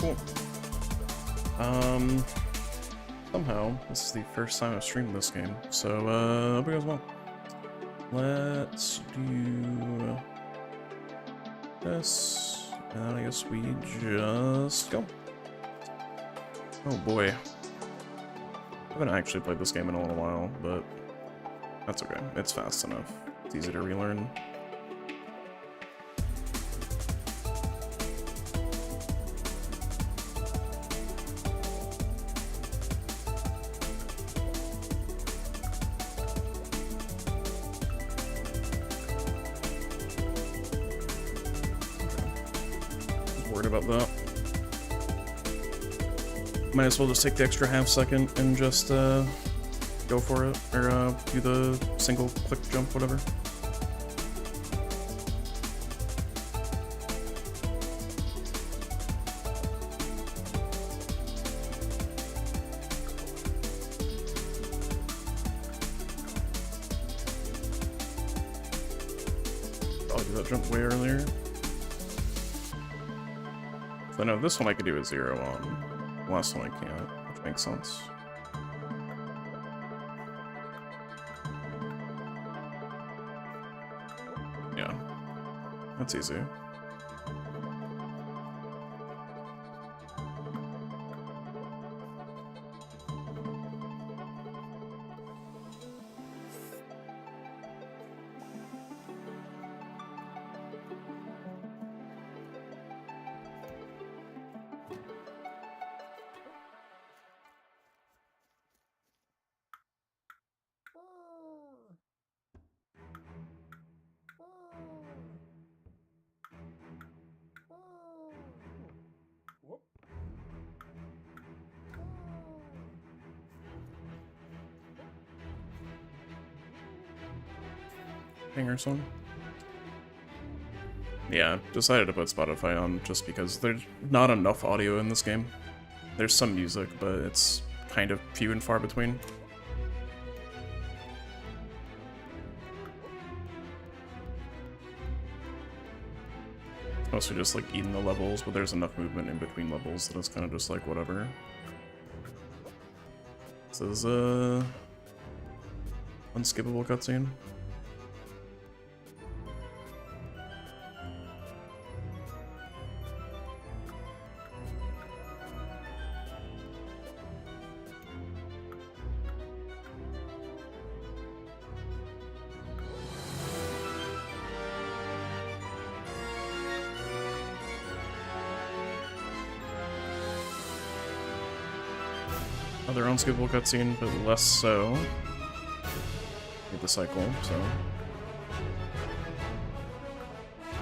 Cool. Somehow, this is the first time I've streamed this game, so, hope it goes well. Let's do this, and I guess we just go. Oh boy. I haven't actually played this game in a little while, but that's okay. It's fast enough. It's easy to relearn. About that. Might as well just take the extra half second and just go for it, or do the single click jump, whatever. I'll do that jump way earlier. I know this one I could do a 0 on. The last one I can't, which makes sense. Yeah, that's easy. Hanger song. Yeah, decided to put Spotify on just because there's not enough audio in this game. There's some music, but it's kind of few and far between. It's mostly just like eating the levels, but there's enough movement in between levels that it's kind of just like whatever. This is unskippable cutscene. Other unskippable cutscene, but less so with the cycle, so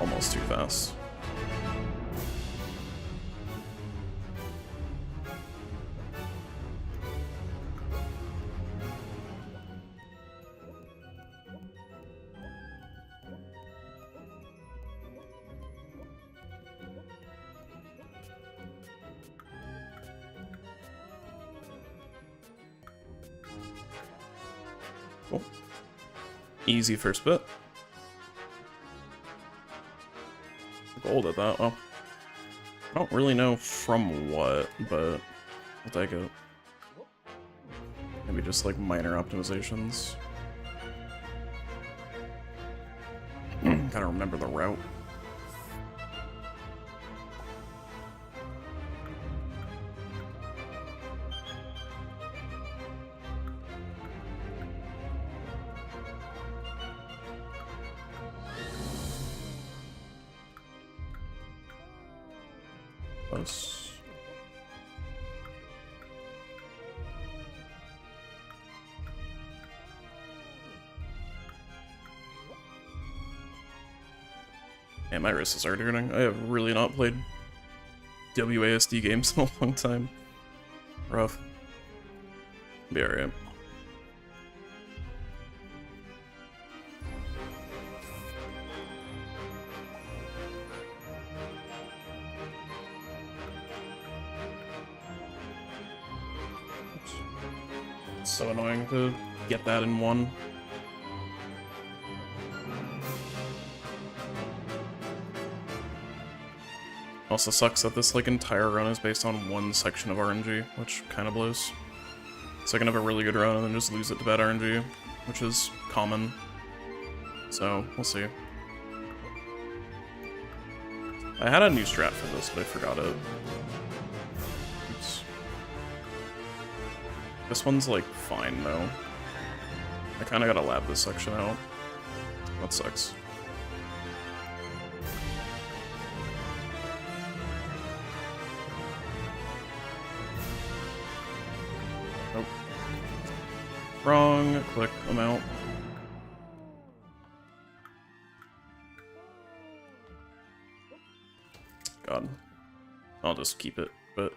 almost too fast. Cool. Easy first bit. Gold at that. Well, I don't really know from what, but I'll take it. Maybe just like minor optimizations. Gotta remember the route. Close. Man, my wrist is already hurting. I have really not played WASD games in a long time. Rough. Be alright. It's so annoying to get that in one. Also sucks that this like entire run is based on one section of RNG, which kind of blows. So I can have a really good run and then just lose it to bad RNG, which is common. So, we'll see. I had a new strat for this, but I forgot it. Oops. This one's like fine though. I kinda gotta lab this section out. That sucks. Nope. Wrong click amount. God. I'll just keep it, but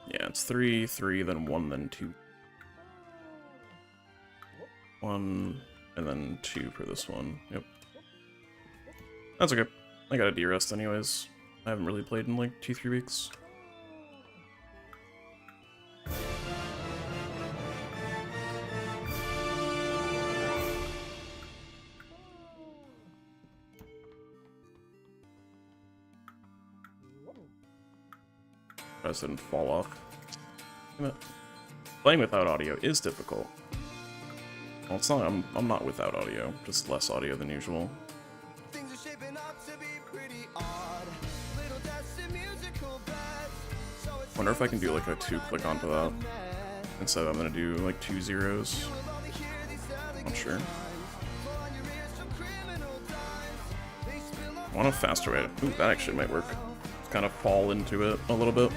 yeah, it's 3, 3, then 1, then 2. 1, and then 2 for this one. Yep. That's okay. I got a D-rest anyways. I haven't really played in like 2-3 weeks. I just didn't fall off. Damn it. Playing without audio is difficult. Well, it's not. I'm not without audio, just less audio than usual. Wonder if I can do like a 2-click onto that instead. I'm gonna do like 2 zeros. Not sure. I want a faster way. Ooh, that actually might work. Kind of fall into it a little bit.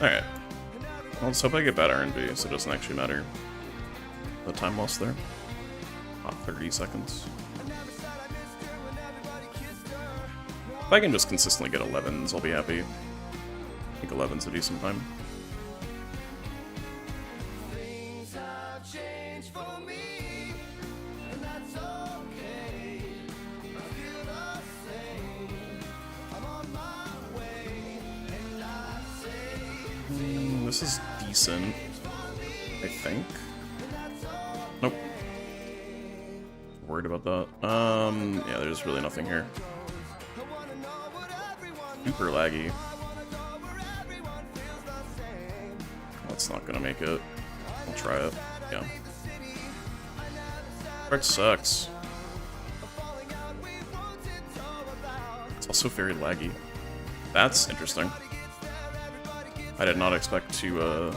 Alright. Well, let's hope I get bad RNG, so it doesn't actually matter. The time lost there. About 30 seconds. If I can just consistently get 11s, I'll be happy. I think 11's a decent time. This is decent, I think. Nope. Worried about that. Yeah, there's really nothing here. Super laggy. That's not gonna make it. I'll try it. Yeah. Track sucks. It's also very laggy. That's interesting. I did not expect to,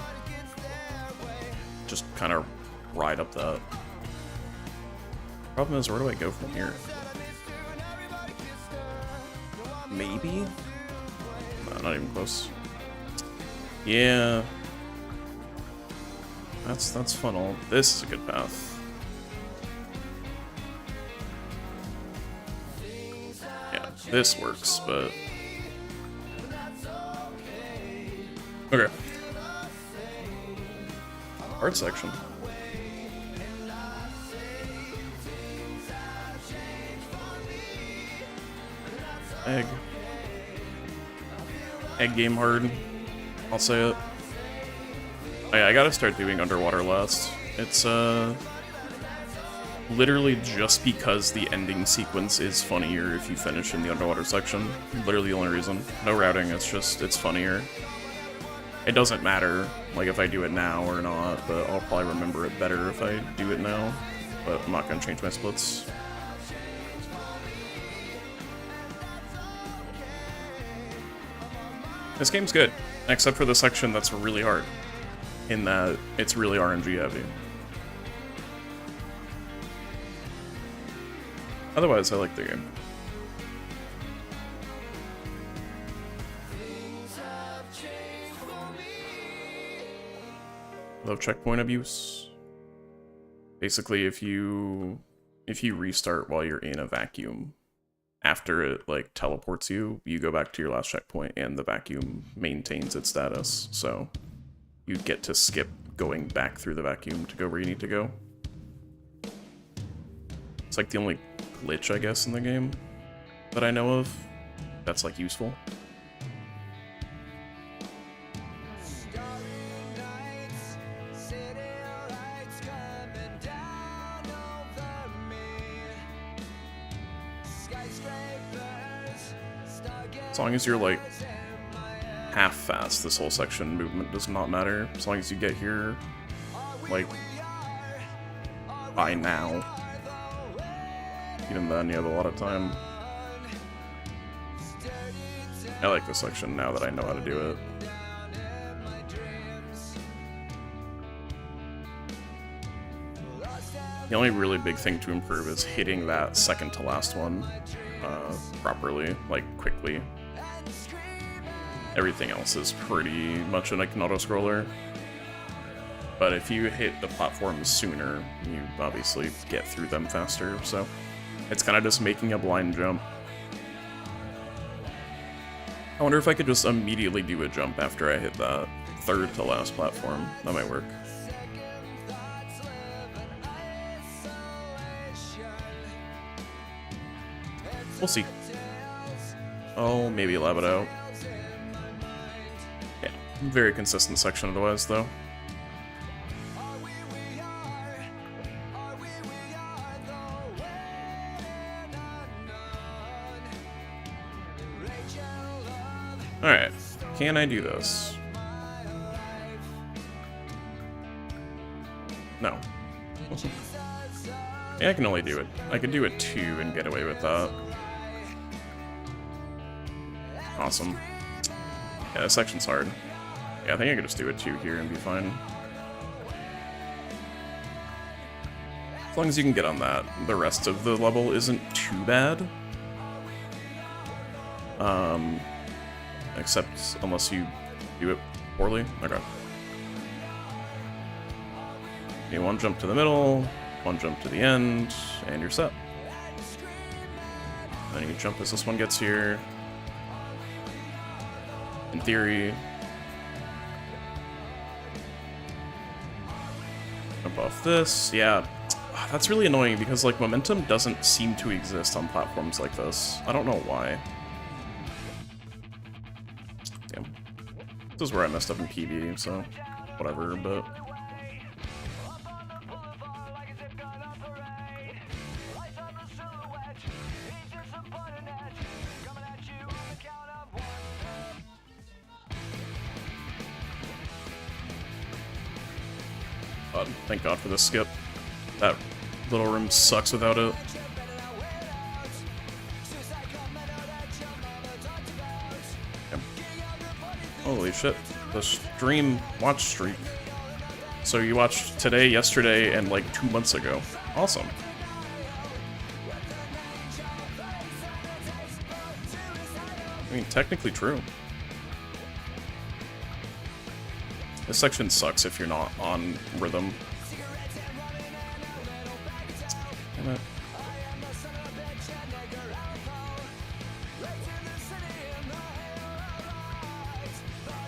just kind of ride up that. Problem is, where do I go from here? Maybe? No, not even close. Yeah. That's funnel. This is a good path. Yeah, this works, but... Okay. Hard section. Egg. Egg game hard. I'll say it. Oh yeah, I gotta start doing underwater last. It's, literally just because the ending sequence is funnier if you finish in the underwater section. Literally the only reason. No routing, it's funnier. It doesn't matter, like, if I do it now or not, but I'll probably remember it better if I do it now. But I'm not gonna change my splits. This game's good, except for the section that's really hard, in that it's really RNG heavy. Otherwise, I like the game. Love checkpoint abuse. Basically, if you restart while you're in a vacuum, after it like teleports you, you go back to your last checkpoint and the vacuum maintains its status. So you get to skip going back through the vacuum to go where you need to go. It's like the only glitch, I guess, in the game that I know of that's like useful. As long as you're like half fast, this whole section movement does not matter. As long as you get here, like, by now. Even then, you have a lot of time. I like this section now that I know how to do it. The only really big thing to improve is hitting that second to last one properly, like, quickly. Everything else is pretty much like an auto-scroller. But if you hit the platforms sooner, you obviously get through them faster, so it's kind of just making a blind jump. I wonder if I could just immediately do a jump after I hit that third to last platform. That might work. We'll see. Oh, maybe lab it out. Yeah, very consistent section otherwise, though. Alright, can I do this? No. Yeah, I can only do it. I could do it 2 and get away with that. Awesome. Yeah, this section's hard. Yeah, I think I could just do a 2 here and be fine. As long as you can get on that, the rest of the level isn't too bad. Except unless you do it poorly. Okay. Okay, one jump to the middle, one jump to the end, and you're set. Then you jump as this one gets here. In theory. Jump off this. Yeah, that's really annoying because, like, momentum doesn't seem to exist on platforms like this. I don't know why. Damn. This is where I messed up in PB, so whatever, but... Thank God for this skip. That little room sucks without it. Okay. Holy shit. The stream watch streak. So you watched today, yesterday, and like 2 months ago. Awesome. I mean, technically true. This section sucks if you're not on rhythm. Damn it.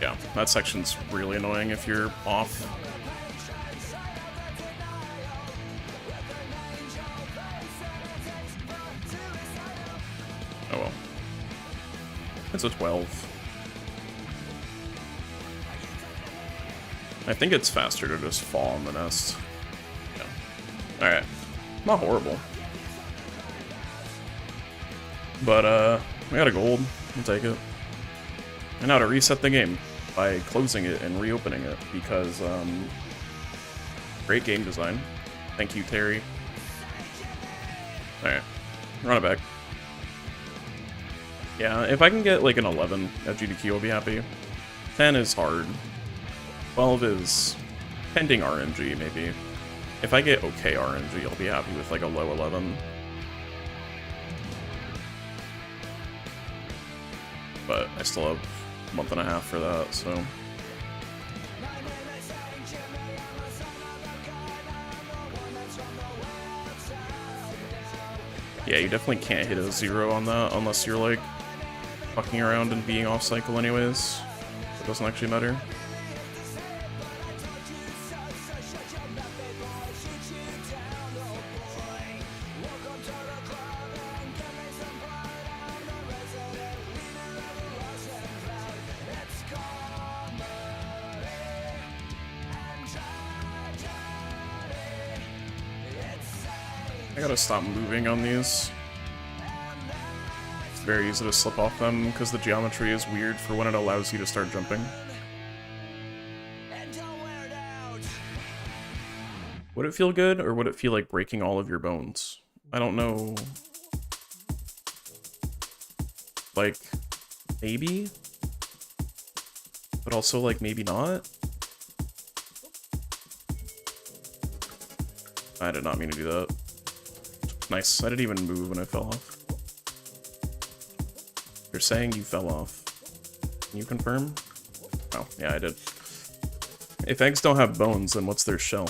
Yeah, that section's really annoying if you're off. Oh well. It's a 12. I think it's faster to just fall on the nest. Yeah. Alright. Not horrible. But, we got a gold. We'll take it. And now to reset the game by closing it and reopening it because, great game design. Thank you, Terry. Alright. Run it back. Yeah, if I can get like an 11 at agdq, I'll be happy. 10 is hard. 12 is pending RNG, maybe. If I get okay RNG, I'll be happy with like a low 11. But I still have a month and a half for that, so... Yeah, you definitely can't hit a 0 on that unless you're like fucking around and being off cycle anyways. It doesn't actually matter. I gotta stop moving on these. very easy to slip off them because the geometry is weird for when it allows you to start jumping. Would it feel good, or would it feel like breaking all of your bones? I don't know. Like, maybe? But also, like, maybe not? I did not mean to do that. Nice. I didn't even move when I fell off. You're saying you fell off. Can you confirm? Oh, yeah, I did. If eggs don't have bones, then what's their shell?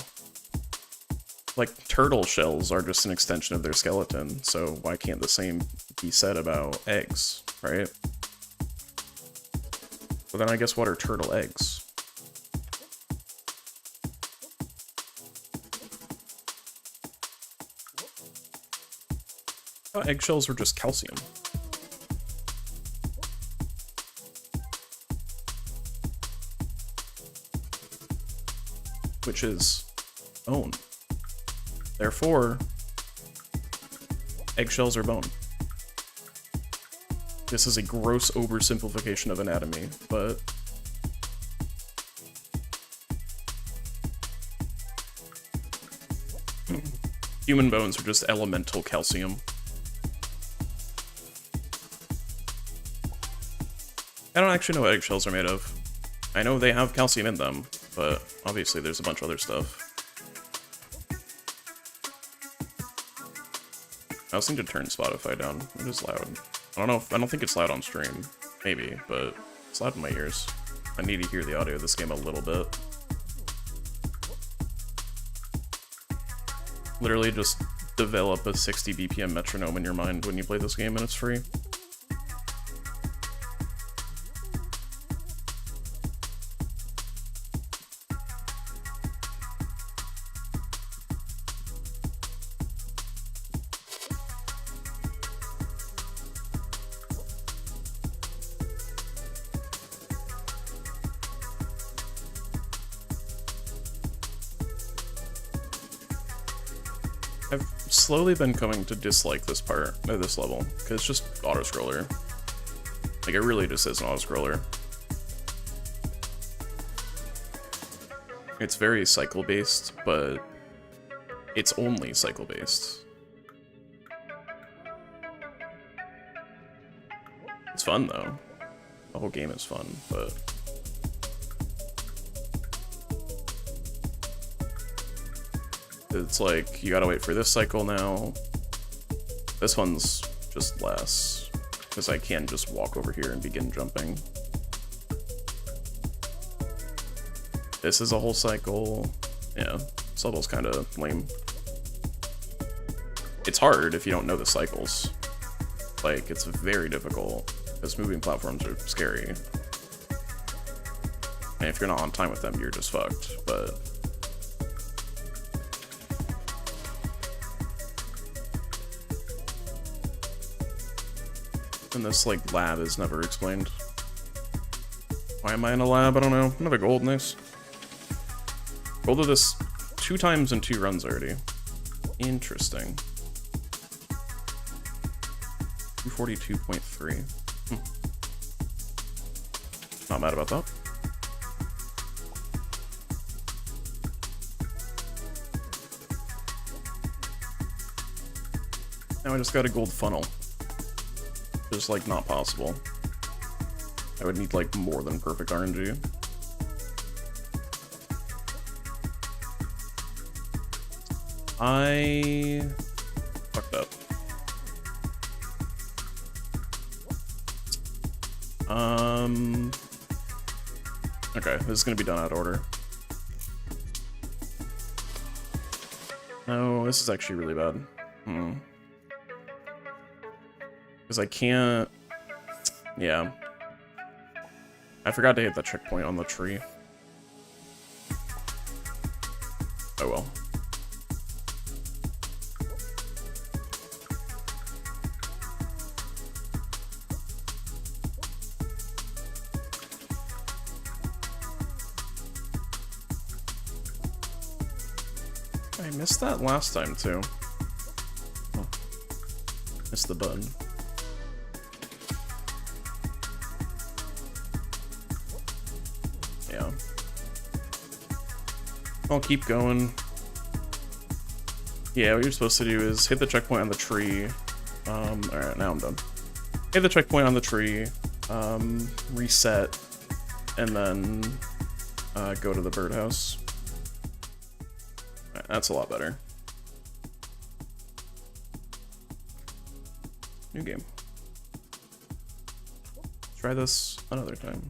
Like, turtle shells are just an extension of their skeleton, so why can't the same be said about eggs, right? Well, then I guess what are turtle eggs? I thought eggshells were just calcium. Which is bone. Therefore, eggshells are bone. This is a gross oversimplification of anatomy, but human bones are just elemental calcium. I don't actually know what eggshells are made of. I know they have calcium in them, but obviously there's a bunch of other stuff. I also need to turn Spotify down. It is loud. I don't think it's loud on stream. Maybe, but it's loud in my ears. I need to hear the audio of this game a little bit. Literally just develop a 60 BPM metronome in your mind when you play this game and it's free. Slowly been coming to dislike this part, or this level, because it's just auto-scroller. Like, it really just is an auto-scroller. It's very cycle-based, but it's only cycle-based. It's fun, though. The whole game is fun, but... it's like, you gotta wait for this cycle now. This one's just less, because I can just walk over here and begin jumping. This is a whole cycle. Yeah, this level's kind of lame. It's hard if you don't know the cycles. Like, it's very difficult, because moving platforms are scary. And if you're not on time with them, you're just fucked, but... and this, like, lab is never explained. Why am I in a lab? I don't know. Another gold, nice. Rolled to this 2 times in 2 runs already. Interesting. 242.3. Not mad about that. Now I just got a gold funnel. Just, like, not possible. I would need, like, more than perfect RNG. I fucked up. Okay, this is gonna be done out of order. No, this is actually really bad. Because I can't... yeah. I forgot to hit that checkpoint on the tree. Oh well. I missed that last time too. Oh. Missed the button. I'll keep going. Yeah, what you're supposed to do is hit the checkpoint on the tree. Alright, now I'm done. Hit the checkpoint on the tree, reset, and then go to the birdhouse. Alright, that's a lot better. New game. Try this another time.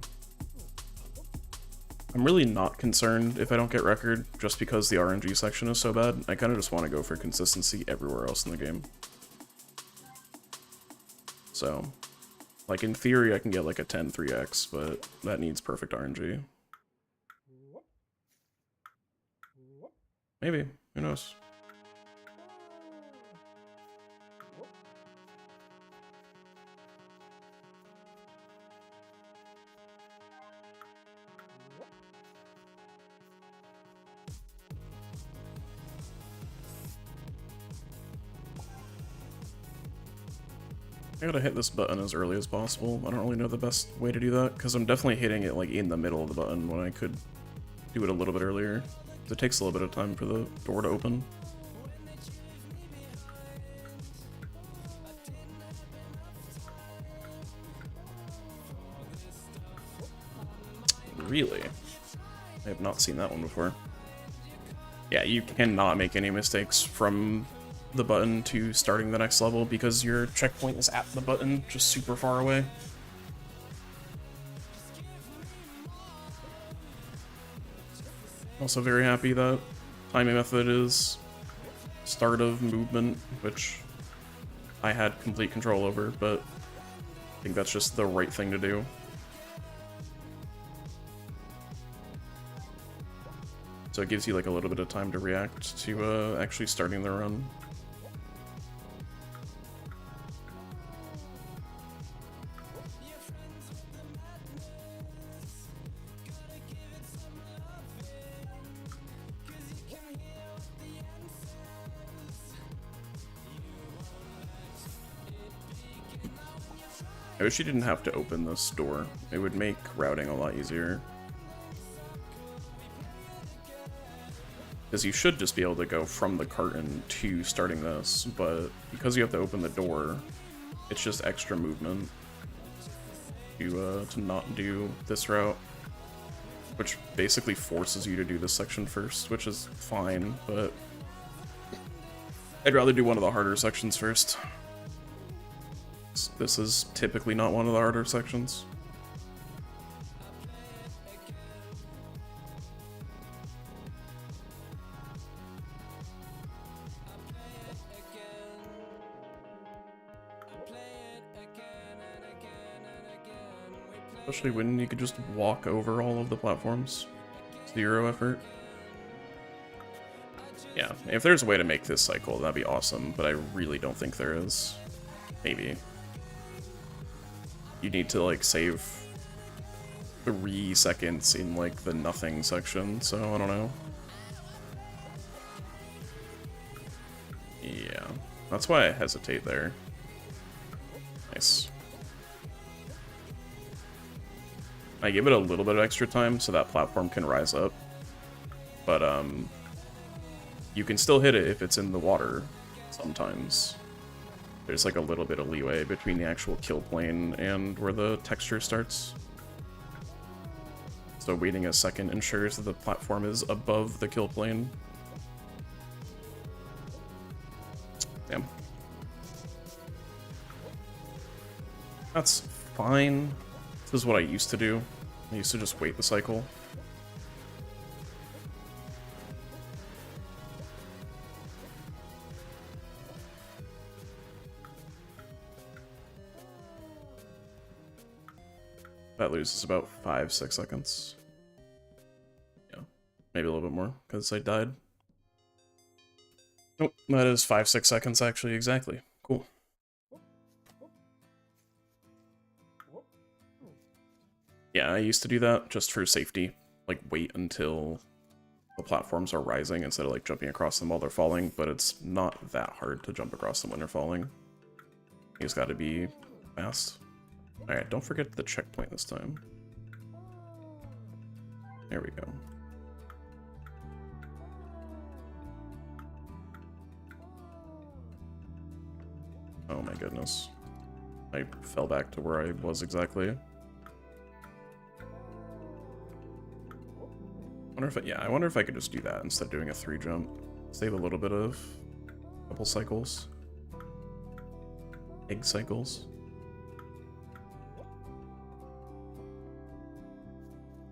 I'm really not concerned if I don't get record, just because the RNG section is so bad. I kind of just want to go for consistency everywhere else in the game. So, like in theory I can get like a 10 3x, but that needs perfect RNG. Maybe, who knows? I gotta hit this button as early as possible. I don't really know the best way to do that, because I'm definitely hitting it like in the middle of the button when I could do it a little bit earlier. It takes a little bit of time for the door to open. Really? I have not seen that one before. Yeah, you cannot make any mistakes from the button to starting the next level because your checkpoint is at the button, just super far away. Also very happy that timing method is start of movement, which I had complete control over, but I think that's just the right thing to do. So it gives you like a little bit of time to react to actually starting the run. I wish you didn't have to open this door. It would make routing a lot easier. Because you should just be able to go from the carton to starting this, but because you have to open the door, it's just extra movement to not do this route, which basically forces you to do this section first, which is fine, but I'd rather do one of the harder sections first. This is typically not one of the harder sections. Especially when you could just walk over all of the platforms. 0 effort. Yeah, if there's a way to make this cycle, that'd be awesome, but I really don't think there is. Maybe. You need to, like, save 3 seconds in, like, the nothing section, so I don't know. Yeah, that's why I hesitate there. Nice. I give it a little bit of extra time so that platform can rise up, but you can still hit it if it's in the water sometimes. There's like a little bit of leeway between the actual kill plane and where the texture starts. So waiting a second ensures that the platform is above the kill plane. Damn. That's fine. This is what I used to do. I used to just wait the cycle. That loses about 5-6 seconds. Yeah, maybe a little bit more, because I died. Nope, that is 5-6 seconds actually, exactly. Cool. Yeah, I used to do that just for safety. Like, wait until the platforms are rising instead of, like, jumping across them while they're falling, but it's not that hard to jump across them when they're falling. You just gotta be fast. Alright, don't forget the checkpoint this time. There we go. Oh my goodness. I fell back to where I was exactly. I wonder if I could just do that instead of doing a 3 jump. Save a little bit of a couple cycles. Egg cycles.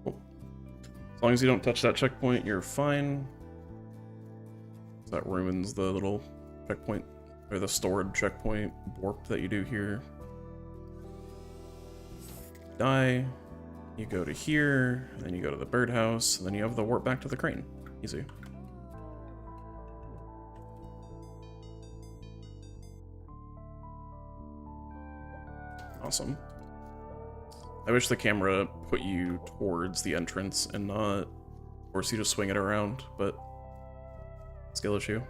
Cool. As long as you don't touch that checkpoint, you're fine. That ruins the little checkpoint, or the stored checkpoint warp that you do here. Die. You go to here, then you go to the birdhouse, and then you have the warp back to the crane. Easy. Awesome. I wish the camera put you towards the entrance and not force you to swing it around, but skill issue.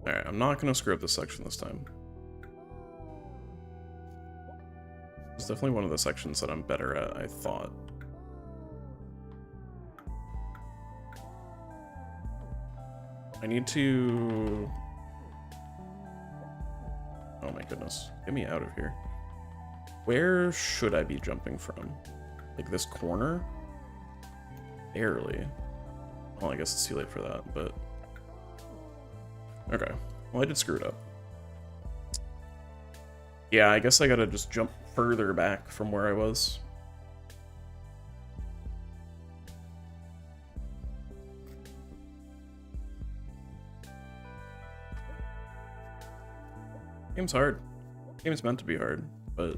Alright, I'm not gonna screw up this section this time. It's definitely one of the sections that I'm better at, I thought. I need to... Oh my goodness. Get me out of here. Where should I be jumping from? Like this corner? Barely. Well, I guess it's too late for that, but... Okay. Well, I did screw it up. Yeah, I guess I gotta just jump further back from where I was. Game's hard. Game's meant to be hard, but...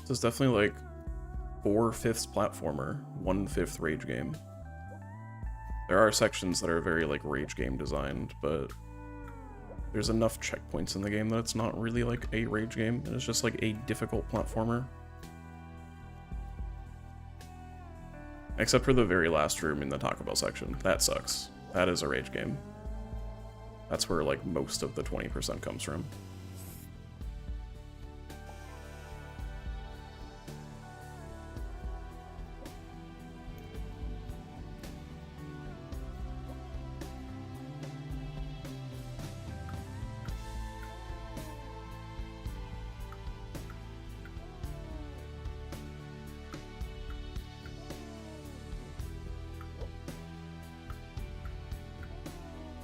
This is definitely like 4/5 platformer, 1/5 rage game. There are sections that are very like rage game designed, but there's enough checkpoints in the game that it's not really like a rage game. It's just like a difficult platformer. Except for the very last room in the Taco Bell section. That sucks. That is a rage game. That's where like most of the 20% comes from.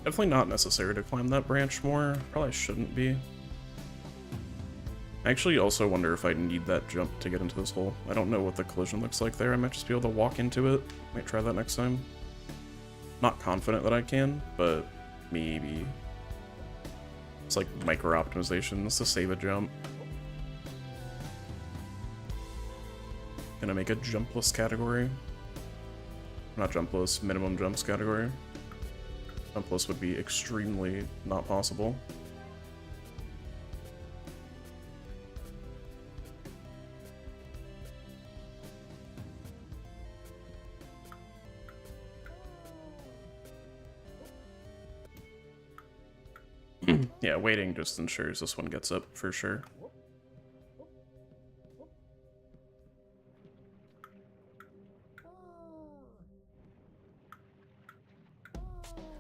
Definitely not necessary to climb that branch more. Probably shouldn't be. I actually also wonder if I need that jump to get into this hole. I don't know what the collision looks like there. I might just be able to walk into it. Might try that next time. Not confident that I can, but maybe. It's like micro optimizations to save a jump. Gonna make a jumpless category. Not jumpless, minimum jumps category. Jumpless would be extremely not possible. Yeah, waiting just ensures this one gets up for sure.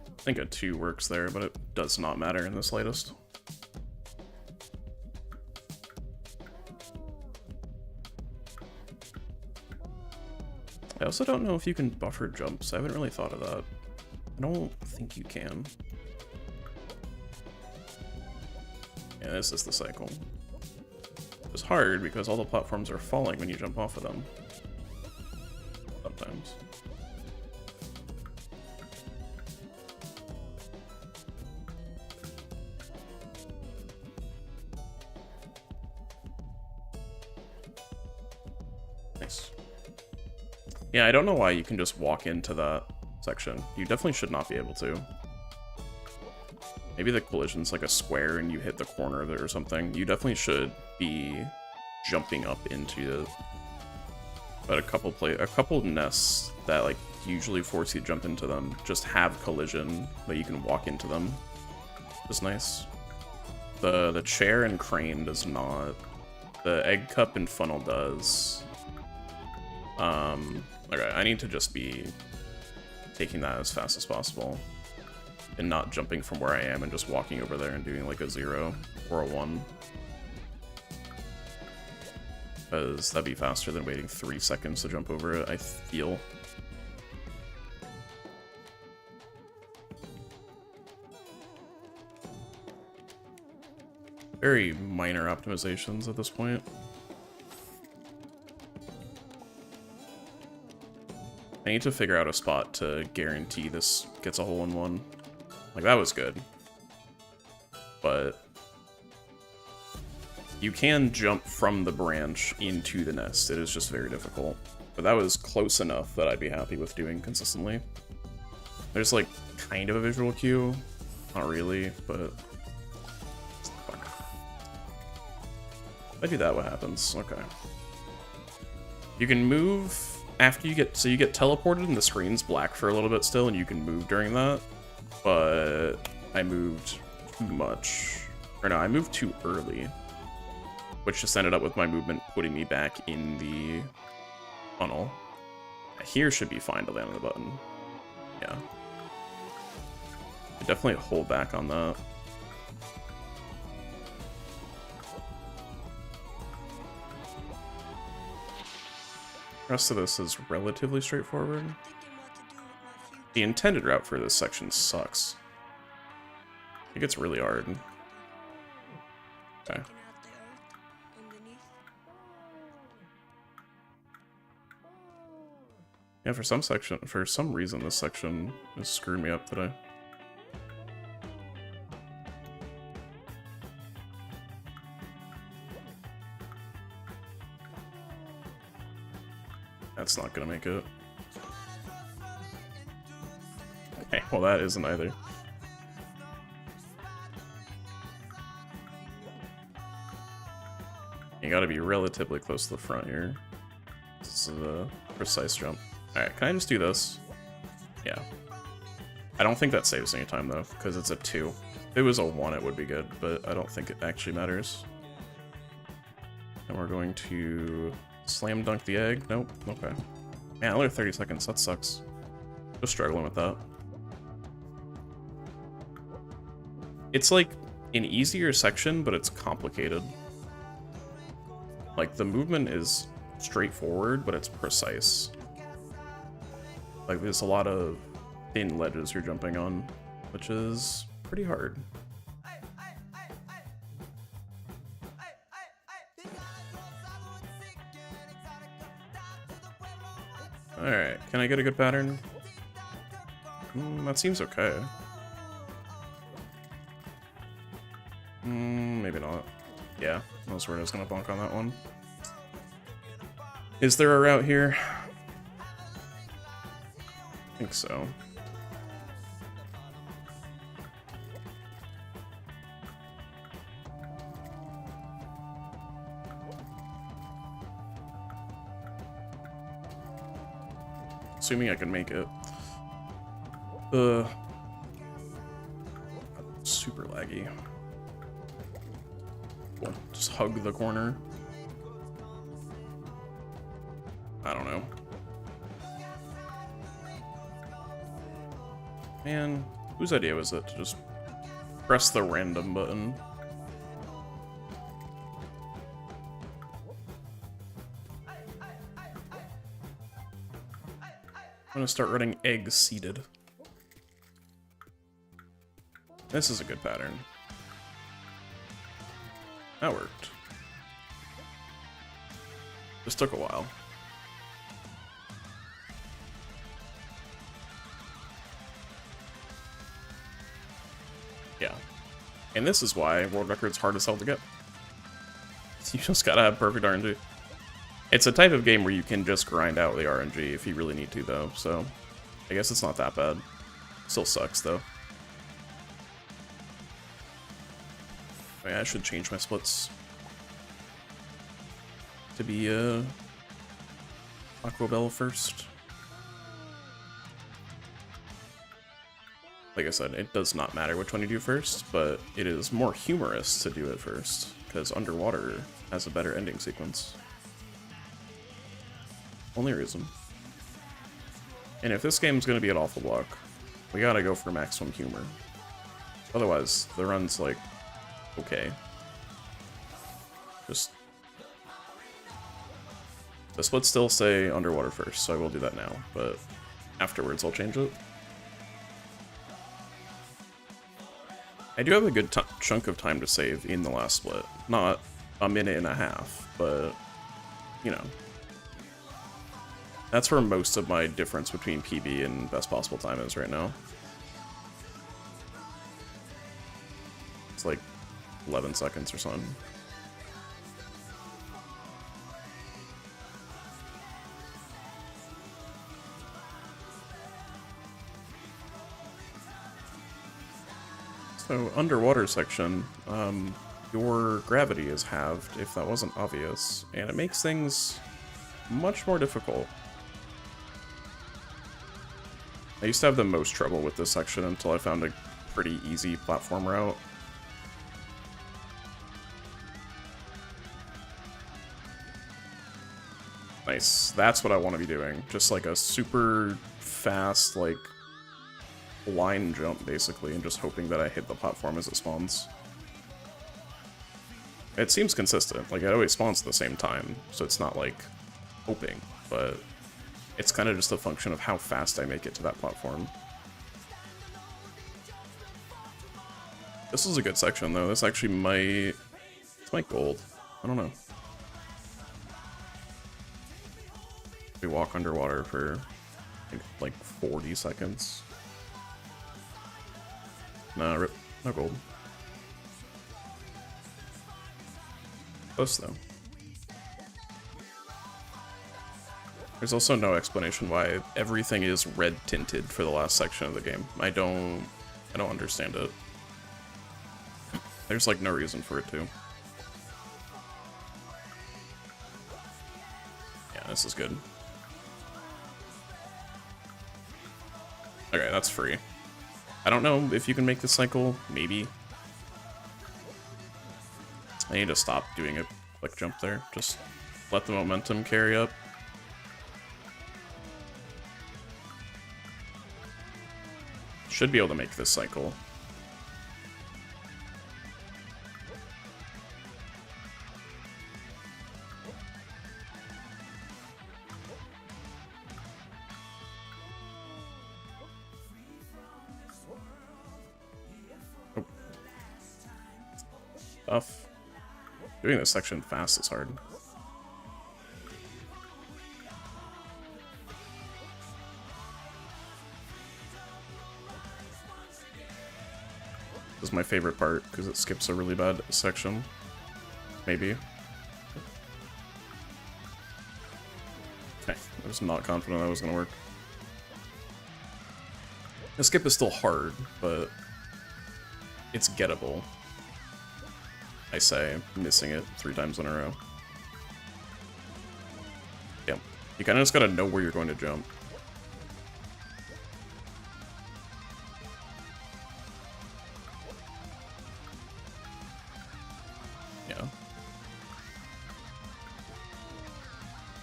I think a 2 works there, but it does not matter in the slightest. I also don't know if you can buffer jumps. I haven't really thought of that. I don't think you can. Yeah, this is the cycle. It's hard because all the platforms are falling when you jump off of them. Sometimes. Nice. Yeah, I don't know why you can just walk into that section. You definitely should not be able to. Maybe the collision's like a square and you hit the corner of it or something. You definitely should be jumping up into it. But a couple nests that like usually force you to jump into them just have collision that you can walk into them. Which is nice. The chair and crane does not. The egg cup and funnel does. Okay, I need to just be taking that as fast as possible. And not jumping from where I am and just walking over there and doing like a 0 or a 1. Because that'd be faster than waiting 3 seconds to jump over it, I feel. Very minor optimizations at this point. I need to figure out a spot to guarantee this gets a hole-in-one. Like, that was good. But you can jump from the branch into the nest. It is just very difficult. But that was close enough that I'd be happy with doing consistently. There's, like, kind of a visual cue. Not really, but... If I do that, what happens? Okay. You can move after you get... So you get teleported and the screen's black for a little bit still, and you can move during that. But I moved too much. Or no, I moved too early. Which just ended up with my movement putting me back in the funnel. Here should be fine to land on the button. Yeah. I definitely hold back on that. The rest of this is relatively straightforward. The intended route for this section sucks. It gets really hard. Okay. Yeah, for some reason this section is screwing me up today. That's not gonna make it. Okay, well that isn't either. You gotta be relatively close to the front here. This is a precise jump. Alright, can I just do this? Yeah. I don't think that saves any time though, because it's a 2. If it was a 1 it would be good, but I don't think it actually matters. And we're going to slam dunk the egg. Nope. Okay. Man, only 30 seconds. That sucks. Just struggling with that. It's like an easier section, but it's complicated. Like, the movement is straightforward, but it's precise. Like, there's a lot of thin ledges you're jumping on, which is pretty hard. Alright, can I get a good pattern? That seems okay. Maybe not. Yeah, I was worried I was gonna bonk on that one. Is there a route here? I think so. Assuming I can make it. Super laggy. Cool. Just hug the corner. I don't know. Man, whose idea was it to just press the random button? I'm gonna start running egg seeded. This is a good pattern. That worked. This took a while. Yeah. And this is why world record's hard as hell to get. You just gotta have perfect RNG. It's a type of game where you can just grind out the RNG if you really need to, though, so I guess it's not that bad. Still sucks, though. Oh, yeah, I should change my splits to be Aquabella first. like I said, it does not matter which one you do first, but it is more humorous to do it first, because underwater has a better ending sequence. Only reason. And if this game's gonna be an awful block, we gotta go for maximum humor. Otherwise, the run's like, okay. Just... The splits still say underwater first, so I will do that now, but afterwards I'll change it. I do have a good chunk of time to save in the last split. Not a minute and a half, but, you know. That's where most of my difference between PB and best possible time is right now. It's like 11 seconds or something. So, underwater section, your gravity is halved, if that wasn't obvious, and it makes things much more difficult. I used to have the most trouble with this section until I found a pretty easy platform route. Nice. That's what I want to be doing. Just like a super fast, like, line jump, basically, and just hoping that I hit the platform as it spawns. It seems consistent. Like, it always spawns at the same time, so it's not, like, hoping, but it's kind of just a function of how fast I make it to that platform. This is a good section, though. This actually might... It's might gold. I don't know. We walk underwater for, I think, like 40 seconds. Nah, rip. No gold. Close, though. There's also no explanation why everything is red tinted for the last section of the game. I don't understand it. There's like no reason for it to. Yeah, this is good. Okay, that's free. I don't know if you can make this cycle. Maybe. I need to stop doing a quick jump there. Just let the momentum carry up. Should be able to make this cycle. Oh. Tough. Doing this section fast is hard. This is my favorite part, because it skips a really bad section. Maybe. Okay, I was not confident that was going to work. The skip is still hard, but it's gettable. I say, missing it 3 times in a row. Yeah, you kind of just gotta know where you're going to jump. Yeah.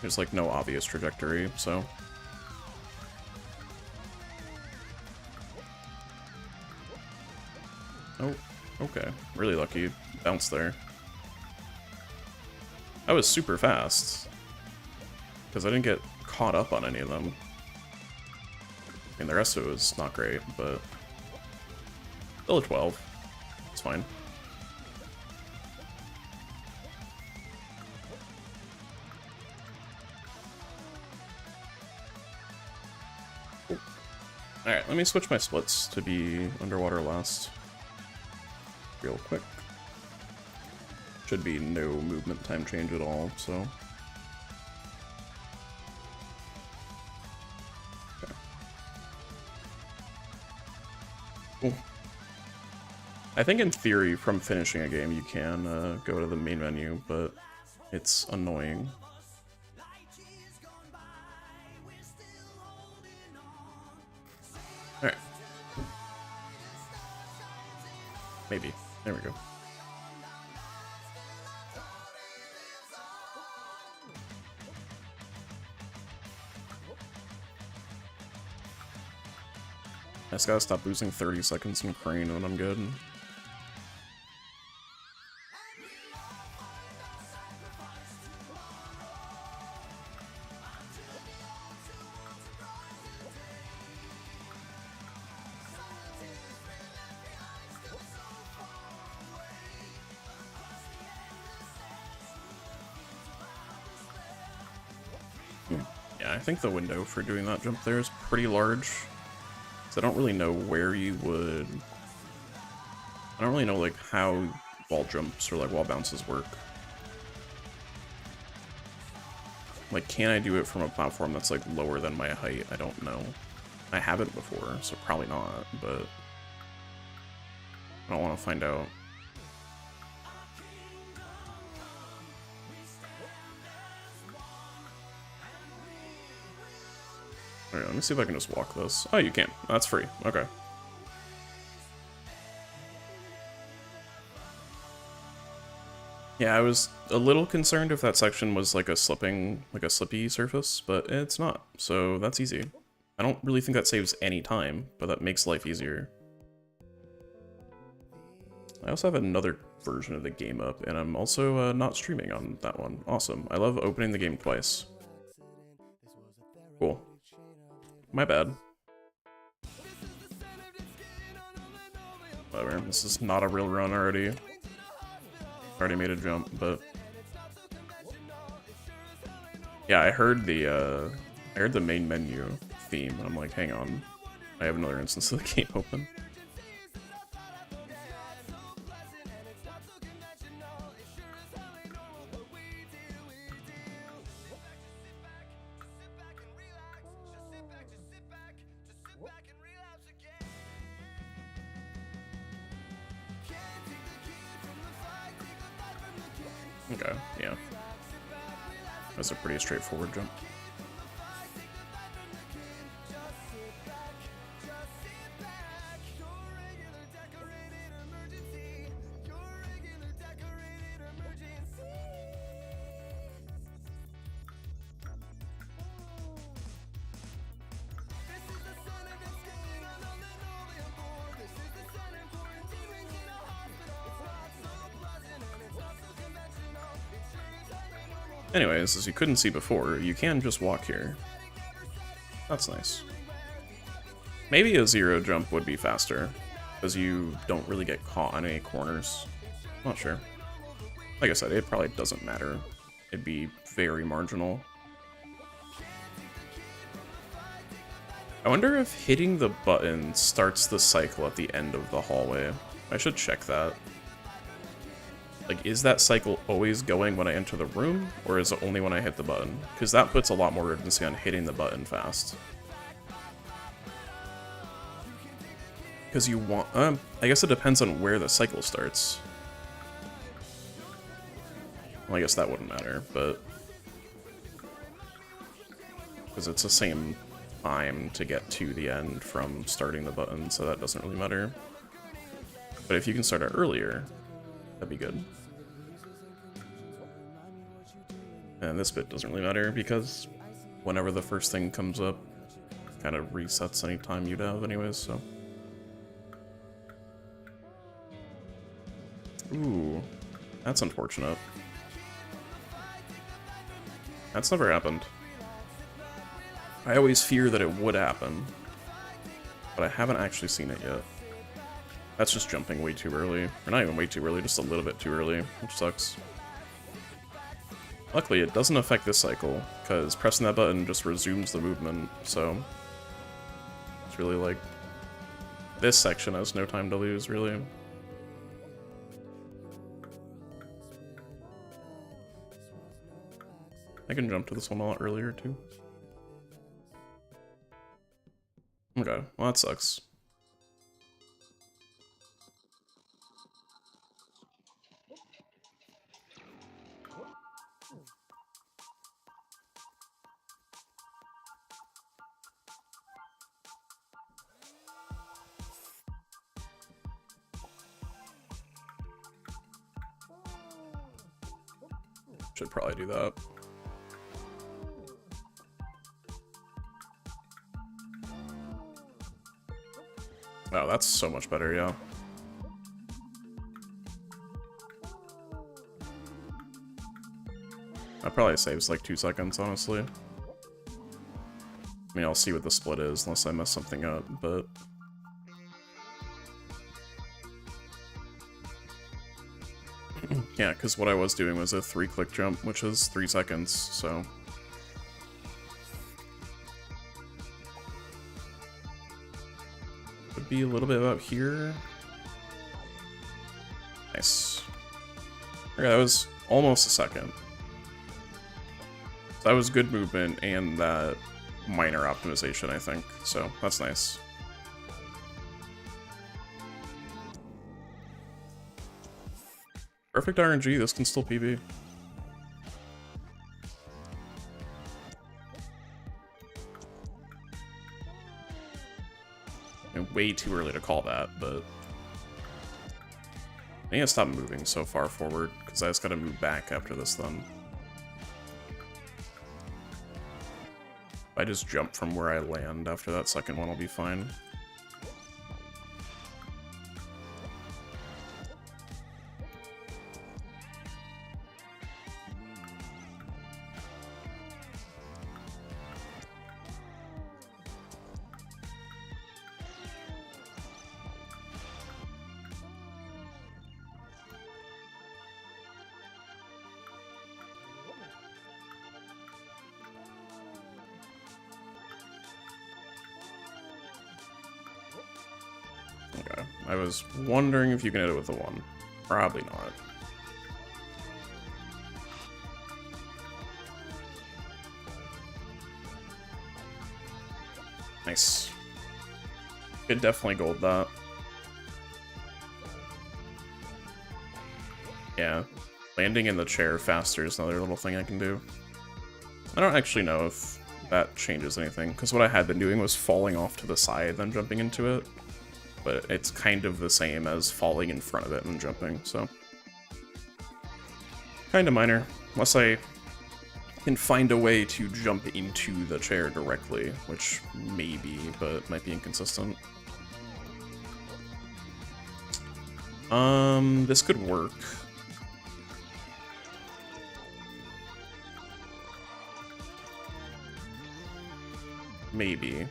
There's like no obvious trajectory, so... Oh, okay. Really lucky bounce there. That was super fast. Because I didn't get caught up on any of them. I mean, the rest of it was not great, but... Still a 12. It's fine. Alright, let me switch my splits to be underwater last. Real quick. Should be no movement time change at all, so... Okay. Cool. I think in theory, from finishing a game, you can go to the main menu, but it's annoying. Alright. Maybe. There we go. I just gotta stop losing 30 seconds in crane and I'm good. Yeah, I think the window for doing that jump there is pretty large. So I don't really know where you would... I don't really know, like, how wall jumps or, like, wall bounces work. Like, can I do it from a platform that's, like, lower than my height? I don't know. I haven't before, so probably not, but... I don't want to find out. Alright, let me see if I can just walk this. Oh, you can. That's free. Okay. Yeah, I was a little concerned if that section was like a slippy surface, but it's not, so that's easy. I don't really think that saves any time, but that makes life easier. I also have another version of the game up, and I'm also not streaming on that one. Awesome. I love opening the game twice. Cool. My bad. Whatever, this is not a real run already. Already made a jump, but... Yeah, I heard the main menu theme, and I'm like, hang on. I have another instance of the game open. Okay, yeah. That's a pretty straightforward jump. Anyways, as you couldn't see before, you can just walk here. That's nice. Maybe a zero jump would be faster, because you don't really get caught on any corners. Not sure. Like I said, it probably doesn't matter. It'd be very marginal. I wonder if hitting the button starts the cycle at the end of the hallway. I should check that. Like, is that cycle always going when I enter the room, or is it only when I hit the button? Because that puts a lot more urgency on hitting the button fast. Because you want... I guess it depends on where the cycle starts. Well, I guess that wouldn't matter, but... Because it's the same time to get to the end from starting the button, so that doesn't really matter. But if you can start it earlier... that'd be good. And this bit doesn't really matter because whenever the first thing comes up, it kind of resets any time you'd have anyways, so. Ooh, that's unfortunate. That's never happened. I always fear that it would happen, but I haven't actually seen it yet. That's just jumping way too early. Or not even way too early, just a little bit too early, which sucks. Luckily, it doesn't affect this cycle, because pressing that button just resumes the movement, so... It's really like... this section has no time to lose, really. I can jump to this one a lot earlier, too. Okay, well that sucks. Should probably do that. Wow, that's so much better, yeah. That probably saves like 2 seconds, honestly. I mean, I'll see what the split is, unless I mess something up, but... yeah, because what I was doing was a 3-click jump, which is 3 seconds, so... Would be a little bit about here. Nice. Okay, that was almost a second. So that was good movement and that minor optimization, I think, so that's nice. Perfect RNG, this can still PB. Way too early to call that, but I need to stop moving so far forward, because I just gotta move back after this then. If I just jump from where I land after that second one, I'll be fine. Okay, I was wondering if you can hit it with a 1. Probably not. Nice. Could definitely gold that. Yeah, landing in the chair faster is another little thing I can do. I don't actually know if that changes anything, because what I had been doing was falling off to the side, then jumping into it. But it's kind of the same as falling in front of it and jumping, so... kind of minor. Unless I can find a way to jump into the chair directly, which maybe, but might be inconsistent. This could work. Maybe.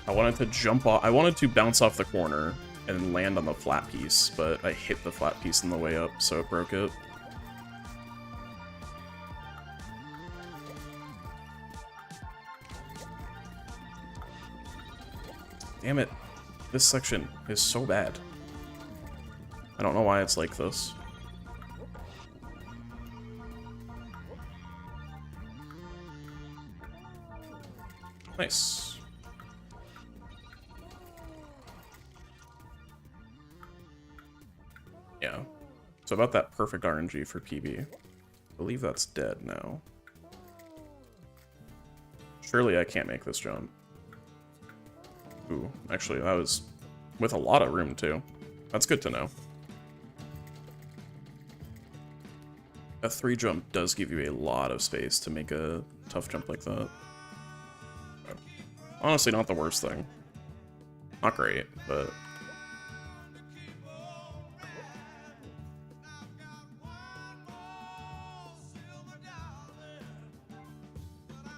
I wanted to jump off, I wanted to bounce off the corner and land on the flat piece, but I hit the flat piece on the way up, so it broke it. Damn it. This section is so bad. I don't know why it's like this. Nice. Yeah. So about that perfect RNG for PB. I believe that's dead now. Surely I can't make this jump. Ooh, actually, that was with a lot of room, too. That's good to know. A 3 jump does give you a lot of space to make a tough jump like that. Honestly, not the worst thing. Not great, but...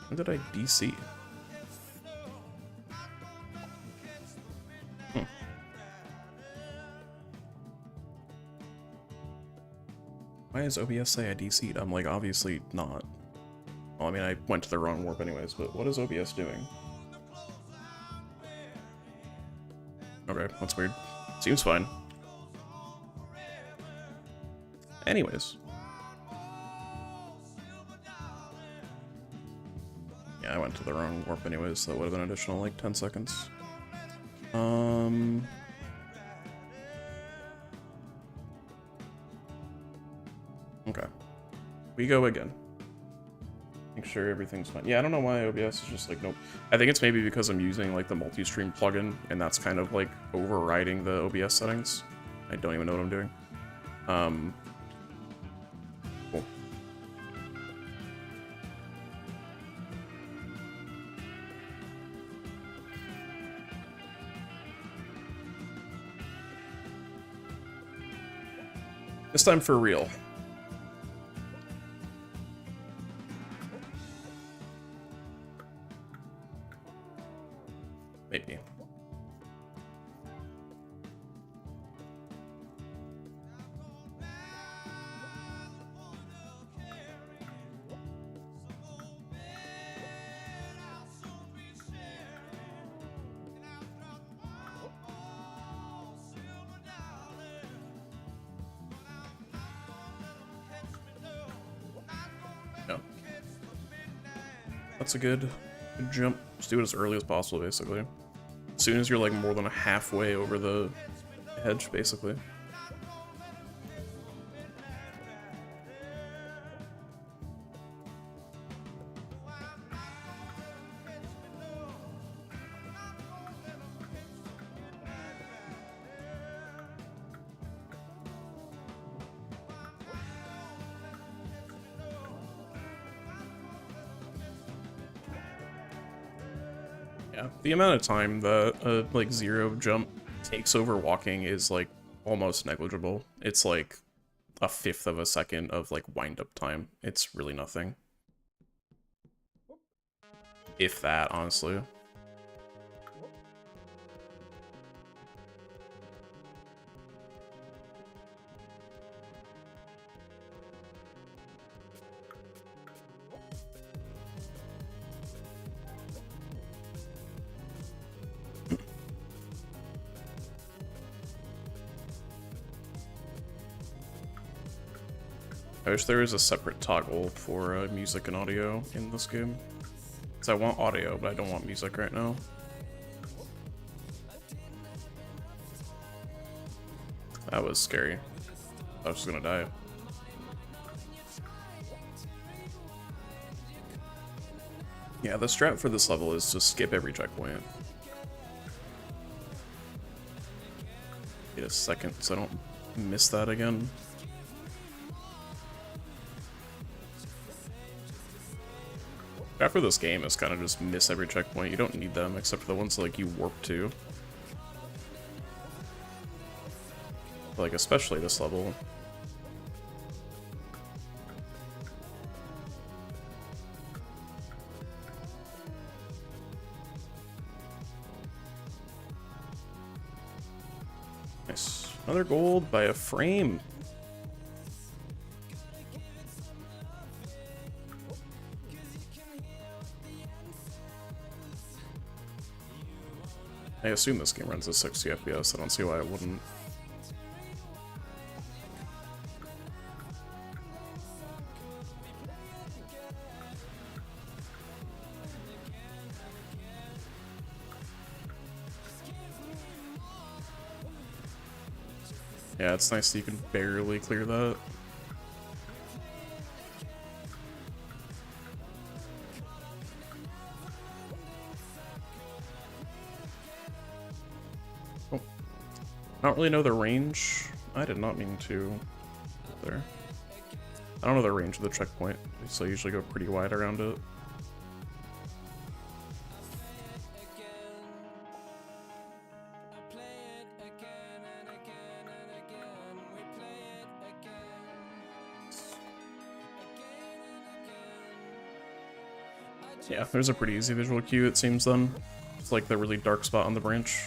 when did I DC? Why does OBS say I DC'd? I'm like, obviously not. Well, I mean, I went to the wrong warp anyways, but what is OBS doing? Okay, that's weird. Seems fine. Anyways. Yeah, I went to the wrong warp anyways, so that would have been an additional, like, 10 seconds. Okay. We go again. Make sure everything's fine. Yeah, I don't know why OBS is just like, nope. I think it's maybe because I'm using, like, the multi-stream plugin, and that's kind of, like, overriding the OBS settings. I don't even know what I'm doing. Cool. This time for real. Maybe. Yeah. That's a good jump. Just do it as early as possible, basically. As soon as you're like more than halfway over the hedge, basically. Yeah, the amount of time that a like zero jump takes over walking is like almost negligible. It's like a fifth of a second of like wind up time. It's really nothing. If that, honestly. I wish there was a separate toggle for music and audio in this game. Because I want audio, but I don't want music right now. That was scary. I was just gonna die. Yeah, the strat for this level is to skip every checkpoint. Wait a second so I don't miss that again. After this game is kind of just miss every checkpoint. You don't need them except for the ones like you warp to. Like especially this level. Nice. Another gold by a frame. I assume this game runs at 60 FPS, I don't see why it wouldn't. Yeah, it's nice that you can barely clear that. I don't really know the range. I did not mean to there. I don't know the range of the checkpoint, so I usually go pretty wide around it. Yeah, there's a pretty easy visual cue, it seems then. It's like the really dark spot on the branch.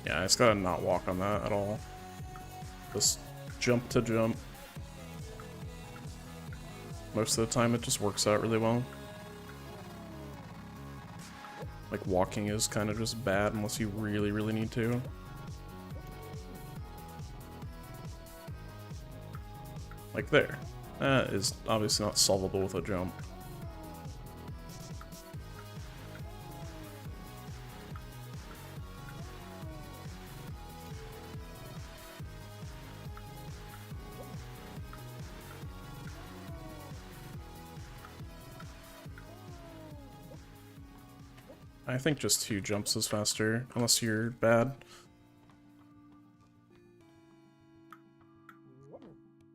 Yeah, I just gotta not walk on that at all. Just jump to jump. Most of the time it just works out really well. Like walking is kind of just bad unless you really, really need to. Like there. That is obviously not solvable with a jump. I think just 2 jumps is faster, unless you're bad.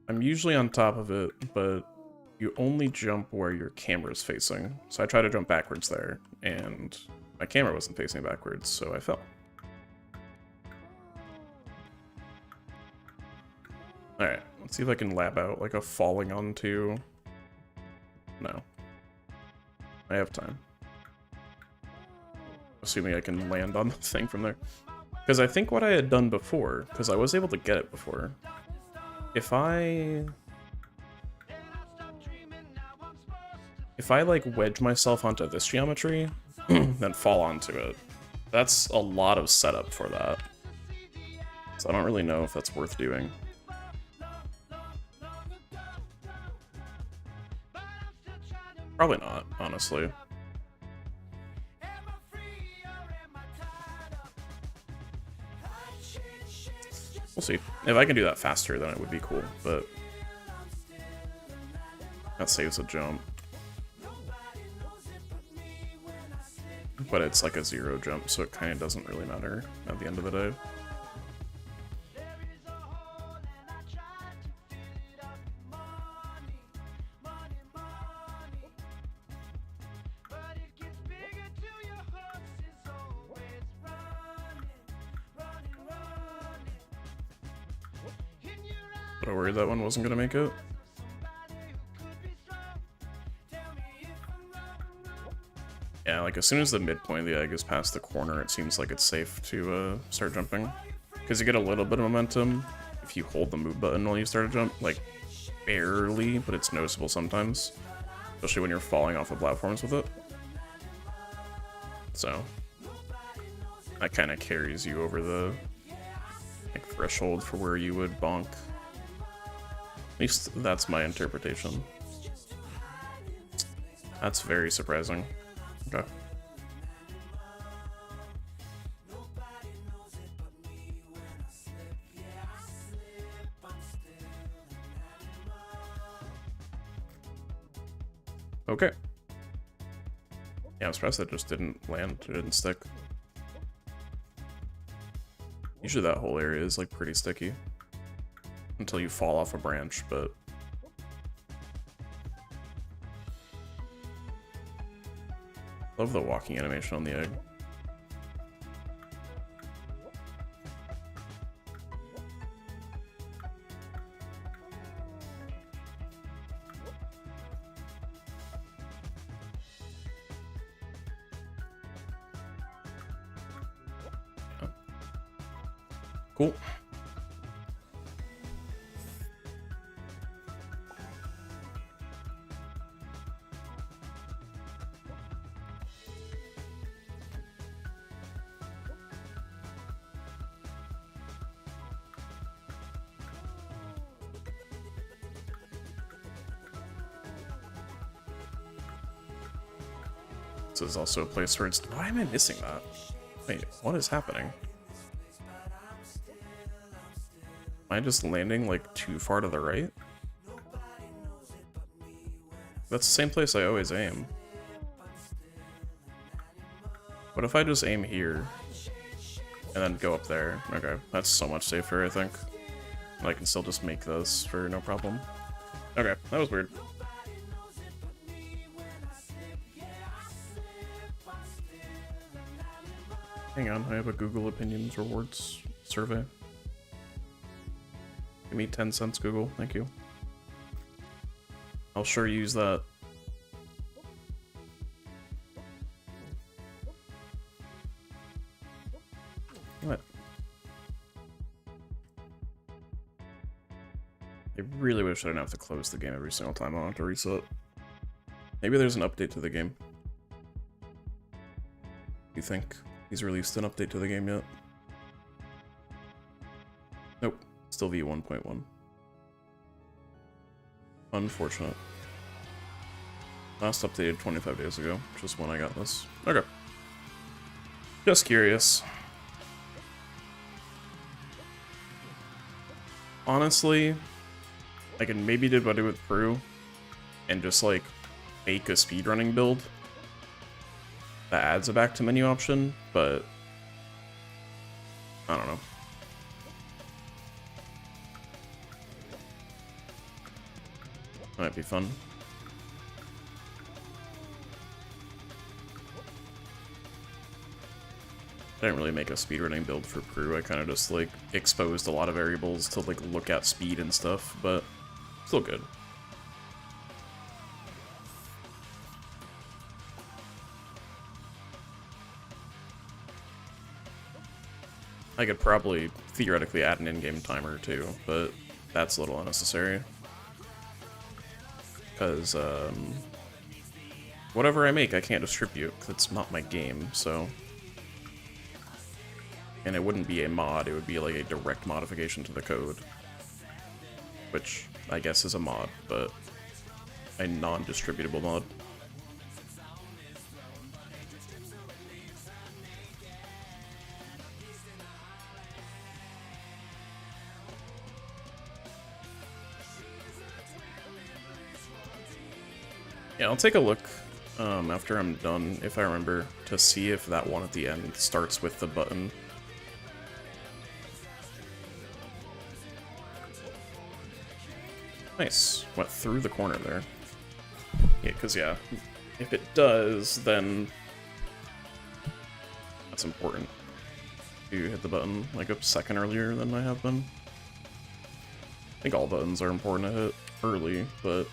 I'm usually on top of it, but you only jump where your camera's facing. So I tried to jump backwards there, and my camera wasn't facing backwards, so I fell. Alright, let's see if I can lab out like a falling onto... No. I have time. Assuming I can land on the thing from there. Because I think what I had done before, because I was able to get it before, if I like wedge myself onto this geometry, then fall onto it, that's a lot of setup for that. So I don't really know if that's worth doing. Probably not, honestly. We'll see. If I can do that faster, then it would be cool, but that saves a jump. But it's like a 0 jump, so it kind of doesn't really matter at the end of the day. But I worried that one wasn't gonna make it. Yeah, like as soon as the midpoint of the egg is past the corner, it seems like it's safe to start jumping. Because you get a little bit of momentum if you hold the move button while you start a jump. Like, barely, but it's noticeable sometimes. Especially when you're falling off of platforms with it. So, that kind of carries you over the like, threshold for where you would bonk. At least that's my interpretation. That's very surprising. Okay. Okay. Yeah, I'm surprised that just didn't land, it didn't stick. Usually that whole area is like pretty sticky. Until you fall off a branch, but... Love the walking animation on the egg. Oh. Cool. This is also a place where it's... Why am I missing that? Wait, what is happening? Am I just landing, like, too far to the right? That's the same place I always aim. What if I just aim here? And then go up there? Okay, that's so much safer, I think. And I can still just make this for no problem. Okay, that was weird. Hang on, I have a Google Opinions rewards survey. Give me 10 cents, Google. Thank you. I'll sure use that. What? I really wish I didn't have to close the game every single time I want to reset. Maybe there's an update to the game. You think he's released an update to the game yet? Nope. Still V1.1. Unfortunate. Last updated 25 days ago, which is when I got this. Okay. Just curious. Honestly, I can maybe do what I do with Prue and just like make a speedrunning build that adds a back to menu option, but I don't know. Might be fun. I didn't really make a speedrunning build for Peru. I kind of just like exposed a lot of variables to like look at speed and stuff, but still good. I could probably theoretically add an in-game timer too, but that's a little unnecessary. Because whatever I make, I can't distribute because it's not my game, so. And it wouldn't be a mod, it would be like a direct modification to the code. Which I guess is a mod, but a non-distributable mod. Yeah, I'll take a look after I'm done, if I remember, to see if that one at the end starts with the button. Nice. Went through the corner there. Yeah, because, yeah, if it does, then that's important. You hit the button like a second earlier than I have been. I think all buttons are important to hit early, but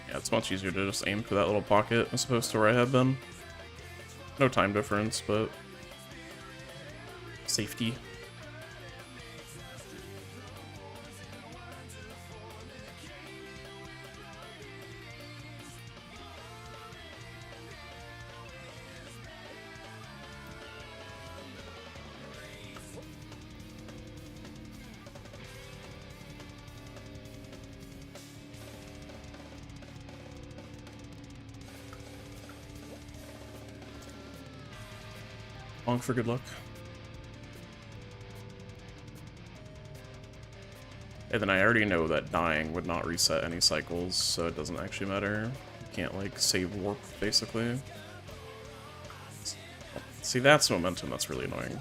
yeah, it's much easier to just aim for that little pocket as opposed to where I have been. No time difference, but safety. Long for good luck. And then I already know that dying would not reset any cycles, so it doesn't actually matter. You can't, like, save warp, basically. See, that's momentum that's really annoying.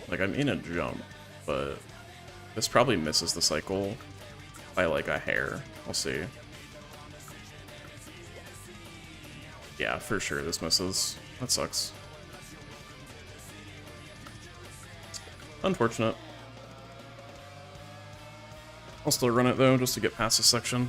Like, I'm in a jump, but this probably misses the cycle by, like, a hair. We'll see. Yeah, for sure this misses. That sucks. Unfortunate. I'll still run it though, just to get past this section.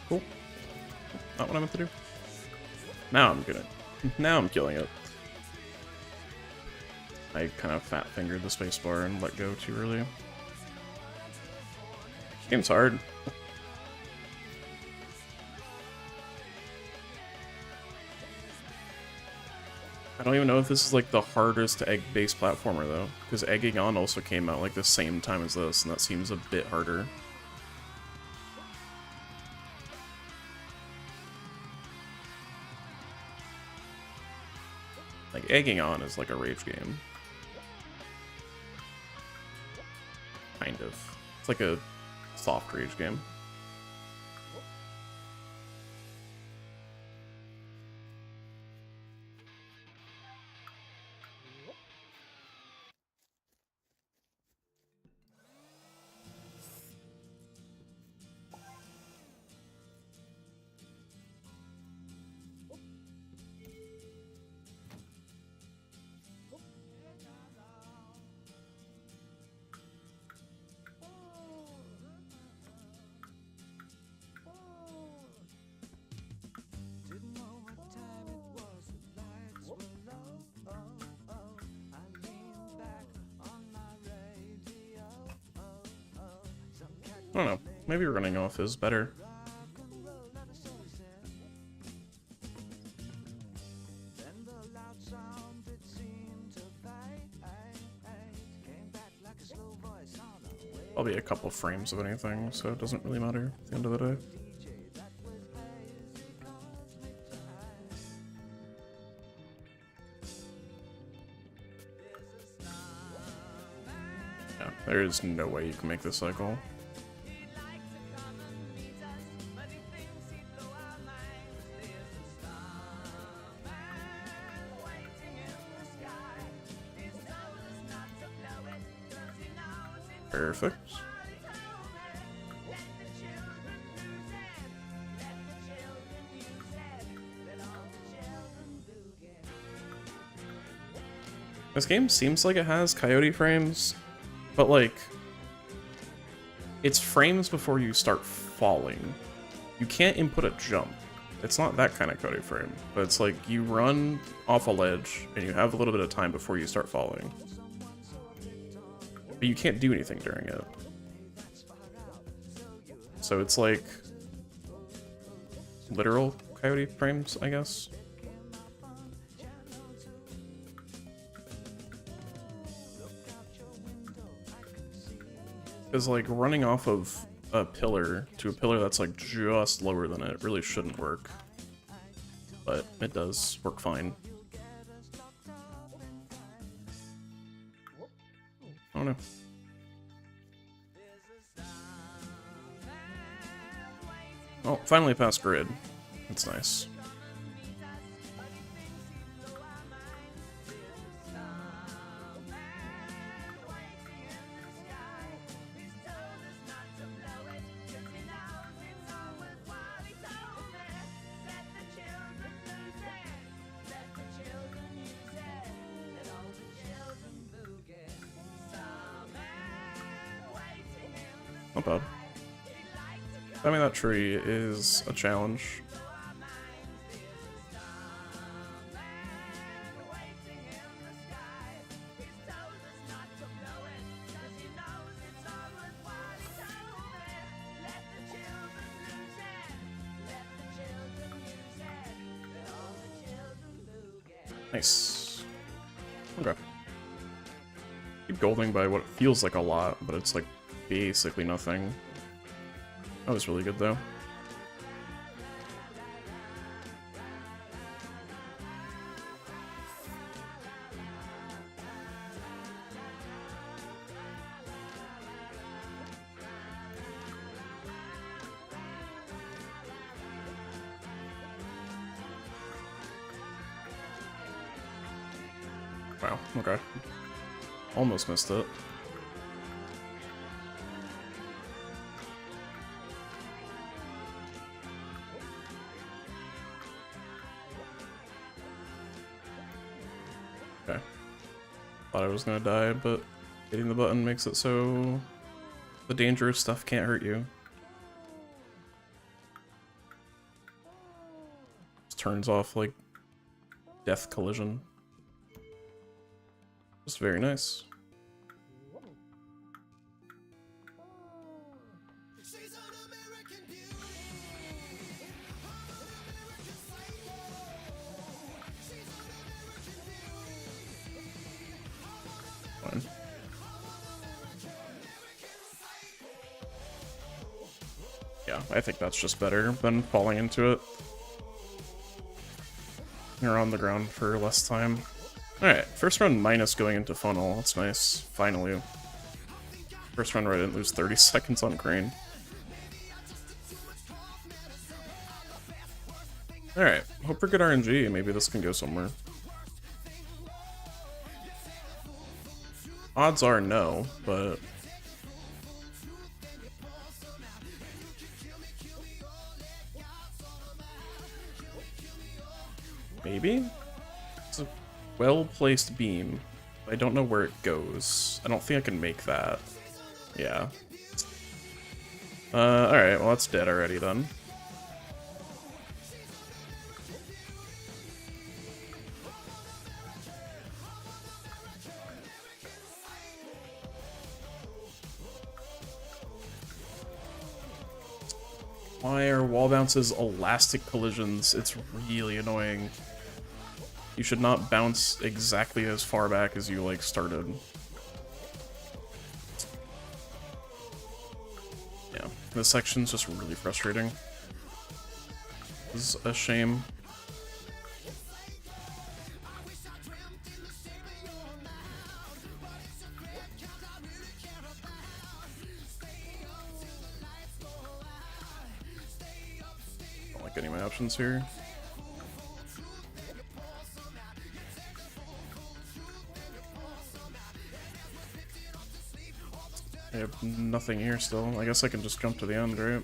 Cool. Not what I meant to do. Now I'm gonna. Now I'm killing it. I kind of fat fingered the spacebar and let go too early. Game's hard. I don't even know if this is like the hardest egg-based platformer though, because Egging On also came out like the same time as this, and that seems a bit harder. Like, egging on is like a rage game. Kind of. It's like a soft rage game. I don't know. Maybe running off is better. Probably a couple frames of anything, so it doesn't really matter at the end of the day. Yeah, there is no way you can make this cycle. Perfect. This game seems like it has coyote frames, but like, it's frames before you start falling. You can't input a jump. It's not that kind of coyote frame, but it's like you run off a ledge and you have a little bit of time before you start falling. But you can't do anything during it. So it's like literal coyote frames, I guess. Because like running off of a pillar to a pillar that's like just lower than it really shouldn't work. But it does work fine. I don't know. Oh, finally past grid. That's nice. Not bad. Climbing that tree is a challenge. Nice. Okay. Keep golding by what feels like a lot, but it's like basically nothing. That was really good though. Wow, okay. Almost missed it. Okay. Thought I was gonna die, but hitting the button makes it so the dangerous stuff can't hurt you. Just turns off, like, death collision. It's very nice. Fine. Yeah, I think that's just better than falling into it. You're on the ground for less time. Alright, first run minus going into funnel. That's nice. Finally. First run where I didn't lose 30 seconds on crane. Alright, hope for good RNG. Maybe this can go somewhere. Odds are no, but... maybe? It's a well-placed beam. I don't know where it goes. I don't think I can make that. Yeah. Alright, well that's dead already then. Why are wall bounces elastic collisions? It's really annoying. You should not bounce exactly as far back as you, like, started. Yeah, this section's just really frustrating. This is a shame. Don't like any of my options here. I have nothing here still. I guess I can just jump to the end, right?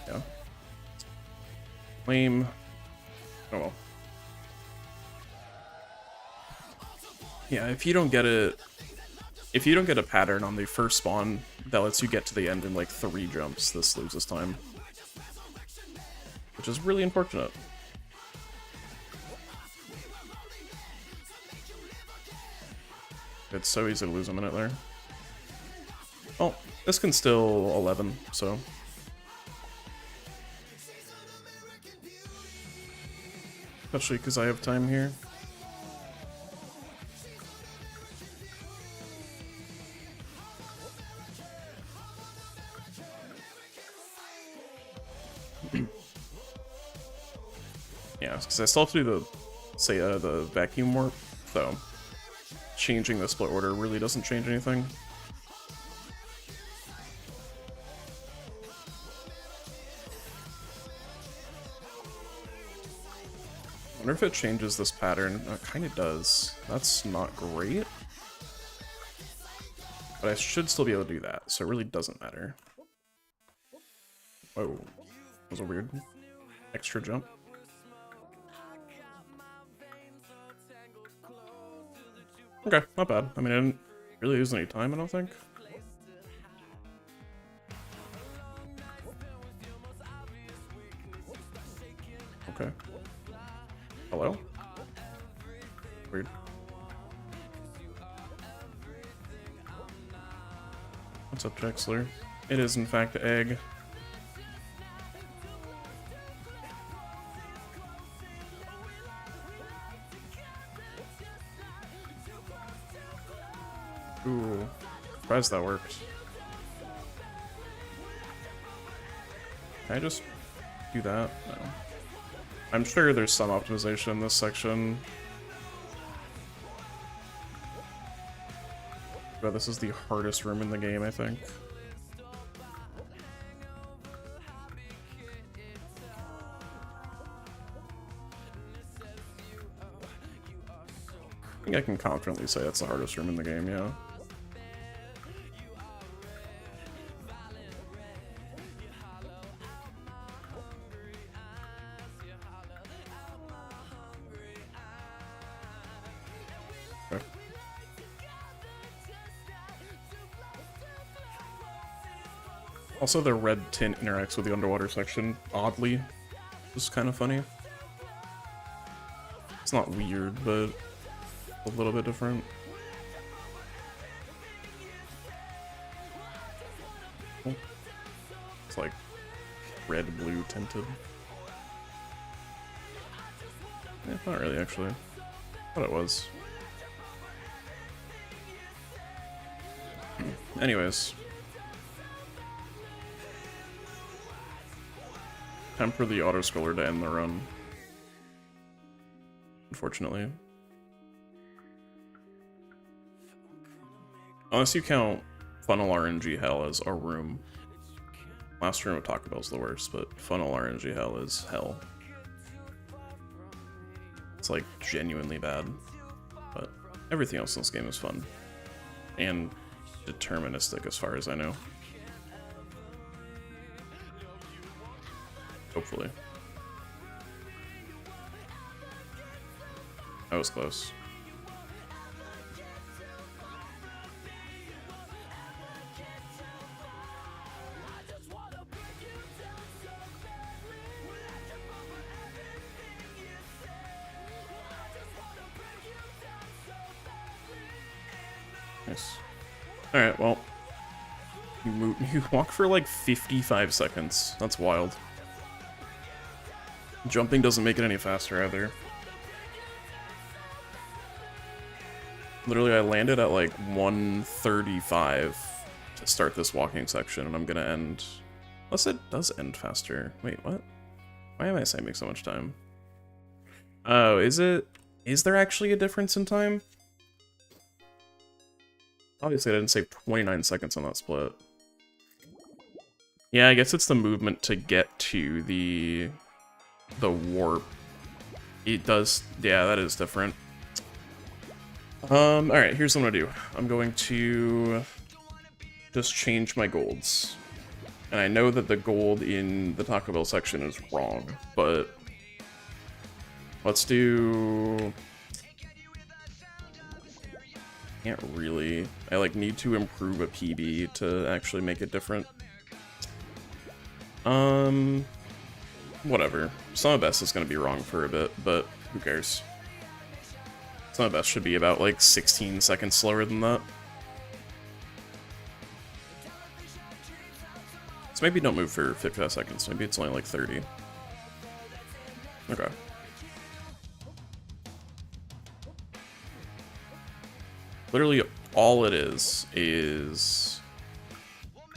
Yeah. Lame. Oh well. Yeah, if you don't get it... if you don't get a pattern on the first spawn that lets you get to the end in like 3 jumps, this loses time. Which is really unfortunate. It's so easy to lose a minute there. Oh, this can still 11, so... especially because I have time here. Yeah, because I still have to do the, the vacuum warp, so changing the split order really doesn't change anything. I wonder if it changes this pattern. It kind of does. That's not great. But I should still be able to do that, so it really doesn't matter. Whoa. That was a weird extra jump. Okay, not bad. I mean, I didn't really lose any time, I don't think. Okay. Hello? Weird. What's up, Drexler? It is, in fact, egg. Ooh. Surprised that worked. Can I just do that? No. I'm sure there's some optimization in this section. But this is the hardest room in the game, I think. I think I can confidently say it's the hardest room in the game, yeah. Okay. Also, the red tint interacts with the underwater section oddly, which is kind of funny. It's not weird, but a little bit different. Oh. It's like red-blue tinted. Eh, not really, actually. I thought it was. Anyways. Time for the auto-scroller to end the run. Unfortunately. Unless you count Funnel RNG Hell as a room. Last room of Taco Bell's the worst, but Funnel RNG Hell is hell. It's like genuinely bad, but everything else in this game is fun. And deterministic as far as I know. Hopefully. That was close. Nice. Alright, well. You walk for like 55 seconds. That's wild. Jumping doesn't make it any faster either. Literally, I landed at like 135 to start this walking section, and I'm gonna end... Unless it does end faster. Wait, what? Why am I saving so much time? Oh, is it? Is there actually a difference in time? Obviously, I didn't save 29 seconds on that split. Yeah, I guess it's the movement to get to the warp. It does... Yeah, that is different. Alright, here's what I'm gonna do. I'm going to just change my golds. And I know that the gold in the Taco Bell section is wrong, but let's do... Can't really. I like need to improve a PB to actually make it different. Whatever. Some of best is gonna be wrong for a bit, but who cares? Some of best should be about like 16 seconds slower than that. So maybe don't move for 55 seconds. Maybe it's only like 30. Okay. Literally all it is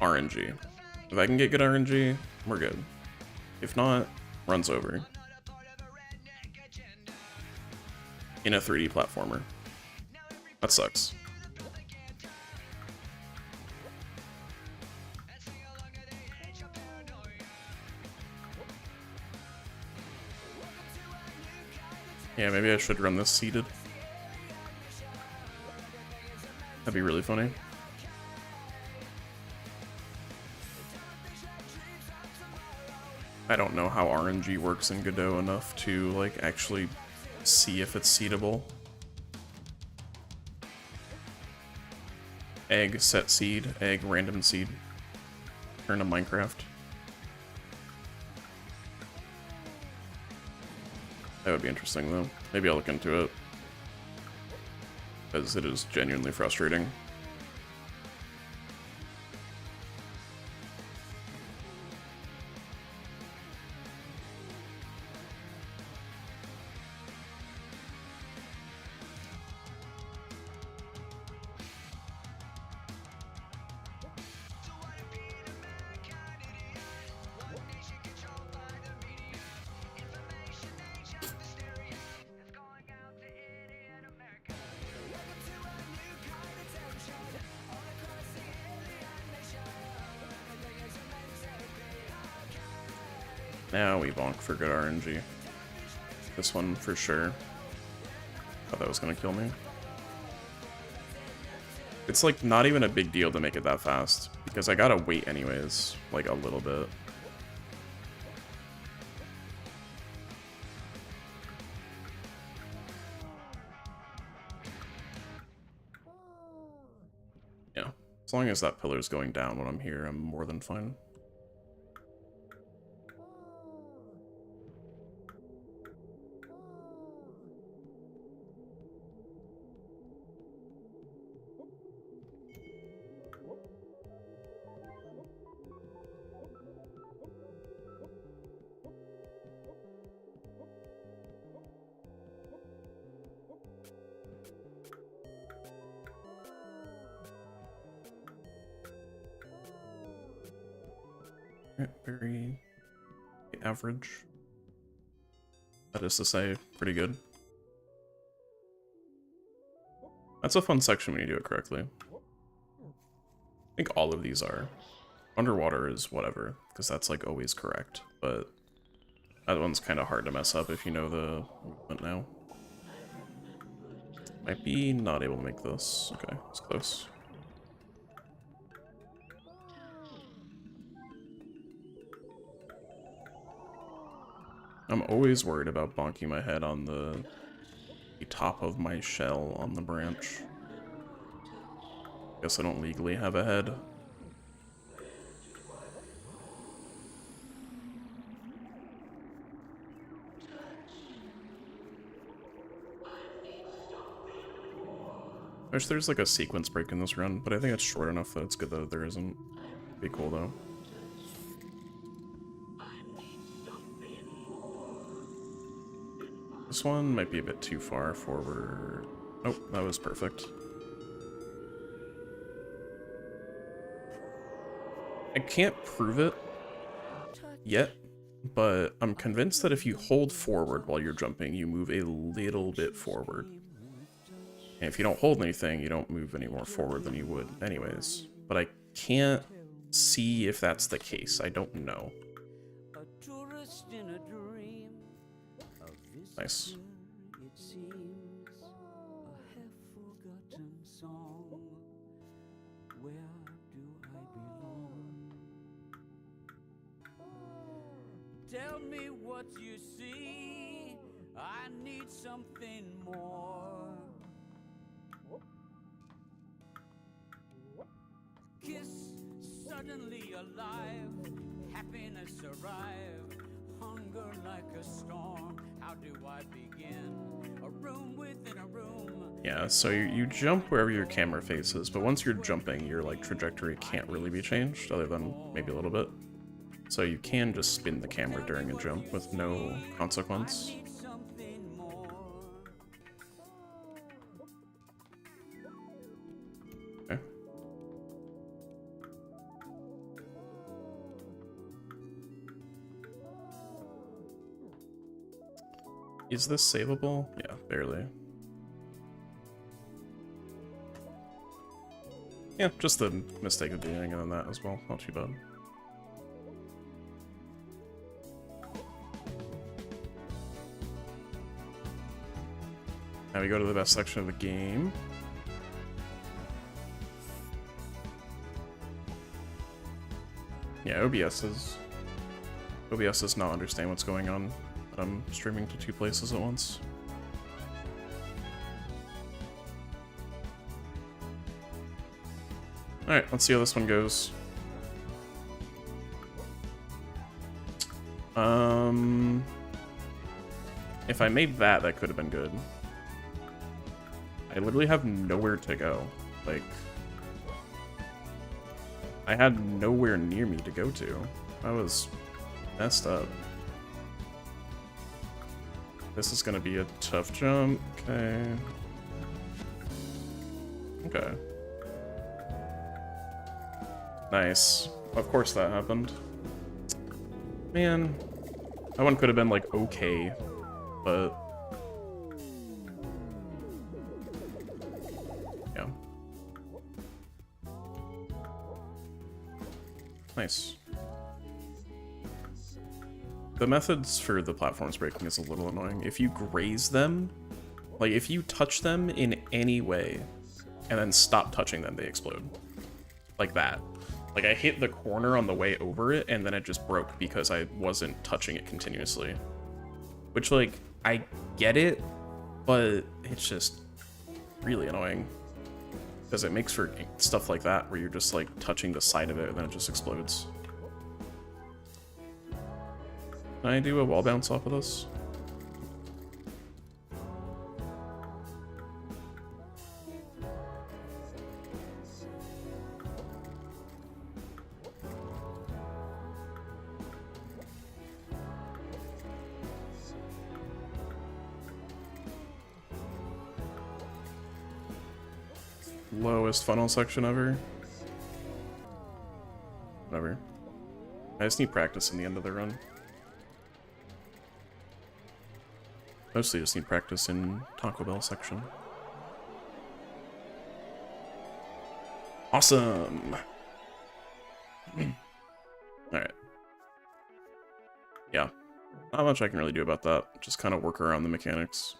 RNG. If I can get good RNG, we're good. If not, runs over. In a 3D platformer. That sucks. Yeah, maybe I should run this seated. That'd be really funny. I don't know how RNG works in Godot enough to, like, actually see if it's seedable. Egg, set seed, egg, random seed. Turn to Minecraft. That would be interesting, though. Maybe I'll look into it. Because it is genuinely frustrating. Now we bonk for good RNG. This one for sure. Thought that was gonna kill me. It's like not even a big deal to make it that fast, because I gotta wait anyways, like a little bit. Yeah, as long as that pillar's going down when I'm here, I'm more than fine. Very average. That is to say, pretty good. That's a fun section when you do it correctly. think all of these are. Underwater is whatever, because that's like always correct, but that one's kind of hard to mess up if you know the movement now. Might be not able to make this. Okay, it's close. I'm always worried about bonking my head on the top of my shell on the branch. Guess I don't legally have a head. I wish there's like a sequence break in this run, but I think it's short enough that it's good that there isn't. Be cool though. This one might be a bit too far forward. Oh, that was perfect. I can't prove it yet, but I'm convinced that if you hold forward while you're jumping, you move a little bit forward. And if you don't hold anything, you don't move any more forward than you would anyways. But I can't see if that's the case. I don't know. Nice. Tell me what you see. I need something more. Kiss suddenly alive. Happiness arrive. Hunger like a storm. How do I begin? A room within a room. Yeah, so you jump wherever your camera faces, but once you're jumping, your like trajectory can't really be changed, other than maybe a little bit. So you can just spin the camera during a jump with no consequence. Okay. Is this savable? Yeah, barely. Yeah, just the mistake of being in that as well. Not too bad. Now we go to the best section of the game. Yeah, OBS does not understand what's going on, but I'm streaming to 2 places at once. Alright, let's see how this one goes. If I made that, that could have been good. I literally have nowhere to go. Like, I had nowhere near me to go to. I was messed up. This is gonna be a tough jump. Okay. Okay. Nice. Of course that happened. Man. That one could have been, like, okay. But... yeah. Nice. The methods for the platforms breaking is a little annoying. If you graze them, like if you touch them in any way and then stop touching them, they explode. Like that. Like I hit the corner on the way over it and then it just broke because I wasn't touching it continuously. Which, like, I get it, but it's just really annoying. Because it makes for stuff like that where you're just like touching the side of it and then it just explodes. Can I do a wall bounce off of this? Lowest funnel section ever. Whatever. I just need practice in the end of the run. Mostly just need practice in Taco Bell section. Awesome! Alright. Yeah. Not much I can really do about that. Just kind of work around the mechanics.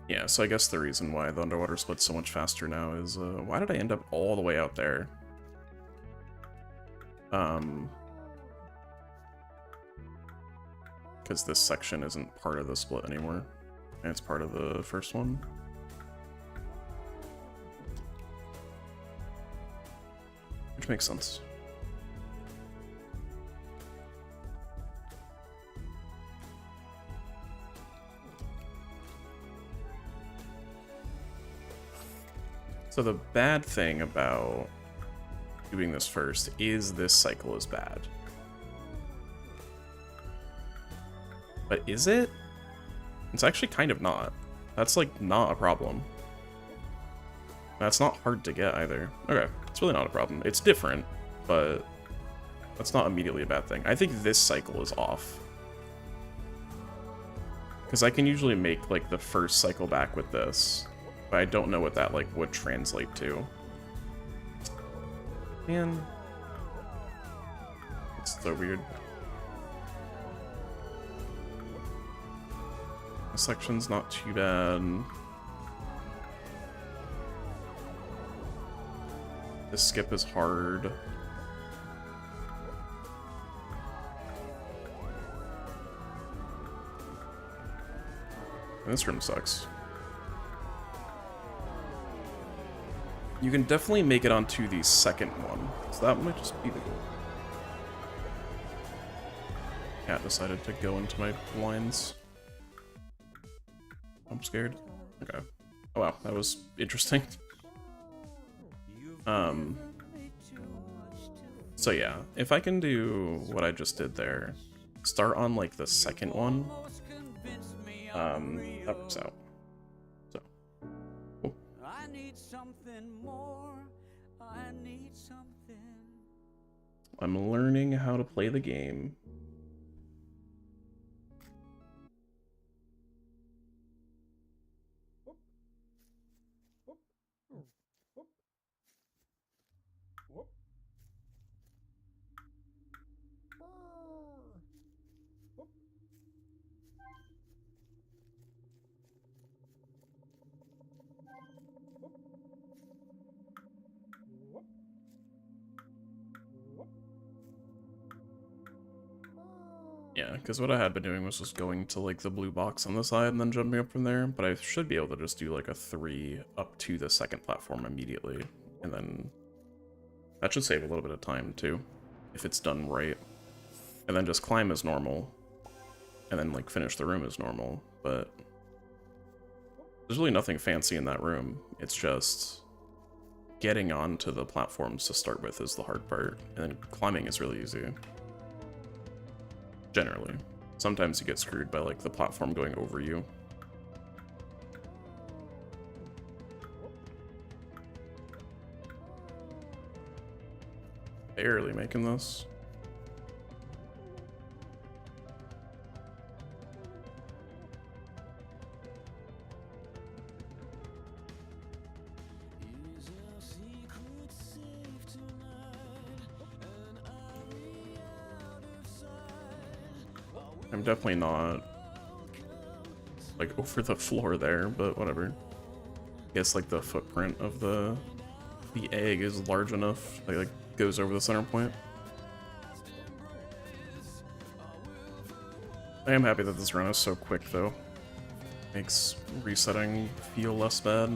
Yeah, so I guess the reason why the underwater split's so much faster now is, why did I end up all the way out there? Because this section isn't part of the split anymore, and it's part of the first one. Which makes sense. So the bad thing about doing this first is this cycle is bad. But is it? It's actually kind of not. That's like not a problem. That's not hard to get either. Okay, it's really not a problem. It's different, but that's not immediately a bad thing. I think this cycle is off. Because I can usually make like the first cycle back with this, but I don't know what that like would translate to. Man, it's so weird. This section's not too bad. This skip is hard. And this room sucks. You can definitely make it onto the second one, so that might just be the goal. Cat decided to go into my lines. I'm scared. Okay. Oh wow, that was interesting. So yeah, if I can do what I just did there, start on like the second one, that works out. So, cool. I need something more. I need something. I'm learning how to play the game. Yeah, because what I had been doing was just going to like the blue box on the side and then jumping up from there, but I should be able to just do like a 3 up to the second platform immediately, and then that should save a little bit of time too, if it's done right. And then just climb as normal, and then like finish the room as normal, but there's really nothing fancy in that room. It's just getting onto the platforms to start with is the hard part, and then climbing is really easy. Generally. Sometimes you get screwed by like the platform going over you. Barely making this. I'm definitely not like over the floor there, but whatever. I guess like the footprint of the egg is large enough that like goes over the center point. I am happy that this run is so quick though. Makes resetting feel less bad.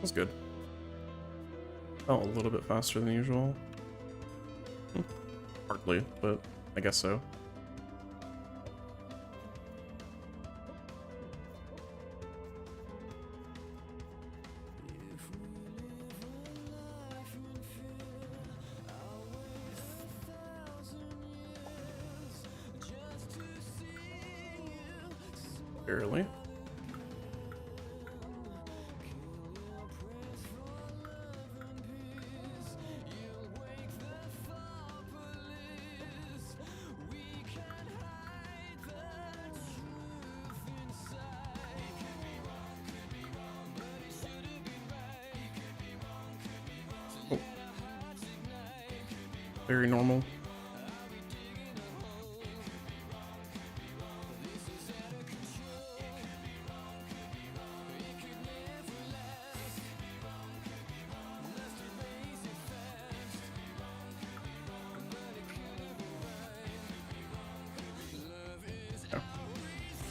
That's good. Oh, a little bit faster than usual. Hardly, but I guess so. Barely. Oh. Very normal.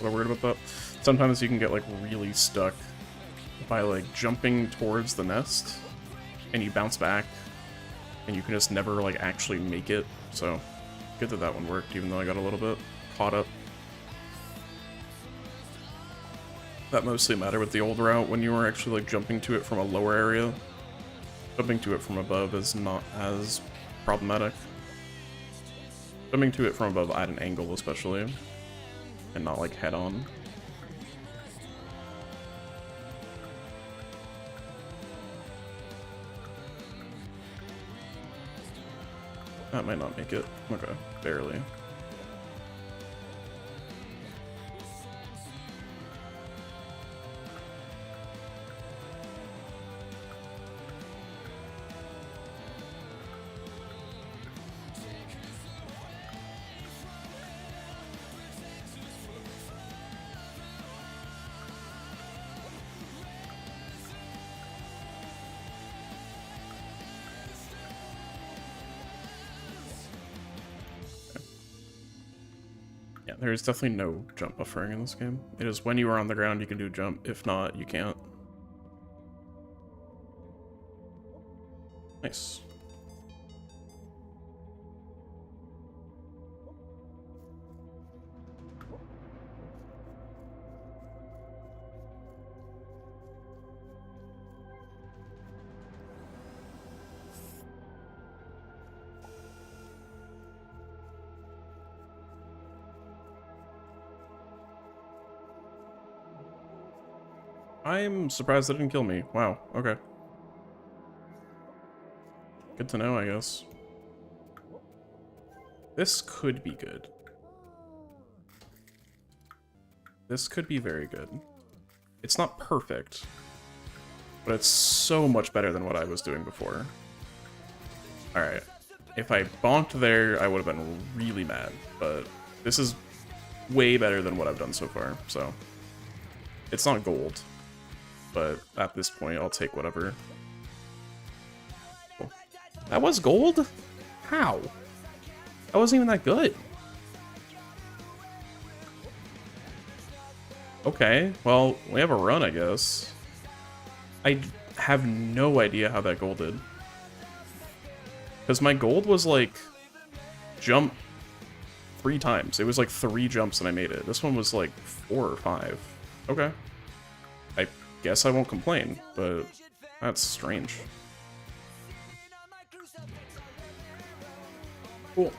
What I'm worried about that. Sometimes you can get like really stuck by like jumping towards the nest and you bounce back and you can just never like actually make it. So good that that one worked, even though I got a little bit caught up. That mostly mattered with the old route when you were actually like jumping to it from a lower area. Jumping to it from above is not as problematic. Jumping to it from above at an angle especially. And not like head on. That might not make it. Okay, barely. Yeah, there's definitely no jump buffering in this game. It is when you are on the ground you can do jump, if not, you can't. Nice. I'm surprised that didn't kill me. Wow, okay. Good to know, I guess. This could be good. This could be very good. It's not perfect, but it's so much better than what I was doing before. Alright. If I bonked there, I would have been really mad, but this is way better than what I've done so far, so. It's not gold, but at this point, I'll take whatever. Cool. That was gold? How? That wasn't even that good. Okay, well, we have a run, I guess. I have no idea how that golded. Because my gold was like, jump 3 times. It was like 3 jumps and I made it. This one was like 4 or 5. Okay. I guess I won't complain, but that's strange. Cool.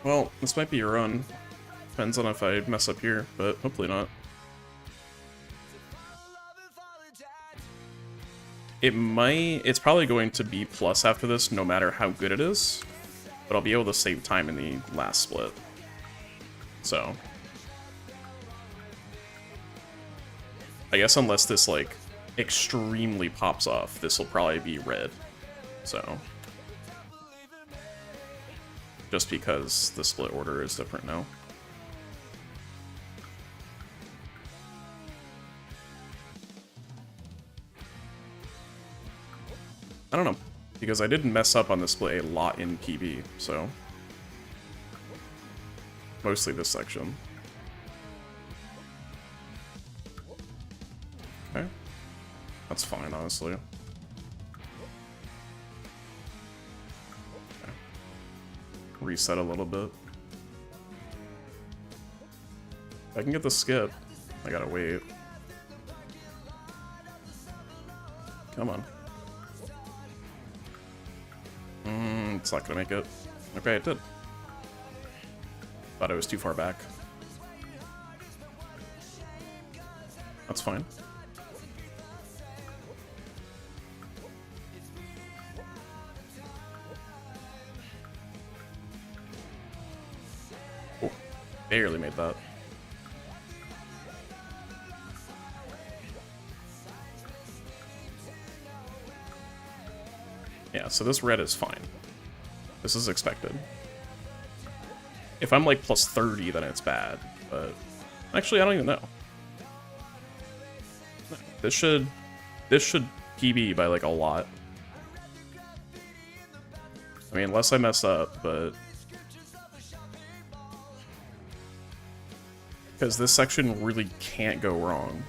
Well, this might be a run. Depends on if I mess up here, but hopefully not. It's probably going to be plus after this, no matter how good it is. But I'll be able to save time in the last split. So. I guess unless this, like, extremely pops off, this will probably be red. So. Just because the split order is different now. I don't know, because I did mess up on the split a lot in PB, so. Mostly this section. Okay. That's fine, honestly. reset a little bit. If I can get the skip, I gotta wait. Come on. It's not gonna make it. Okay, it did. Thought I was too far back. That's fine. Oh, barely made that. Yeah, so this red is fine. This is expected. If I'm like plus 30, then it's bad, but actually I don't even know. This should PB by like a lot. I mean, unless I mess up, but because this section really can't go wrong.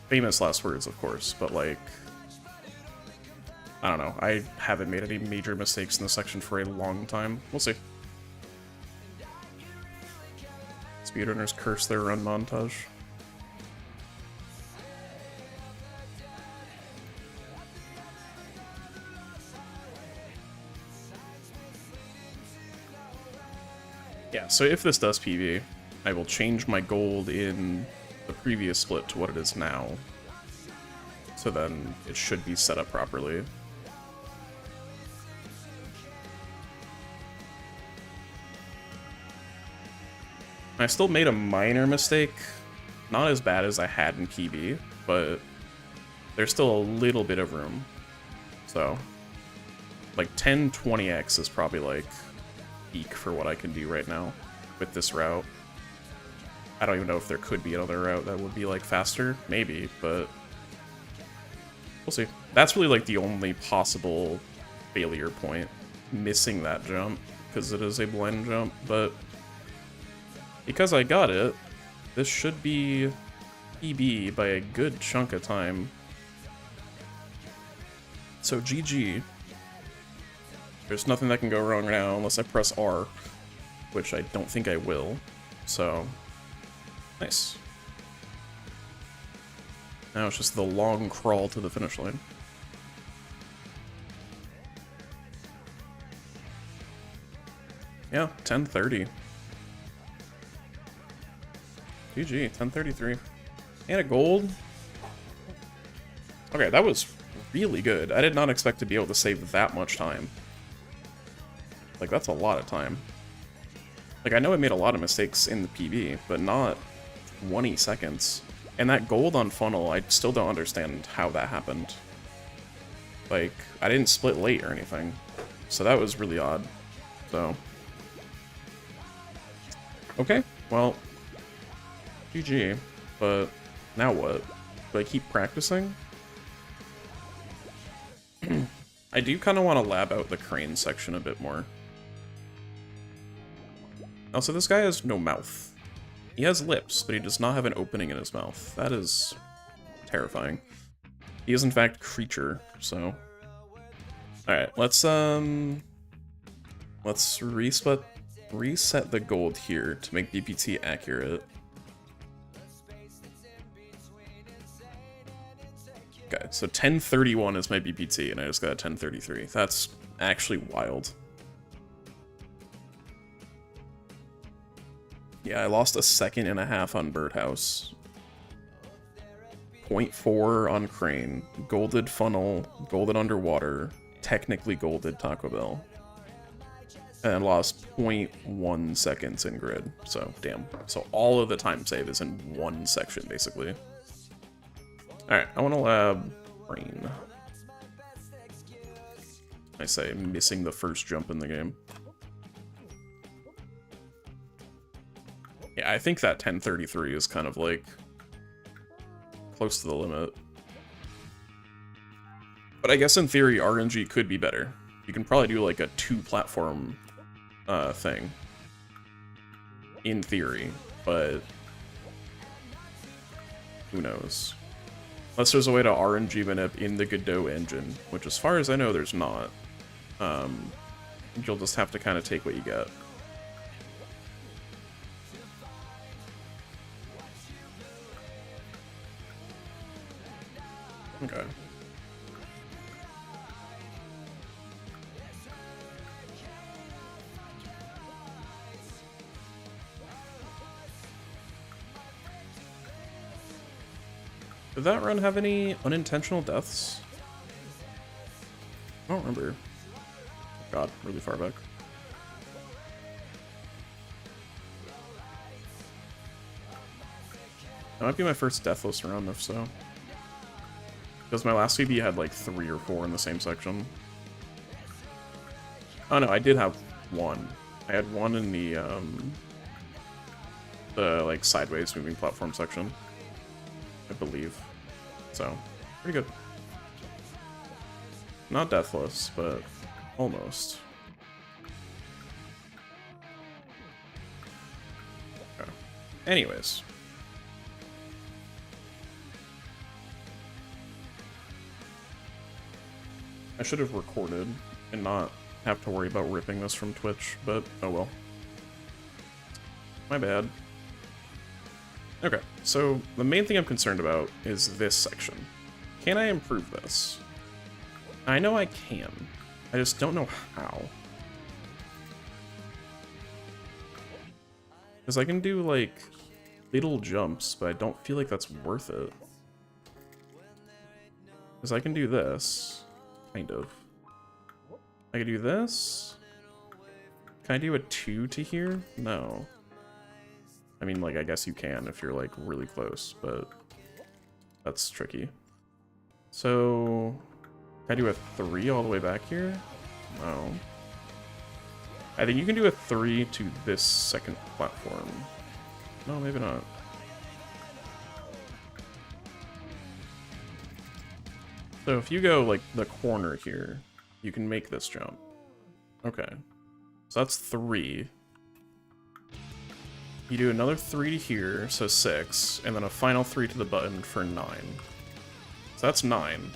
Famous last words, of course, but like, I don't know. I haven't made any major mistakes in this section for a long time. We'll see. Speedrunners curse their run montage. Yeah, so if this does PB, I will change my gold in the previous split to what it is now. So then it should be set up properly. I still made a minor mistake. Not as bad as I had in PB, but there's still a little bit of room. So, like 10-20x is probably like peak for what I can do right now with this route. I don't even know if there could be another route that would be like faster. Maybe, but we'll see. That's really like the only possible failure point. Missing that jump, because it is a blind jump, but because I got it, this should be PB by a good chunk of time. So GG. There's nothing that can go wrong now unless I press R, which I don't think I will. So, nice. Now it's just the long crawl to the finish line. Yeah, 10:30. GG, 10:33. And a gold. Okay, that was really good. I did not expect to be able to save that much time. Like, that's a lot of time. Like, I know I made a lot of mistakes in the PB, but not 20 seconds. And that gold on funnel, I still don't understand how that happened. Like, I didn't split late or anything. So that was really odd. So. Okay, well. GG. But now what? Do I keep practicing? I do kind of want to lab out the crane section a bit more. Also, this guy has no mouth. He has lips, but he does not have an opening in his mouth. That is terrifying. He is, in fact, creature, so. Alright, let's reset the gold here to make BPT accurate. Okay, so 1031 is my BPT, and I just got a 1033. That's actually wild. Yeah, I lost a second and a half on Birdhouse. 0.4 on Crane. Golded Funnel. Golded Underwater. Technically golded Taco Bell. And lost 0.1 seconds in Grid. So, damn. So all of the time save is in one section, basically. Alright, I want to lab Rain. I say missing the first jump in the game. Yeah, I think that 1033 is kind of like close to the limit. But I guess in theory, RNG could be better. You can probably do like a 2-platform thing. In theory, but who knows? Unless there's a way to RNG manip in the Godot engine, which as far as I know, there's not. You'll just have to kind of take what you get. Okay. Did that run have any unintentional deaths? I don't remember. God, really far back. That might be my first deathless round, if so. Because my last CB had like 3 or 4 in the same section. Oh no, I did have 1. I had 1 in the like sideways moving platform section, I believe. So, pretty good. Not deathless, but almost. Okay. Anyways. I should have recorded and not have to worry about ripping this from Twitch, but oh well. My bad. Okay, so the main thing I'm concerned about is this section. Can I improve this? I know I can. I just don't know how. Because I can do, like, little jumps, but I don't feel like that's worth it. Because I can do this. Kind of. I can do this. Can I do a 2 to here? No. I mean, like, I guess you can if you're, like, really close, but that's tricky. So, can I do a 3 all the way back here? No. I think you can do a 3 to this second platform. No, maybe not. So if you go, like, the corner here, you can make this jump. Okay. So that's 3. You do another 3 to here, so 6, and then a final 3 to the button for 9. So that's 9.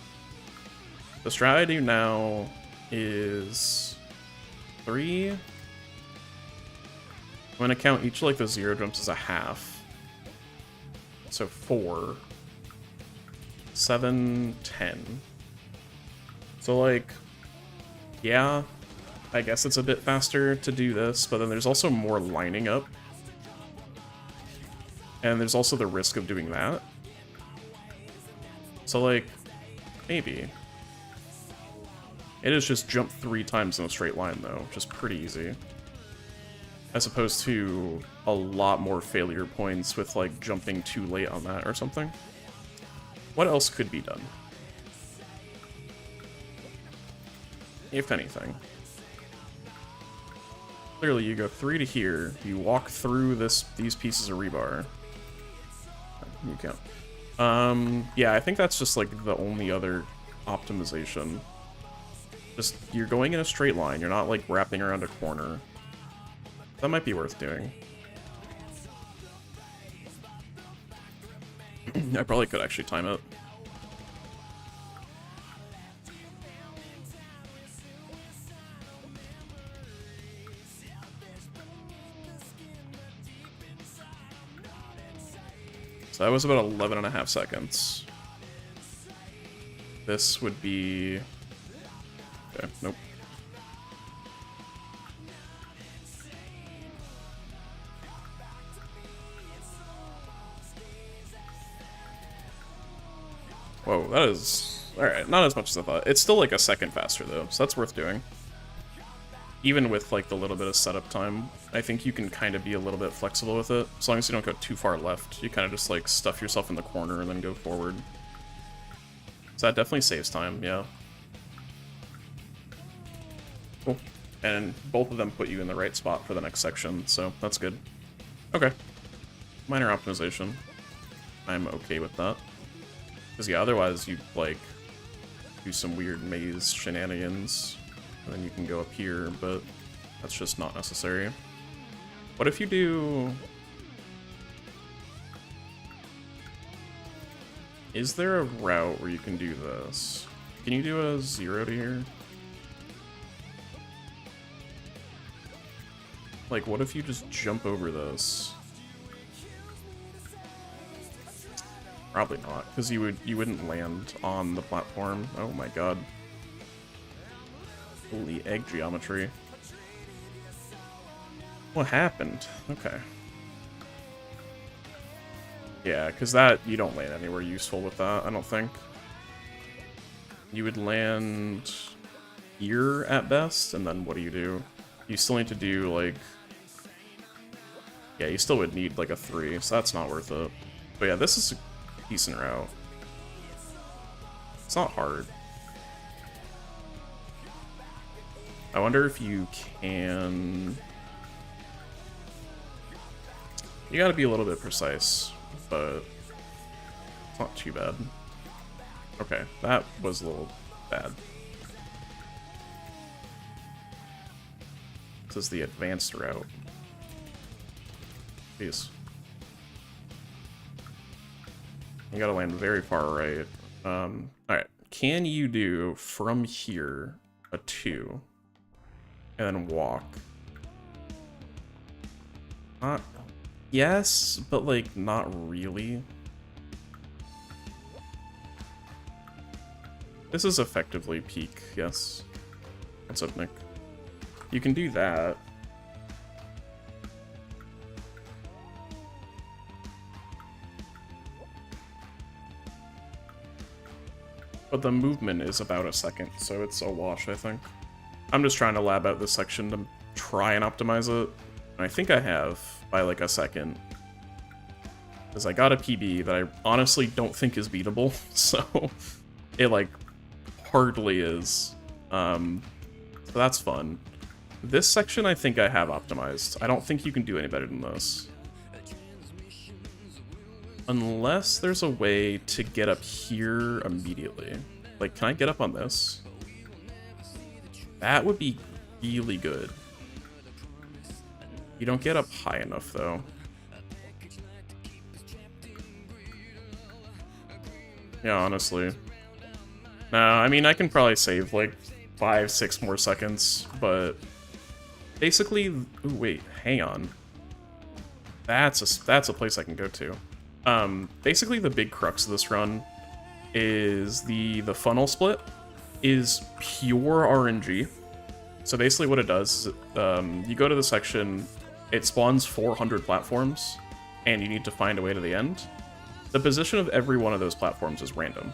The strat I do now is 3. I'm gonna count each, like, the 0 jumps as a half. So 4. 7, 10. So, like, yeah, I guess it's a bit faster to do this, but then there's also more lining up. And there's also the risk of doing that. So, like, maybe. It is just jump 3 times in a straight line, though, which is pretty easy. As opposed to a lot more failure points with, like, jumping too late on that or something. What else could be done? If anything. Clearly, you go 3 to here, you walk through these pieces of rebar. You can't. Yeah, I think that's just, like, the only other optimization. Just, you're going in a straight line, you're not, like, wrapping around a corner. That might be worth doing. I probably could actually time it. So that was about 11.5 seconds. This would be... Okay, nope. Whoa, that is... Alright, not as much as I thought. It's still like a second faster though, so that's worth doing. Even with like the little bit of setup time, I think you can kind of be a little bit flexible with it. As long as you don't go too far left, you kind of just like stuff yourself in the corner and then go forward. So that definitely saves time, yeah. Cool. And both of them put you in the right spot for the next section, so that's good. Okay. Minor optimization. I'm okay with that. Because, yeah, otherwise you'd, like, do some weird maze shenanigans, and then you can go up here, but that's just not necessary. What if you do... Is there a route where you can do this? Can you do a 0 to here? Like, what if you just jump over this? Probably not, because you wouldn't land on the platform. Oh my god. Holy egg geometry. What happened? Okay. Yeah, because that, you don't land anywhere useful with that, I don't think. You would land here at best, and then what do? You still need to do, like... Yeah, you still would need, like, a 3, so that's not worth it. But yeah, this is a decent route. It's not hard. I wonder if you can... You gotta be a little bit precise, but it's not too bad. Okay, that was a little bad. This is the advanced route. Jeez. You gotta land very far right. Alright, can you do from here a 2 and then walk? Not... Yes, but like not really. This is effectively peak, yes. What's up, Nick? You can do that. But the movement is about a second, so it's a wash, I think. I'm just trying to lab out this section to try and optimize it. And I think I have by like a second. Because I got a PB that I honestly don't think is beatable, so it like hardly is. So that's fun. This section I think I have optimized. I don't think you can do any better than this. Unless there's a way to get up here immediately. Like, can I get up on this? That would be really good. You don't get up high enough, though. Yeah, honestly. No, I mean, I can probably save, like, 5-6 more seconds, but... Basically... Ooh, wait, hang on. That's a place I can go to. Basically, the big crux of this run is the funnel split is pure RNG. So basically what it does is, you go to the section... It spawns 400 platforms, and you need to find a way to the end. The position of every one of those platforms is random,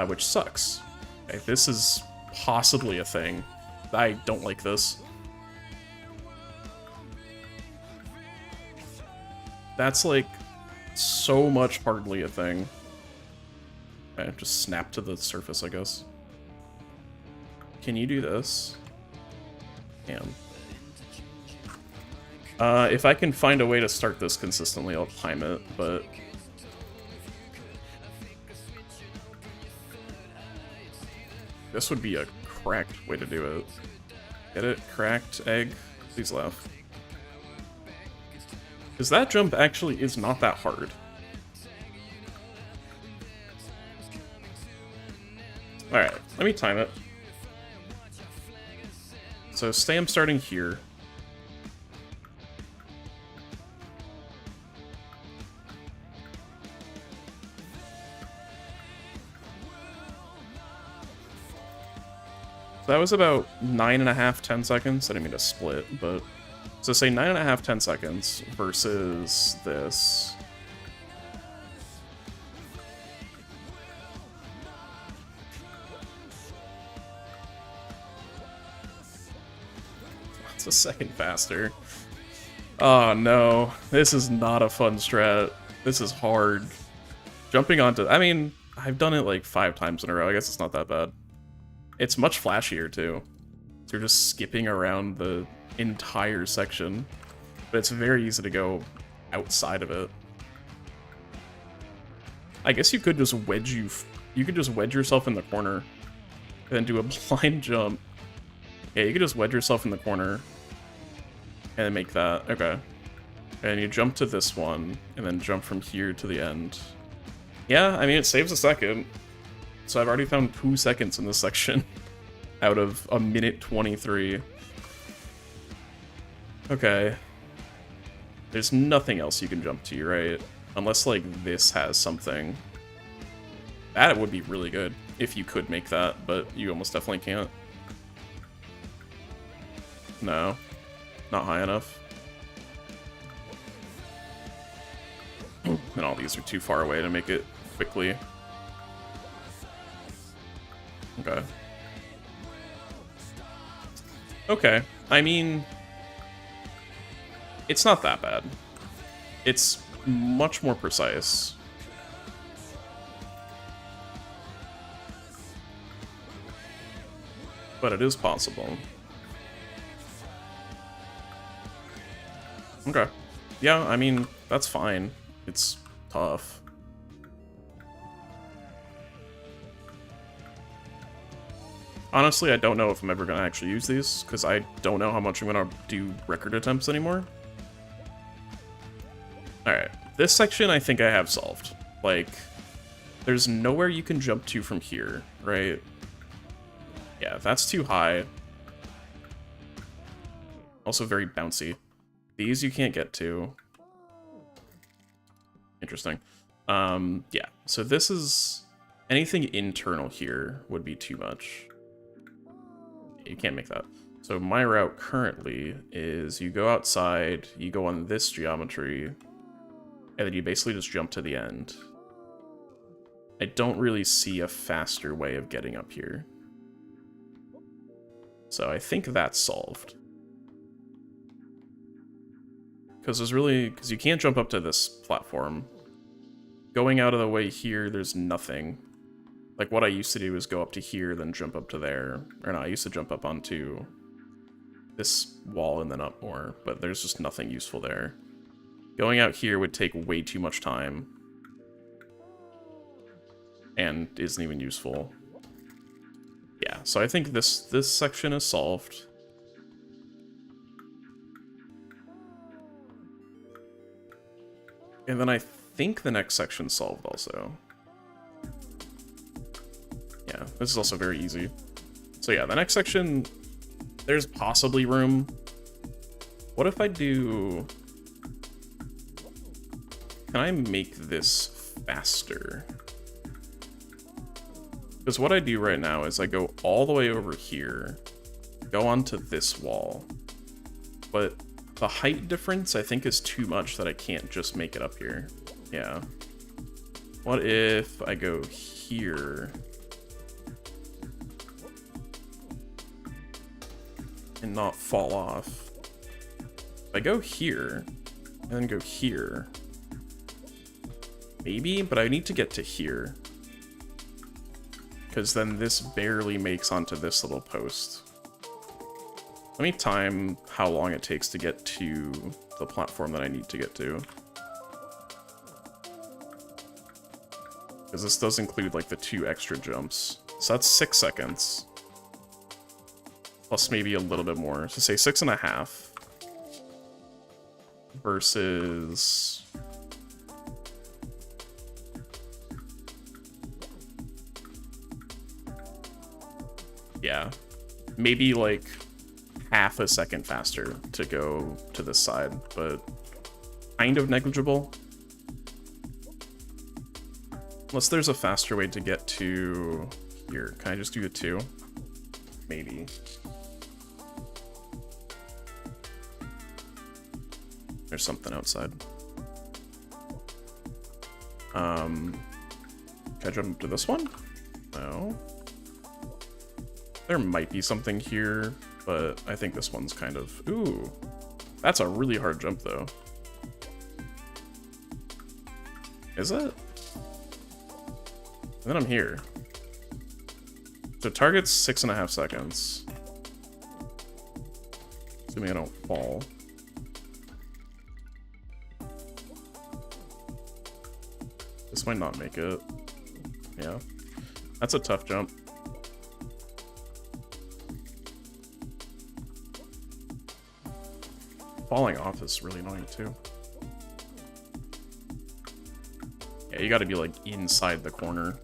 which sucks. Okay, this is possibly a thing. I don't like this. That's like so much hardly a thing. Okay, just snap to the surface, I guess. Can you do this? Damn. If I can find a way to start this consistently, I'll time it, but... This would be a cracked way to do it. Get it? Cracked egg? Please laugh. Because that jump actually is not that hard. Alright, let me time it. So say I'm starting here. That was about 9.5, 10 seconds. I didn't mean to split, but... So say 9.5, 10 seconds versus this. It's a second faster. Oh no, this is not a fun strat. This is hard. Jumping onto... I mean, I've done it like 5 times in a row. I guess it's not that bad. It's much flashier, too. So you're just skipping around the entire section. But it's very easy to go outside of it. I guess you could just wedge yourself in the corner. And then do a blind jump. Yeah, you could just wedge yourself in the corner. And then make that. Okay. And you jump to this one. And then jump from here to the end. Yeah, I mean, it saves a second. So I've already found 2 seconds in this section out of a minute 23. Okay. There's nothing else you can jump to, right? Unless, like, this has something. That would be really good if you could make that, but you almost definitely can't. No. Not high enough. And all these are too far away to make it quickly. Okay. Okay. I mean, it's not that bad. It's much more precise. But it is possible. Okay. Yeah, I mean, that's fine. It's tough. Honestly, I don't know if I'm ever going to actually use these, because I don't know how much I'm going to do record attempts anymore. Alright, this section I think I have solved. Like, there's nowhere you can jump to from here, right? Yeah, that's too high. Also very bouncy. These you can't get to. Interesting. Yeah, so this is... anything internal here would be too much. You can't make that. So my route currently is you go outside, you go on this geometry, and then you basically just jump to the end. I don't really see a faster way of getting up here. So I think that's solved. Because you can't jump up to this platform. Going out of the way here, there's nothing. Like, what I used to do is go up to here, then jump up to there. Or no, I used to jump up onto this wall and then up more, but there's just nothing useful there. Going out here would take way too much time. And isn't even useful. Yeah, so I think this section is solved. And then I think the next section's solved also. Yeah, this is also very easy. So yeah, the next section, there's possibly room. What if I do... Can I make this faster? Because what I do right now is I go all the way over here, go onto this wall, but the height difference I think is too much that I can't just make it up here. Yeah. What if I go here and not fall off? If I go here and then go here, maybe, but I need to get to here. Because then this barely makes onto this little post. Let me time how long it takes to get to the platform that I need to get to. Because this does include, like, the 2 extra jumps. So that's 6 seconds. Plus maybe a little bit more. So say 6.5. Versus... yeah. Maybe, like, half a second faster to go to this side, but kind of negligible. Unless there's a faster way to get to here. Can I just do the 2? Maybe. There's something outside. Can I jump to this one? No. There might be something here, but I think this one's kind of... ooh, that's a really hard jump, though. Is it? And then I'm here. So target's 6.5 seconds. Assuming I don't fall. This might not make it. Yeah. That's a tough jump. Falling off is really annoying too. Yeah, you gotta be like inside the corner.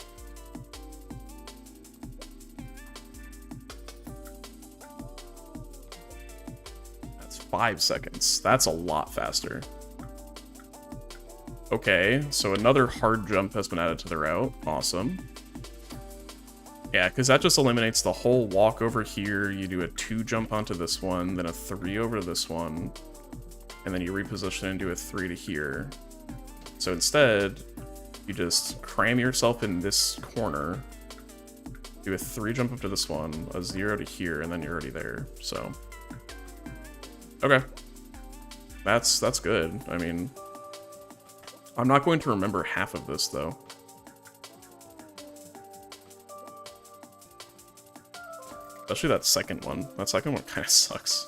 5 seconds. That's a lot faster. Okay, so another hard jump has been added to the route. Awesome. Yeah, because that just eliminates the whole walk over here. You do a 2 jump onto this one, then a 3 over to this one, and then you reposition and do a 3 to here. So instead, you just cram yourself in this corner, do a 3 jump up to this one, a 0 to here, and then you're already there. So, okay, that's good. I mean, I'm not going to remember half of this though. Especially that second one. That second one kind of sucks.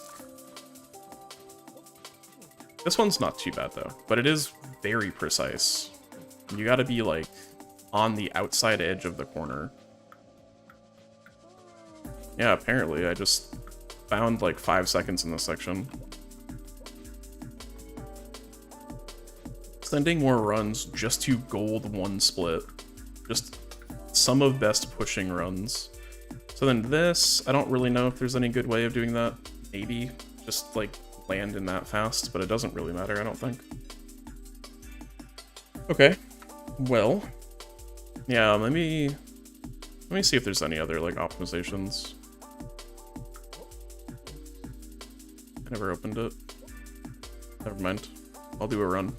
This one's not too bad though, but it is very precise. You gotta be like on the outside edge of the corner. Yeah, apparently I just found like 5 seconds in this section. Sending more runs just to gold 1 split. Just some of best pushing runs. So then this, I don't really know if there's any good way of doing that. Maybe just like land in that fast, but it doesn't really matter, I don't think. Okay, well, yeah, let me see if there's any other like optimizations. I never opened it. Never mind. I'll do a run.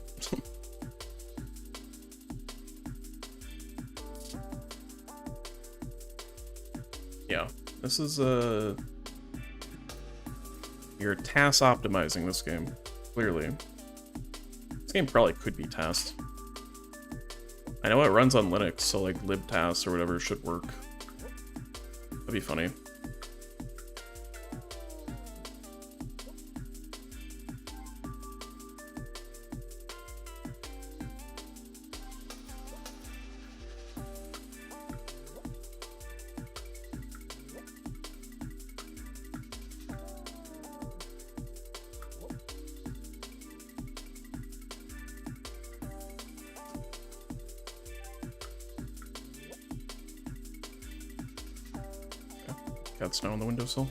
Yeah, this is you're TAS optimizing this game, clearly. This game probably could be TASed. I know it runs on Linux, so like libTAS or whatever should work. That'd be funny. Got snow on the windowsill.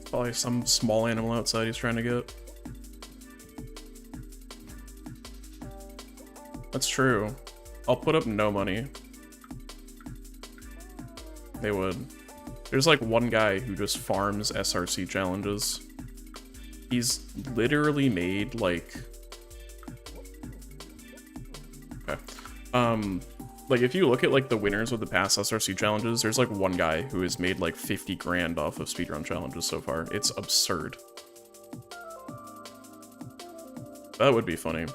Probably some small animal outside he's trying to get. That's true. I'll put up no money. They would. There's like one guy who just farms SRC challenges. He's literally made like... Okay. Like, if you look at, like, the winners of the past SRC challenges, there's, like, one guy who has made, like, 50 grand off of speedrun challenges so far. It's absurd. That would be funny.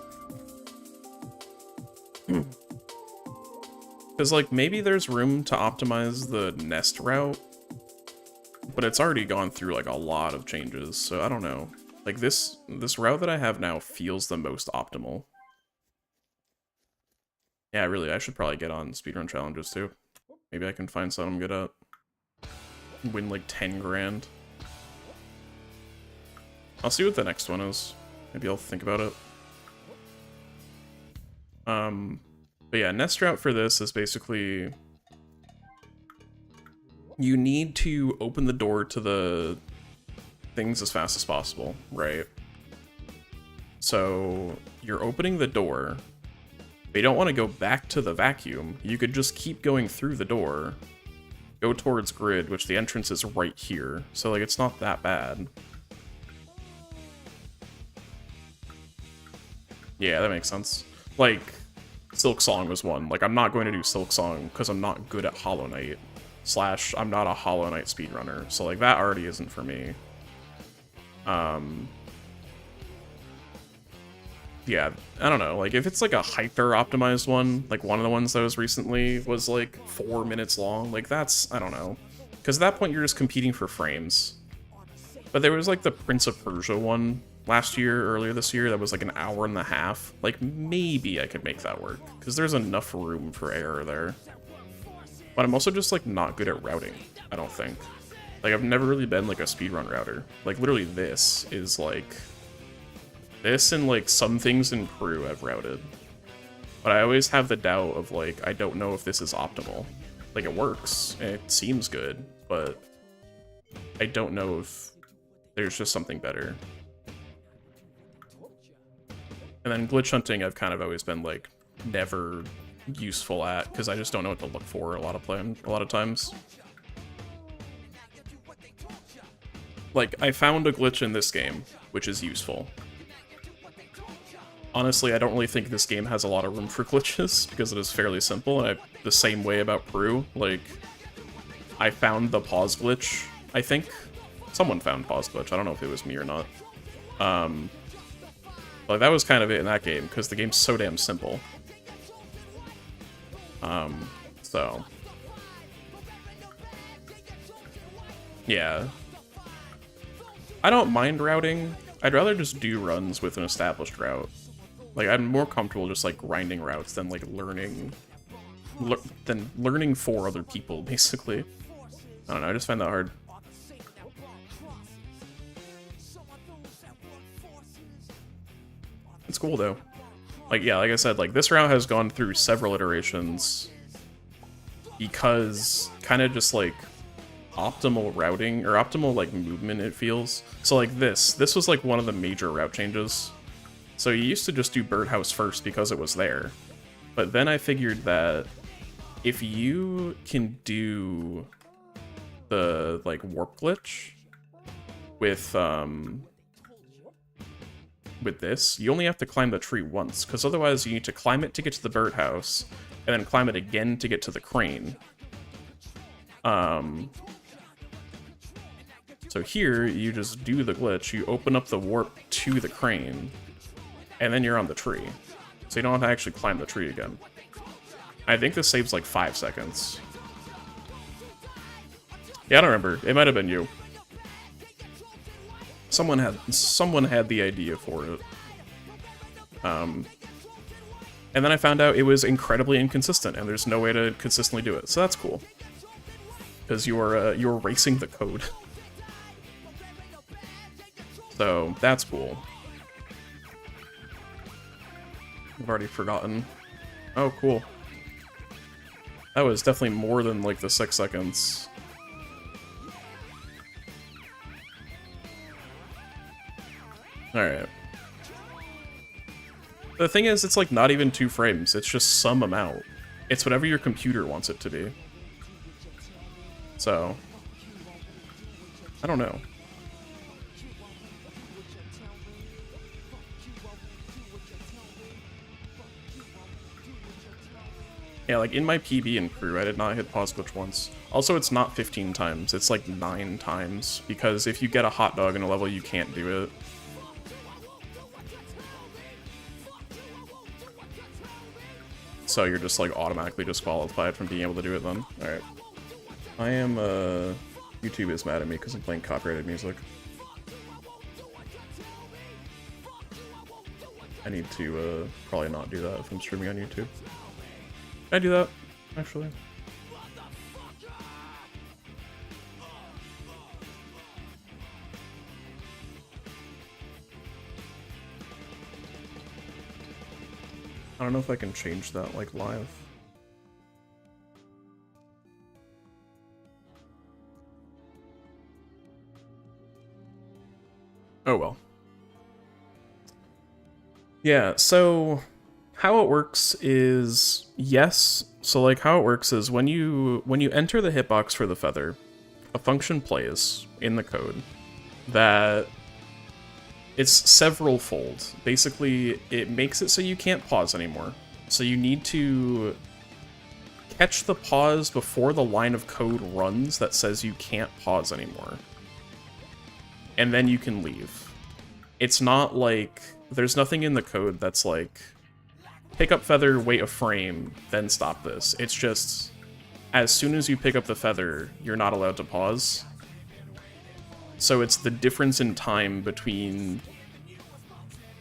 Because, like, maybe there's room to optimize the nest route, but it's already gone through, like, a lot of changes, so I don't know. Like, this route that I have now feels the most optimal. Yeah, really, I should probably get on speedrun challenges too. Maybe I can find something I'm good at. Win like 10 grand. I'll see what the next one is. Maybe I'll think about it. But yeah, nest route for this is basically... You need to open the door to the things as fast as possible, right? So, you're opening the door... If you don't want to go back to the vacuum, you could just keep going through the door, go towards grid, which the entrance is right here, so like it's not that bad. Yeah, that makes sense. Like, Silk Song was one. Like, I'm not going to do Silk Song because I'm not good at Hollow Knight, / I'm not a Hollow Knight speedrunner, so like that already isn't for me. Yeah, I don't know, like, if it's like a hyper-optimized one, like one of the ones that was recently was like 4 minutes long, like that's, I don't know. Because at that point you're just competing for frames. But there was like the Prince of Persia one last year, earlier this year, that was like an hour and a half. Like, maybe I could make that work, because there's enough room for error there. But I'm also just like not good at routing, I don't think. Like, I've never really been like a speedrun router. Like, literally this is like... This and, like, some things in Crew I've routed. But I always have the doubt of, like, I don't know if this is optimal. Like, it works, and it seems good, but I don't know if there's just something better. And then glitch hunting I've kind of always been like never useful at because I just don't know what to look for a lot of times. Like I found a glitch in this game, which is useful. Honestly, I don't really think this game has a lot of room for glitches because it is fairly simple, and the same way about Peru, like I found the pause glitch, I think. Someone found pause glitch, I don't know if it was me or not. Like that was kind of it in that game, because the game's so damn simple. So... yeah. I don't mind routing. I'd rather just do runs with an established route. Like, I'm more comfortable just, like, grinding routes than, like, learning for other people, basically. I don't know, I just find that hard. It's cool, though. Like, yeah, like I said, like, this route has gone through several iterations because kind of just, like, optimal routing, or optimal, like, movement, it feels. So, like, this was, like, one of the major route changes. So you used to just do birdhouse first because it was there. But then I figured that if you can do the, like, warp glitch with this, you only have to climb the tree once, because otherwise you need to climb it to get to the birdhouse, and then climb it again to get to the crane. So here, you just do the glitch, you open up the warp to the crane, and then you're on the tree. So you don't have to actually climb the tree again. I think this saves like 5 seconds. Yeah, I don't remember. It might have been you. Someone had the idea for it. And then I found out it was incredibly inconsistent, and there's no way to consistently do it. So that's cool. Because you're racing the code. So that's cool. I've already forgotten. Oh, cool. That was definitely more than, like, the 6 seconds. Alright. The thing is, it's, like, not even 2 frames. It's just some amount. It's whatever your computer wants it to be. So... I don't know. Yeah, like, in my PB and crew, I did not hit pause glitch once. Also, it's not 15 times, it's like 9 times, because if you get a hot dog in a level, you can't do it. So you're just, like, automatically disqualified from being able to do it then. Alright. I am, YouTube is mad at me because I'm playing copyrighted music. I need to, probably not do that if I'm streaming on YouTube. Can I do that, actually? I don't know if I can change that, like, live. Oh well. Yeah, so... how it works is, yes, so like how it works is when you enter the hitbox for the feather, a function plays in the code that it's several fold. Basically, it makes it so you can't pause anymore. So you need to catch the pause before the line of code runs that says you can't pause anymore. And then you can leave. It's not like, there's nothing in the code that's like, pick up feather, wait a frame, then stop this. It's just, as soon as you pick up the feather, you're not allowed to pause. So it's the difference in time between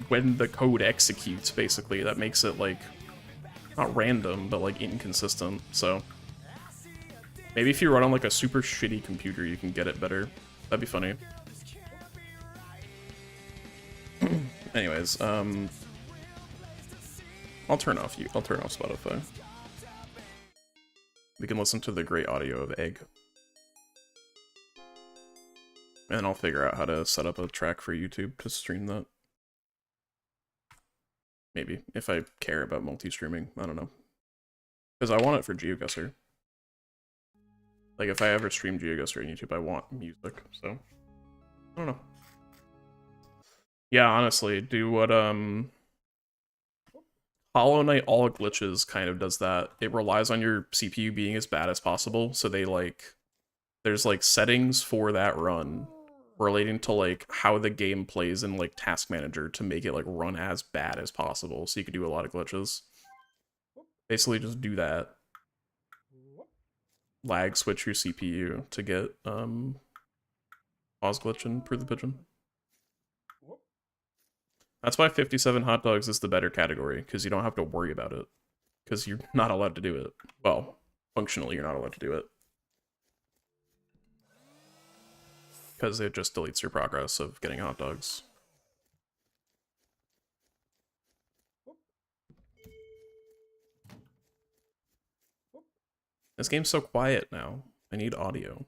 when the code executes, basically, that makes it, like, not random, but, like, inconsistent. So maybe if you run on, like, a super shitty computer, you can get it better. That'd be funny. Anyways, I'll turn off Spotify. We can listen to the great audio of Egg. And I'll figure out how to set up a track for YouTube to stream that. Maybe, if I care about multi-streaming. I don't know. Because I want it for GeoGuessr. Like, if I ever stream GeoGuessr on YouTube, I want music, so... I don't know. Yeah, honestly, do what, Hollow Knight All Glitches kind of does that. It relies on your CPU being as bad as possible, so they, like... There's, like, settings for that run relating to, like, how the game plays in, like, Task Manager to make it, like, run as bad as possible, so you could do a lot of glitches. Basically, just do that. Lag switch your CPU to get, pause glitch and prove the pigeon. That's why 57 hot dogs is the better category, because you don't have to worry about it. Because you're not allowed to do it. Well, functionally, you're not allowed to do it. Because it just deletes your progress of getting hot dogs. This game's so quiet now. I need audio.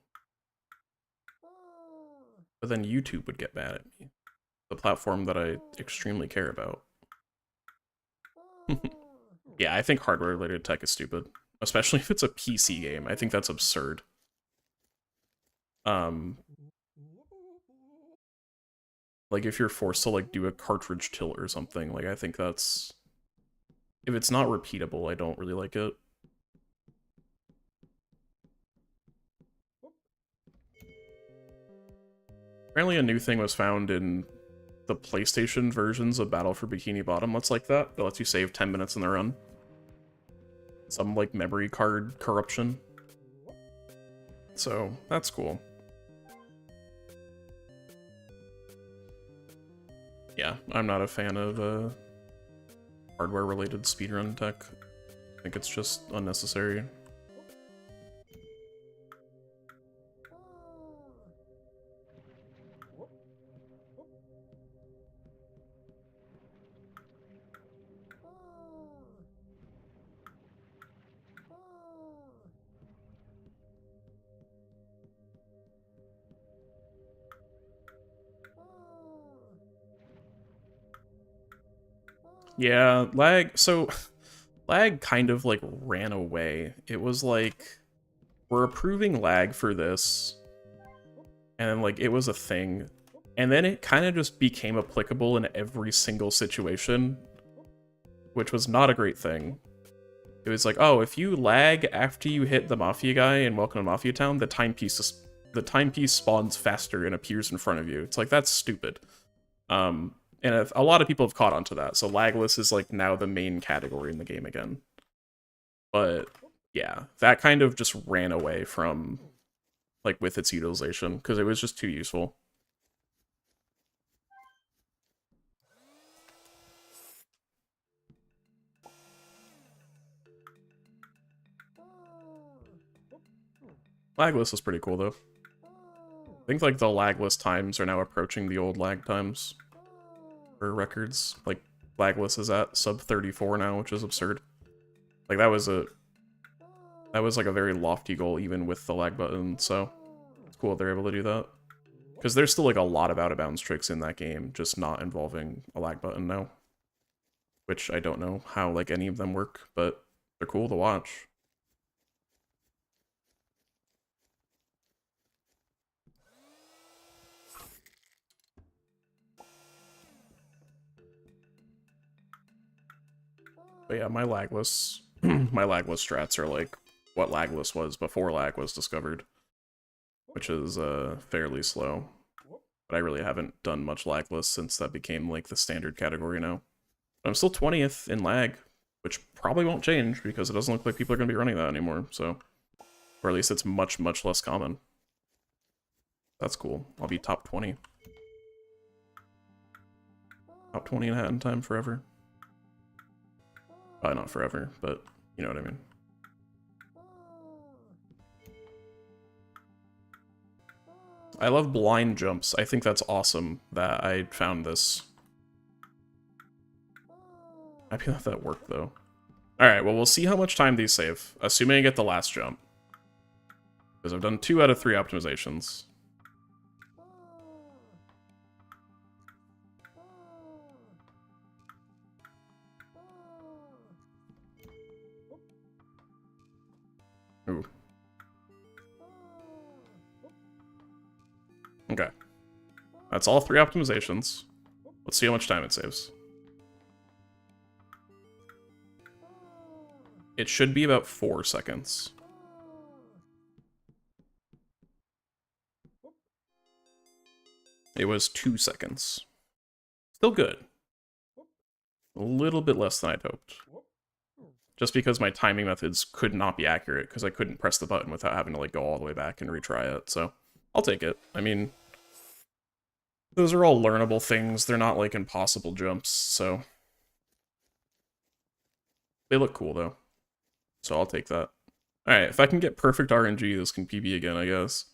But then YouTube would get mad at me. The platform that I extremely care about. Yeah, I think hardware-related tech is stupid. Especially if it's a PC game. I think that's absurd. Like, if you're forced to, like, do a cartridge tilt or something, like, I think that's... If it's not repeatable, I don't really like it. Apparently a new thing was found in the PlayStation versions of Battle for Bikini Bottom that's like that. That lets you save 10 minutes in the run. Some, like, memory card corruption. So, that's cool. Yeah, I'm not a fan of hardware-related speedrun tech. I think it's just unnecessary. Yeah, lag, so, lag kind of, like, ran away. It was like, we're approving lag for this, and, like, it was a thing, and then it kind of just became applicable in every single situation, which was not a great thing. It was like, oh, if you lag after you hit the Mafia guy in Welcome to Mafia Town, the timepiece spawns faster and appears in front of you. It's like, that's stupid. And a lot of people have caught on to that, so lagless is, like, now the main category in the game again. But, yeah, that kind of just ran away from, like, with its utilization, because it was just too useful. Lagless is pretty cool, though. I think, like, the lagless times are now approaching the old lag times. For records. Like, lagless is at sub 34 now, which is absurd. Like, that was like a very lofty goal even with the lag button, so it's cool they're able to do that. Because there's still, like, a lot of out-of-bounds tricks in that game, just not involving a lag button now. Which I don't know how, like, any of them work, but they're cool to watch. But yeah, my lagless strats are like what lagless was before lag was discovered, which is fairly slow. But I really haven't done much lagless since that became like the standard category now. But I'm still 20th in lag, which probably won't change because it doesn't look like people are going to be running that anymore, so... Or at least it's much, much less common. That's cool. I'll be top 20. Top 20 in hat in time forever. Probably not forever, but you know what I mean. I love blind jumps. I think that's awesome that I found this. Happy that that worked, though. Alright, well, we'll see how much time these save, assuming I get the last jump. Because I've done 2 out of 3 optimizations. Okay. That's all 3 optimizations. Let's see how much time it saves. It should be about 4 seconds. It was 2 seconds. Still good. A little bit less than I'd hoped. Just because my timing methods could not be accurate, because I couldn't press the button without having to like go all the way back and retry it, so I'll take it. I mean, those are all learnable things. They're not like impossible jumps, so they look cool though. So I'll take that. Alright, if I can get perfect RNG, this can PB again, I guess.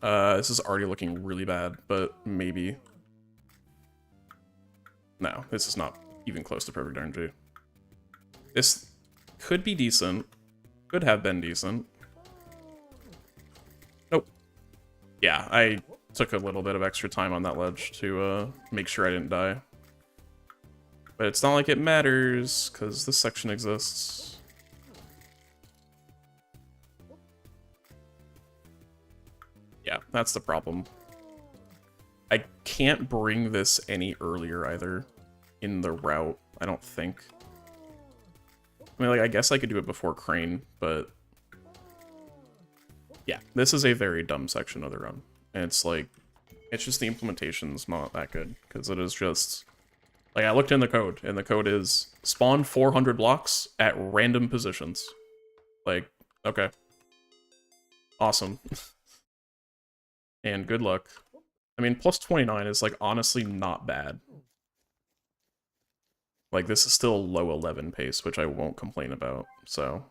This is already looking really bad, but maybe. No, this is not even close to perfect RNG. This could be decent. Could have been decent. Nope. Yeah, I took a little bit of extra time on that ledge to make sure I didn't die. But it's not like it matters, because this section exists. Yeah, that's the problem. I can't bring this any earlier either in the route, I don't think. I mean, like, I guess I could do it before Crane, but yeah, this is a very dumb section of the run. And it's like, it's just the implementation's not that good, because it is just, like, I looked in the code, and the code is spawn 400 blocks at random positions. Like, okay. Awesome. And good luck. I mean, plus 29 is, like, honestly not bad. Like, this is still low 11 pace, which I won't complain about, so.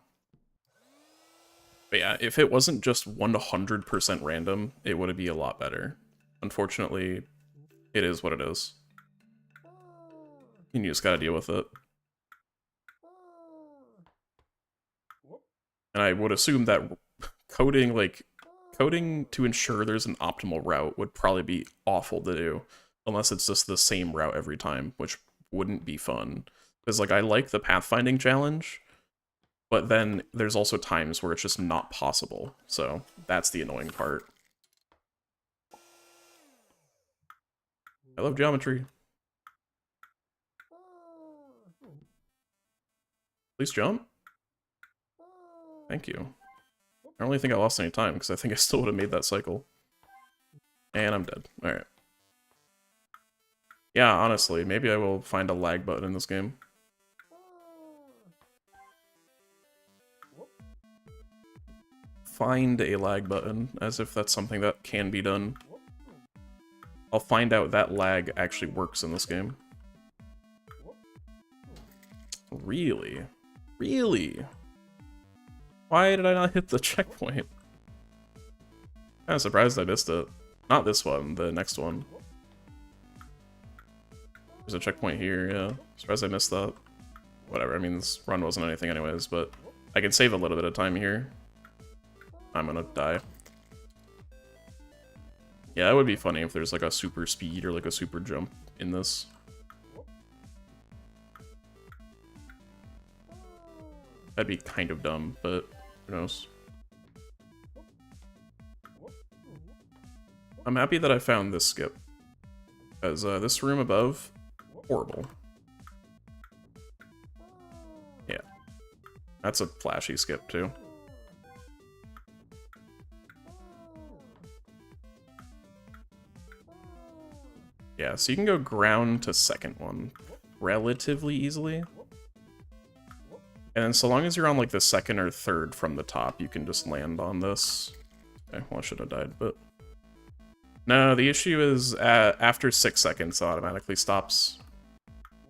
But yeah, if it wasn't just 100% random, it would be a lot better. Unfortunately, it is what it is. And you just gotta deal with it. And I would assume that coding to ensure there's an optimal route would probably be awful to do, unless it's just the same route every time, which wouldn't be fun. Because, like, I like the pathfinding challenge, but then there's also times where it's just not possible, so that's the annoying part. I love geometry. Please jump. Thank you. I don't really think I lost any time, because I think I still would have made that cycle. And I'm dead. Alright. Yeah, honestly, maybe I will find a lag button in this game. Find a lag button, as if that's something that can be done. I'll find out that lag actually works in this game. Really? Really? Why did I not hit the checkpoint? I'm surprised I missed it. Not this one, the next one. There's a checkpoint here, yeah. Surprised I missed that. Whatever, I mean, this run wasn't anything anyways, but I can save a little bit of time here. I'm gonna die. Yeah, that would be funny if there's like a super speed or like a super jump in this. That'd be kind of dumb, but who knows. I'm happy that I found this skip, because this room above, horrible. Yeah, that's a flashy skip too. Yeah, so you can go ground to second one relatively easily. And then so long as you're on like the second or third from the top, you can just land on this. Okay, well I should have died, but... No, the issue is after 6 seconds it automatically stops.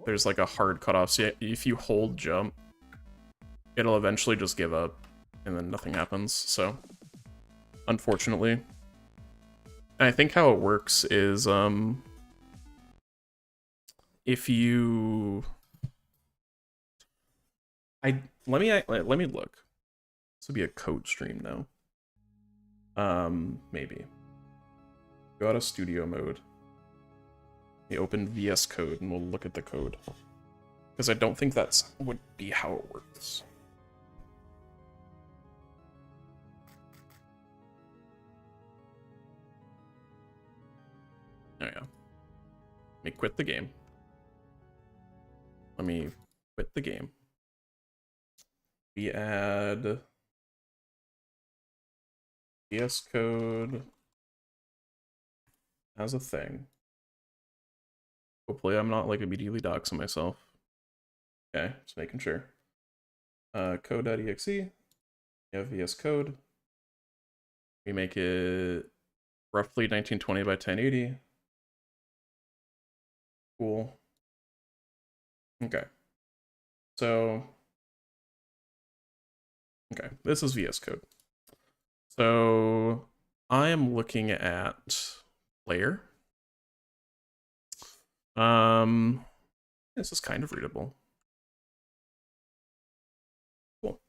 There's like a hard cutoff, so if you hold jump, it'll eventually just give up, and then nothing happens, so... Unfortunately. And I think how it works is, if you... Let me look. This would be a code stream now. Maybe. Go out of studio mode. We open VS Code and we'll look at the code. Because I don't think that's would be how it works. Let me quit the game. Let me quit the game. We add VS Code as a thing. Hopefully I'm not like immediately doxing myself. Okay, just making sure. Code.exe. We have VS Code. We make it roughly 1920 by 1080. Cool. Okay. So, okay, this is VS Code. So I am looking at layer. This is kind of readable. Cool.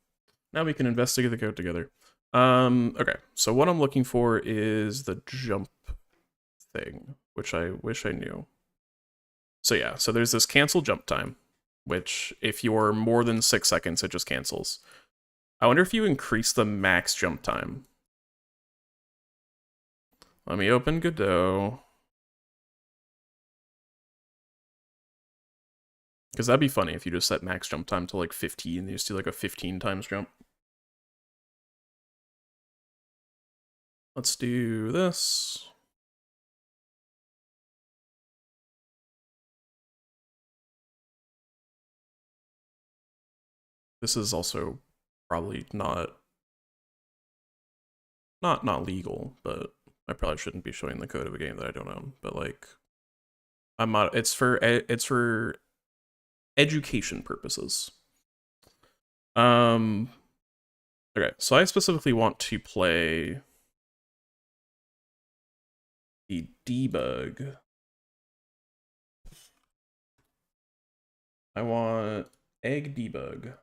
Now we can investigate the code together. Okay, so what I'm looking for is the jump thing, which I wish I knew. So yeah, so there's this cancel jump time, which if you're more than 6 seconds, it just cancels. I wonder if you increase the max jump time. Let me open Godot. Because that'd be funny if you just set max jump time to like 15 and you just do like a 15 times jump. Let's do this. This is also probably not legal, but I probably shouldn't be showing the code of a game that I don't own. But like, it's for education purposes. Okay, so I specifically want to play the debug. I want egg debug.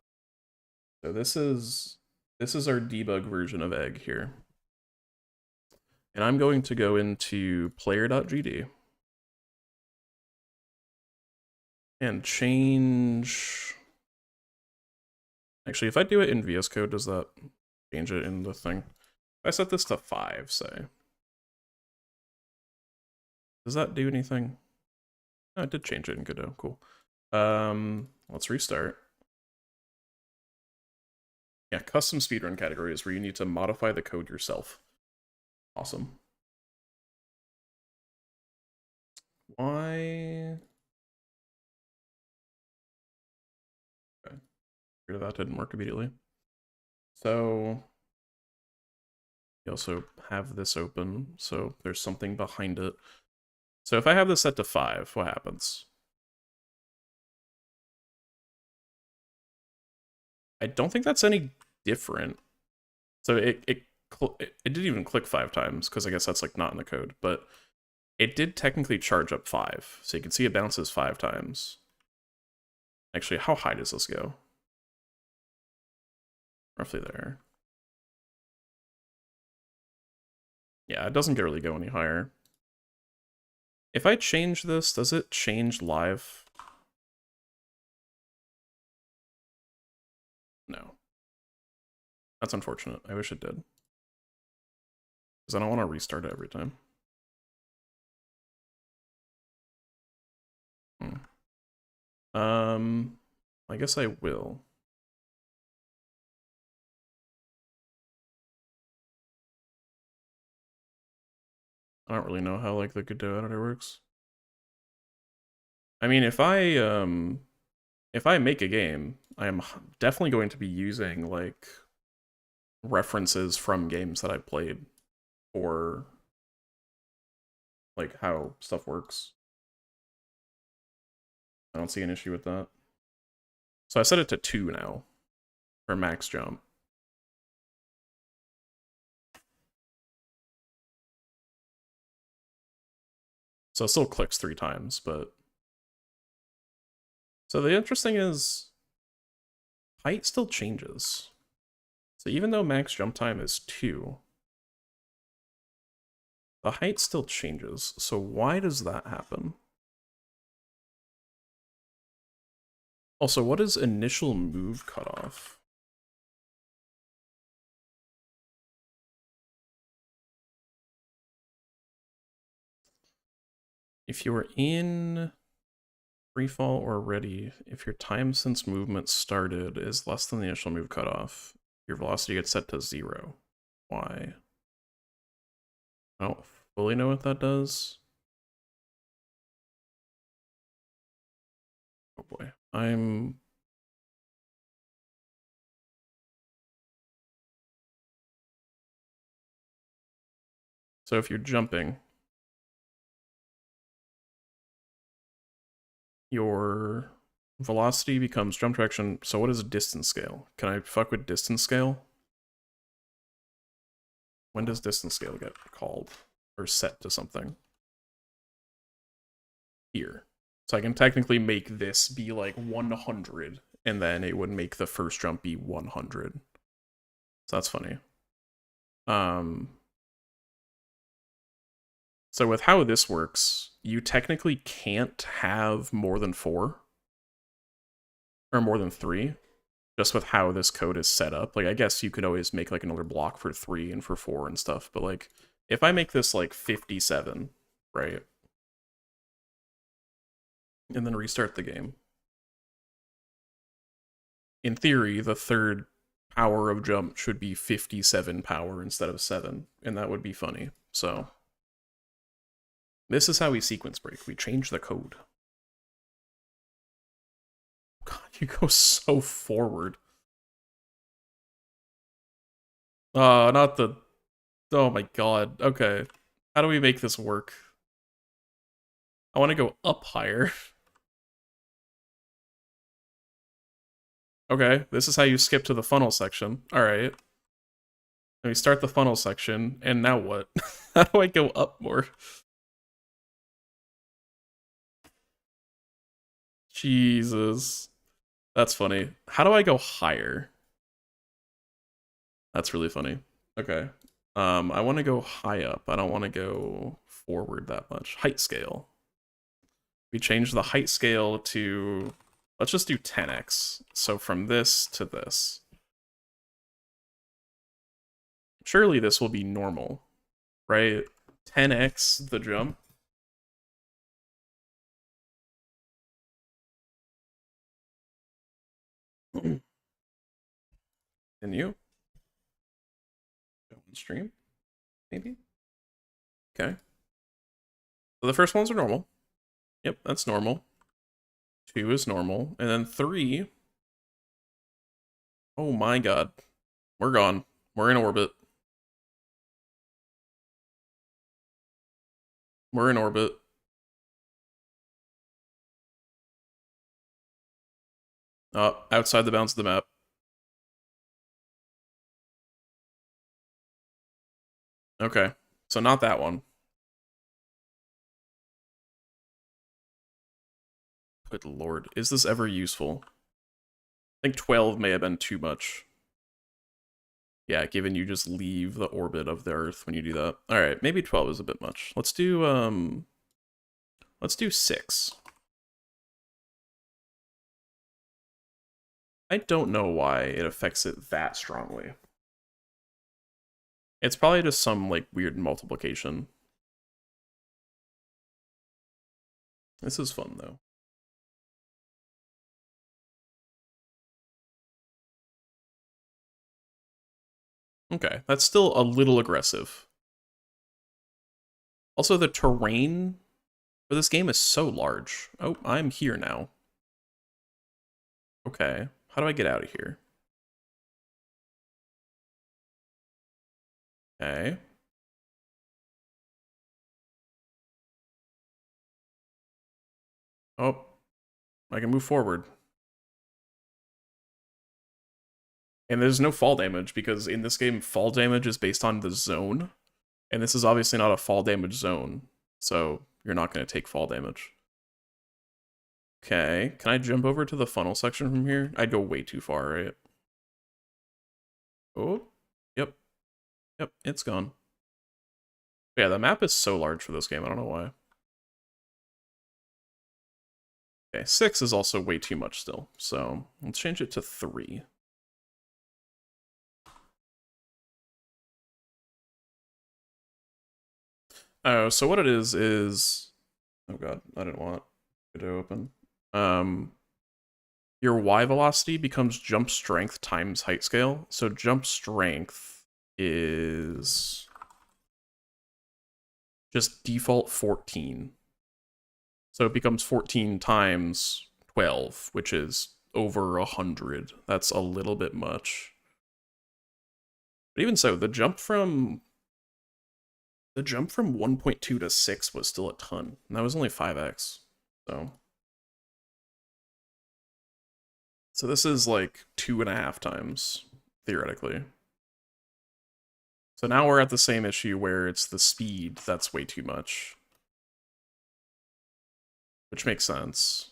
So this is our debug version of egg here. And I'm going to go into player.gd and change. Actually, if I do it in VS Code, does that change it in the thing? If I set this to 5, say, does that do anything? Oh, it did change it in Godot. Cool. Let's restart. Yeah, custom speedrun categories where you need to modify the code yourself. Awesome. Why? Okay. That didn't work immediately. So you also have this open, so there's something behind it. So if I have this set to 5, what happens? I don't think that's any different. So it didn't even click 5 times, because I guess that's like not in the code, but it did technically charge up 5. So you can see it bounces 5 times. Actually, how high does this go? Roughly there. Yeah, it doesn't really go any higher. If I change this, does it change live? No. That's unfortunate. I wish it did. Because I don't want to restart it every time. I guess I will. I don't really know how like the Godot editor works. I mean, if I make a game, I am definitely going to be using like references from games that I played for like how stuff works. I don't see an issue with that. So I set it to 2 now for max jump. So it still clicks 3 times, but... So the interesting is, height still changes. So even though max jump time is 2, the height still changes. So why does that happen? Also, what is initial move cutoff? If you are in freefall or ready, if your time since movement started is less than the initial move cutoff, your velocity gets set to 0. Why? I don't fully know what that does. Oh boy. So if you're jumping, your velocity becomes jump direction. So what is a distance scale? Can I fuck with distance scale? When does distance scale get called or set to something? Here. So I can technically make this be like 100, and then it would make the first jump be 100. So that's funny. So with how this works, you technically can't have more than 4. Or more than 3. Just with how this code is set up. Like, I guess you could always make like another block for 3 and for 4 and stuff, but like, if I make this like 57, right? And then restart the game. In theory, the third power of jump should be 57 power instead of 7, and that would be funny. So, this is how we sequence break. We change the code. God, you go so forward. Not the... Oh my god. Okay. How do we make this work? I want to go up higher. Okay, this is how you skip to the funnel section. Alright. Let me start the funnel section, and now what? How do I go up more? Jesus. That's funny. How do I go higher? That's really funny. Okay. I want to go high up. I don't want to go forward that much. Height scale. We change the height scale to... Let's just do 10x. So from this to this. Surely this will be normal, right? 10x the jump. And you? Go on stream? Maybe? Okay. So the first ones are normal. Yep, that's normal. 2 is normal. And then 3... Oh my god. We're gone. We're in orbit. We're in orbit. Outside the bounds of the map. Okay. So not that one. Good lord. Is this ever useful? I think 12 may have been too much. Yeah, given you just leave the orbit of the Earth when you do that. Alright, maybe 12 is a bit much. Let's do 6. I don't know why it affects it that strongly. It's probably just some, like, weird multiplication. This is fun, though. Okay, that's still a little aggressive. Also, the terrain for this game is so large. Oh, I'm here now. Okay, how do I get out of here? Okay. Oh, I can move forward. And there's no fall damage, because in this game, fall damage is based on the zone. And this is obviously not a fall damage zone, so you're not going to take fall damage. Okay, can I jump over to the funnel section from here? I'd go way too far, right? Oh, yep. Yep, it's gone. Yeah, the map is so large for this game, I don't know why. Okay, 6 is also way too much still, so let's change it to 3. Oh, so what it is Oh god, I didn't want it to open. Your Y velocity becomes jump strength times height scale. So jump strength is just default 14. So it becomes 14 times 12, which is over 100. That's a little bit much. But even so, the jump from 1.2 to 6 was still a ton. And that was only 5x. So this is like 2.5 times, theoretically. So now we're at the same issue where it's the speed that's way too much. Which makes sense.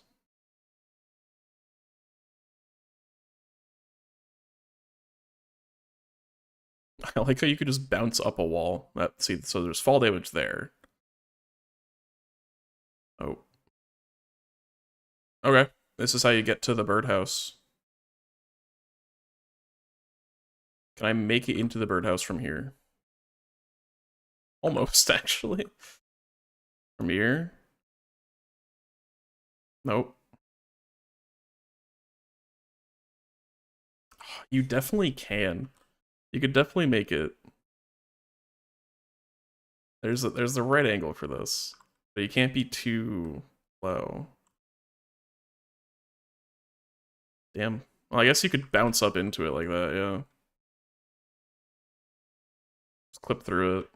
I like how you could just bounce up a wall. See, so there's fall damage there. Oh. Okay. This is how you get to the birdhouse. Can I make it into the birdhouse from here? Almost, actually. From here? Nope. You definitely can. You could definitely make it. There's the right angle for this. But you can't be too low. Damn. Well, I guess you could bounce up into it like that, yeah. Just clip through it.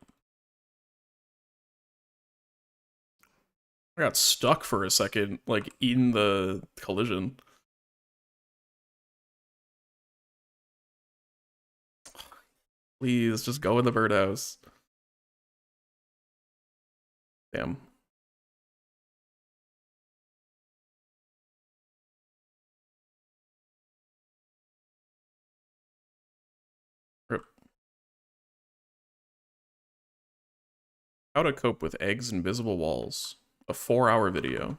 I got stuck for a second, like, in the collision. Please, just go in the birdhouse. Damn. Rip. How to cope with eggs and visible walls. A 4-hour video.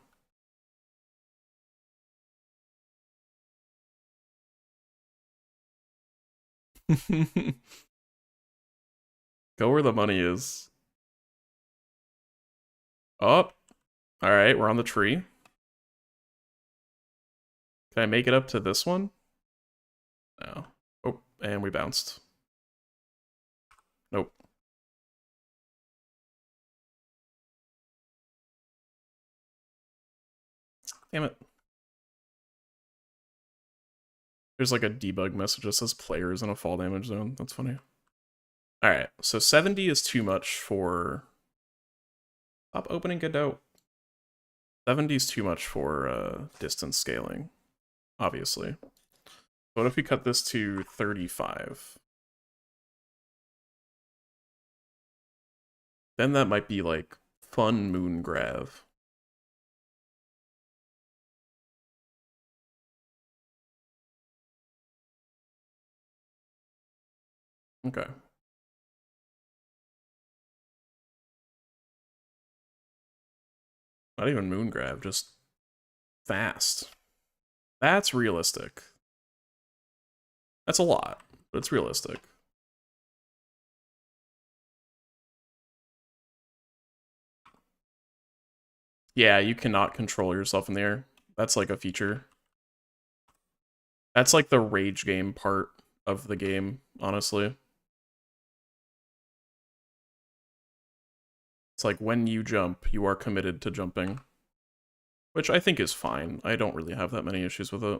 Go where the money is. Oh. Alright, we're on the tree. Can I make it up to this one? No. Oh, and we bounced. Nope. Damn it. There's like a debug message that says players in a fall damage zone. That's funny. Alright, so 70 is too much for... Stop opening Godot. 70 is too much for distance scaling, obviously. What if we cut this to 35? Then that might be like fun moon grav. Okay. Not even moon grab, just fast. That's realistic. That's a lot, but it's realistic. Yeah, you cannot control yourself in the air. That's like a feature. That's like the rage game part of the game, honestly. It's like when you jump, you are committed to jumping. Which I think is fine. I don't really have that many issues with it.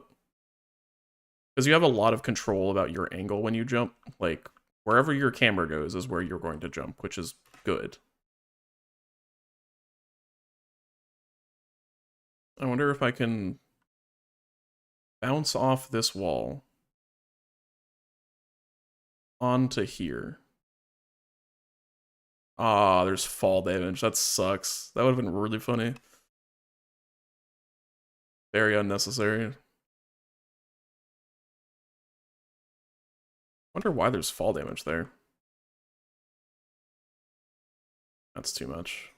Because you have a lot of control about your angle when you jump. Like, wherever your camera goes is where you're going to jump, which is good. I wonder if I can bounce off this wall onto here. Ah, there's fall damage. That sucks. That would have been really funny. Very unnecessary. Wonder why there's fall damage there. That's too much.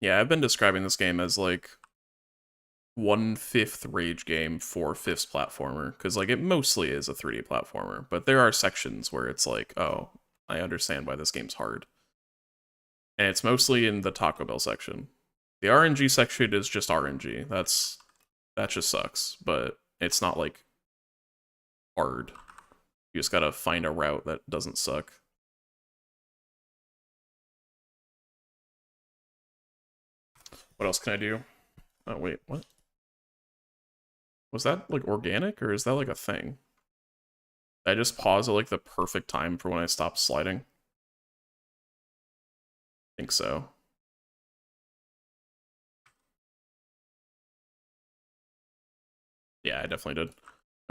Yeah, I've been describing this game as like 1/5 rage game, 4/5 platformer, because like it mostly is a 3D platformer, but there are sections where it's like, oh, I understand why this game's hard. And it's mostly in the Taco Bell section. The RNG section is just RNG. That just sucks, but it's not like hard. You just gotta find a route that doesn't suck. What else can I do? Oh wait, what? Was that like organic or is that like a thing? Did I just pause at like the perfect time for when I stopped sliding? I think so. Yeah, I definitely did.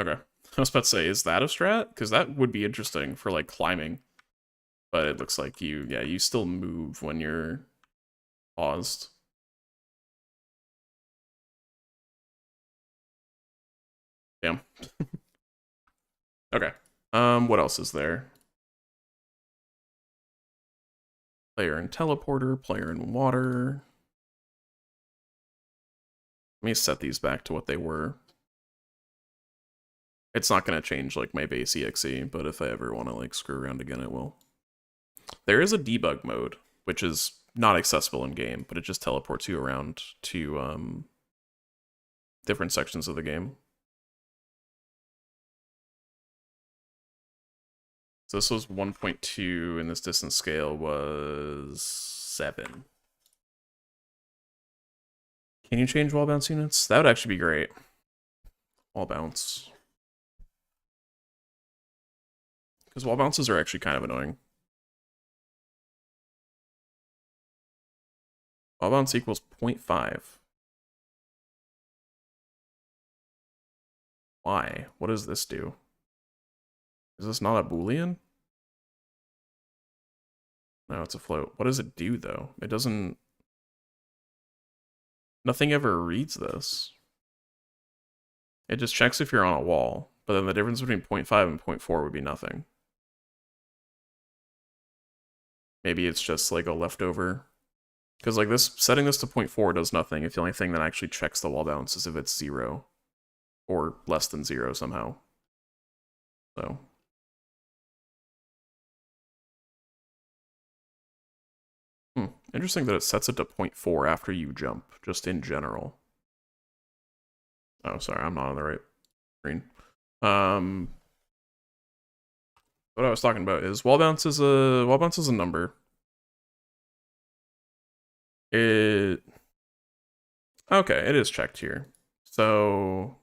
Okay. I was about to say, is that a strat? Because that would be interesting for like climbing. But it looks like you still move when you're paused. Damn. Okay. What else is there? Player and teleporter, player and water. Let me set these back to what they were. It's not going to change like my base EXE, but if I ever want to like screw around again, it will. There is a debug mode, which is not accessible in game, but it just teleports you around to different sections of the game. So this was 1.2, and this distance scale was 7. Can you change wall bounce units? That would actually be great. Wall bounce. Because wall bounces are actually kind of annoying. Wall bounce equals 0.5. Why? What does this do? Is this not a Boolean? No, it's a float. What does it do, though? It doesn't... Nothing ever reads this. It just checks if you're on a wall, but then the difference between 0.5 and 0.4 would be nothing. Maybe it's just like a leftover. Because like this, setting this to 0.4 does nothing if the only thing that actually checks the wall bounce is if it's 0. Or less than 0 somehow. So... Interesting that it sets it to 0.4 after you jump, just in general. Oh, sorry, I'm not on the right screen. What I was talking about is wall bounce is a number. Okay, it is checked here. So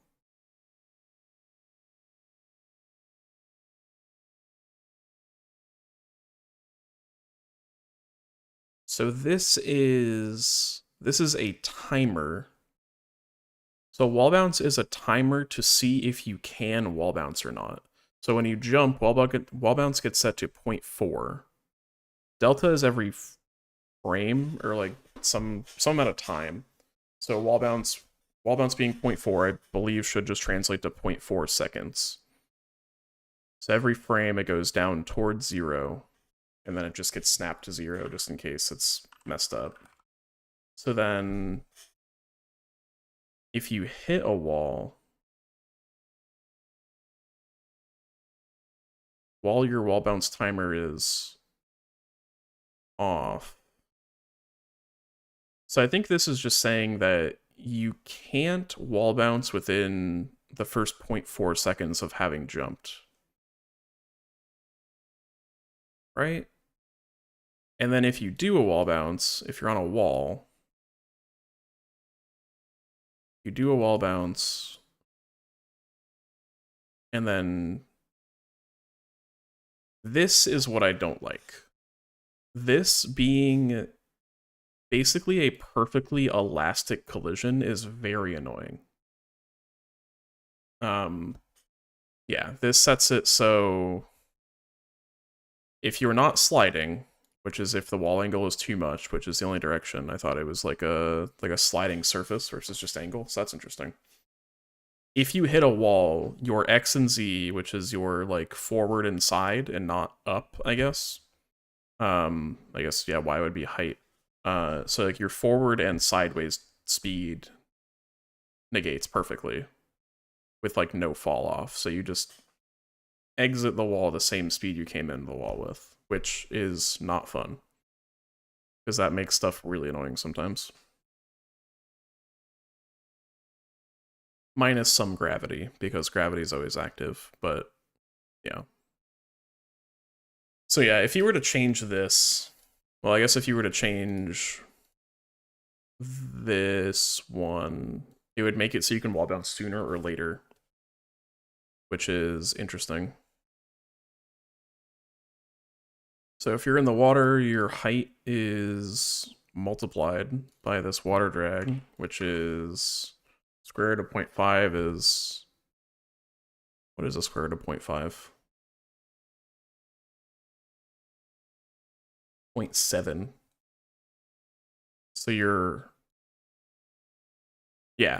this is a timer. So wall bounce is a timer to see if you can wall bounce or not. So when you jump, wall bounce gets set to 0.4. Delta is every frame, or like some amount of time. So wall bounce being 0.4, I believe should just translate to 0.4 seconds. So every frame it goes down towards 0, and then it just gets snapped to 0 just in case it's messed up. So then if you hit a wall, while your wall bounce timer is off. So I think this is just saying that you can't wall bounce within the first 0.4 seconds of having jumped. Right? And then if you do a wall bounce, if you're on a wall, you do a wall bounce, and then this is what I don't like. This being basically a perfectly elastic collision is very annoying. Yeah, this sets it so if you're not sliding, which is if the wall angle is too much, which is the only direction. I thought it was like a sliding surface versus just angle, so that's interesting. If you hit a wall, your X and Z, which is your like forward and side and not up, I guess. I guess yeah, Y would be height. So like your forward and sideways speed negates perfectly with like no fall off. So you just exit the wall the same speed you came in the wall with, which is not fun. because that makes stuff really annoying sometimes. Minus some gravity, because gravity is always active, but yeah. So yeah, if you were to change this, well, I guess if you were to change this one, it would make it so you can wall bounce sooner or later, which is interesting. So if you're in the water, your height is multiplied by this water drag, which is square root of 0.5 is... What is the square root of 0.5? 0.7. So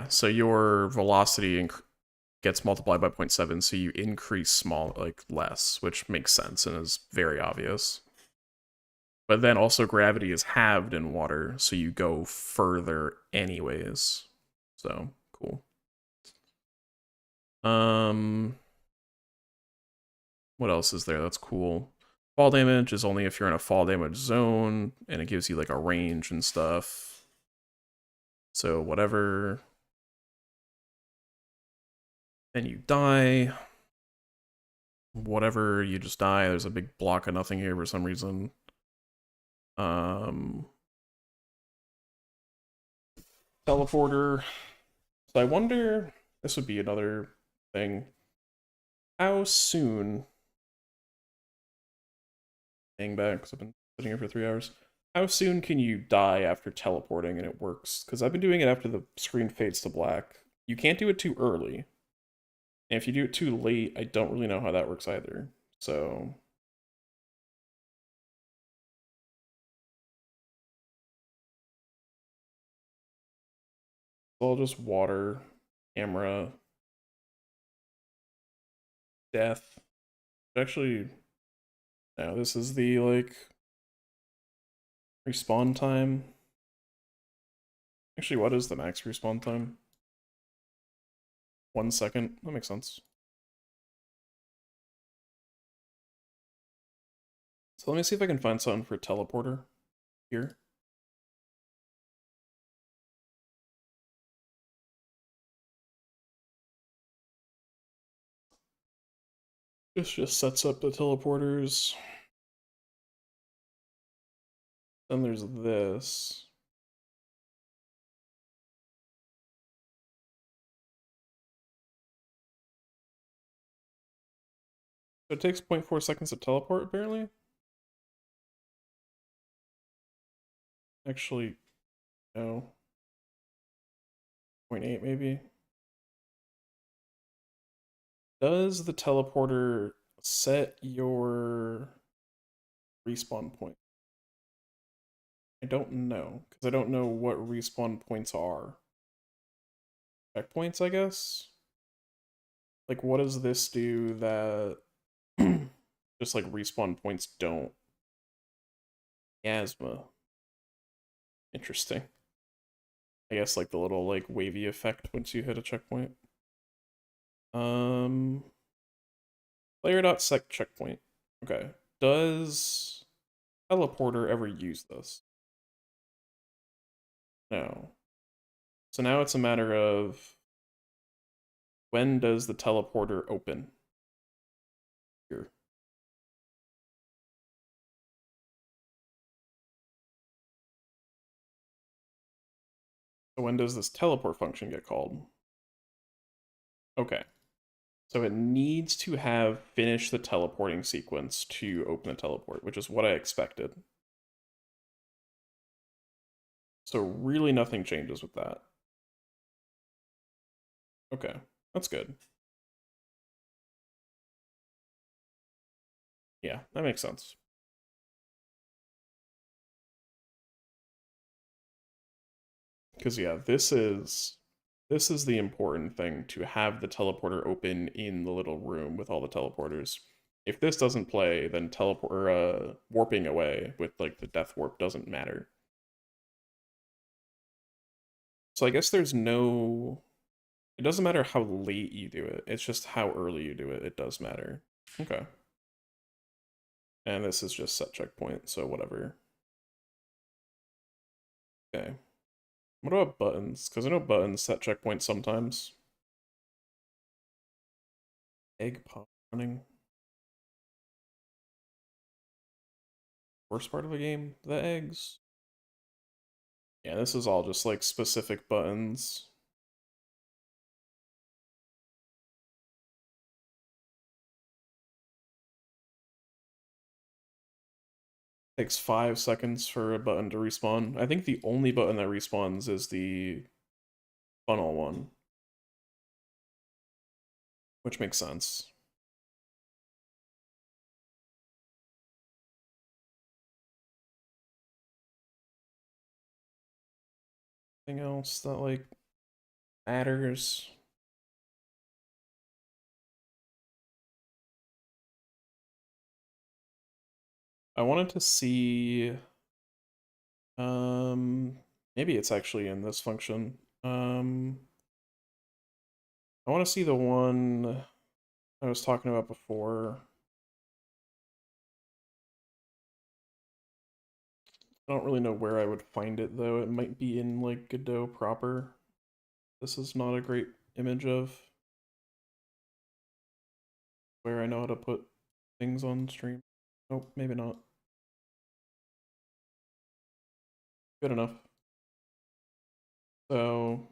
so your velocity gets multiplied by 0.7, so you increase less, which makes sense and is very obvious. But then also gravity is halved in water, so you go further anyways. So, cool. What else is there that's cool? Fall damage is only if you're in a fall damage zone, and it gives you like a range and stuff. So whatever. Then you die. Whatever, you just die. There's a big block of nothing here for some reason. Teleporter. So I wonder, this would be another thing. How soon... Hang back, because I've been sitting here for 3 hours. How soon can you die after teleporting and it works? Because I've been doing it after the screen fades to black. You can't do it too early. And if you do it too late, I don't really know how that works either. So... It's all just water, camera, death. Actually, no, this is the, like, respawn time. Actually, what is the max respawn time? 1 second. That makes sense. So let me see if I can find something for teleporter here. This just sets up the teleporters. Then there's this. So it takes 0.4 seconds to teleport, apparently. Actually, no. 0.8 maybe. Does the teleporter set your respawn point? I don't know, because I don't know what respawn points are. Checkpoints, I guess? Like, what does this do that just, like, respawn points don't? Asthma. Interesting. I guess, like, the little, like, wavy effect once you hit a checkpoint. Player.sec checkpoint. Okay. Does teleporter ever use this? No. So now it's a matter of when does the teleporter open? Here. So when does this teleport function get called? Okay. So it needs to have finished the teleporting sequence to open the teleport, which is what I expected. So really nothing changes with that. Okay, that's good. Yeah, that makes sense. Because yeah, this is the important thing, to have the teleporter open in the little room with all the teleporters. If this doesn't play, then warping away with like the death warp doesn't matter. So I guess there's no... It doesn't matter how late you do it, it's just how early you do it, it does matter. Okay. And this is just set checkpoint, so whatever. Okay. What about buttons? Because I know buttons set checkpoints sometimes. Egg pop running. Worst part of the game? The eggs. Yeah, this is all just like specific buttons. Takes 5 seconds for a button to respawn. I think the only button that respawns is the funnel one, which makes sense. Anything else that like matters? I wanted to see um maybe it's actually in this function. I want to see the one I was talking about before. I don't really know where I would find it though. It might be in like Godot proper. This is not a great image of where I know how to put things on stream. Oh, maybe not. Good enough. So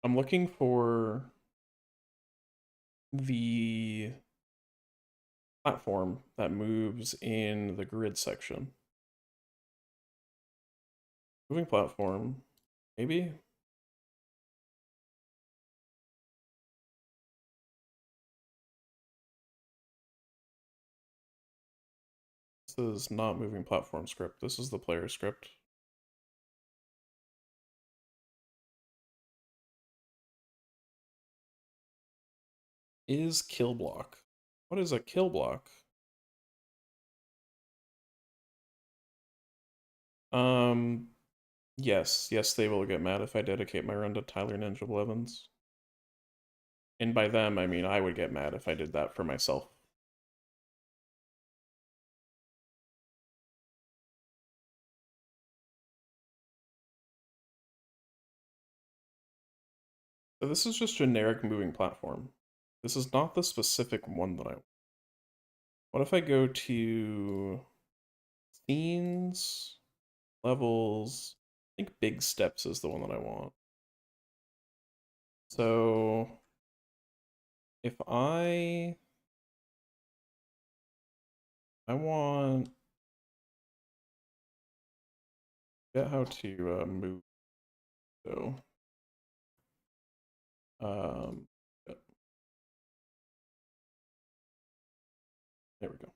I'm looking for the platform that moves in the grid section. Moving platform, maybe? This is not moving platform script. This is the player script. Is kill block. What is a kill block? Um, yes, they will get mad if I dedicate my run to Tyler Ninja Blevins. And by them, I mean I would get mad if I did that for myself. So this is just generic moving platform. This is not the specific one that I want. What if I go to scenes, levels, I think big steps is the one that I want. So if I want get how to move so yep, there we go.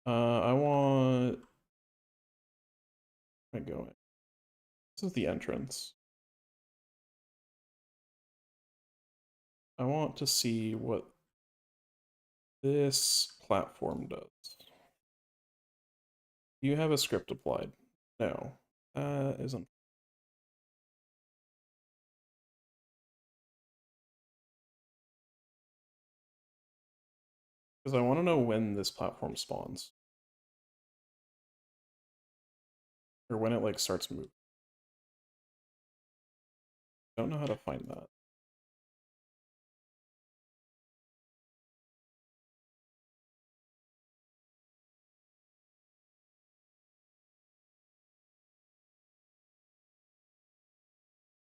I want where am I going? This is the entrance. I want to see what this platform does. Do you have a script applied? No. Isn't. Because I want to know when this platform spawns. Or when it like starts moving. Don't know how to find that.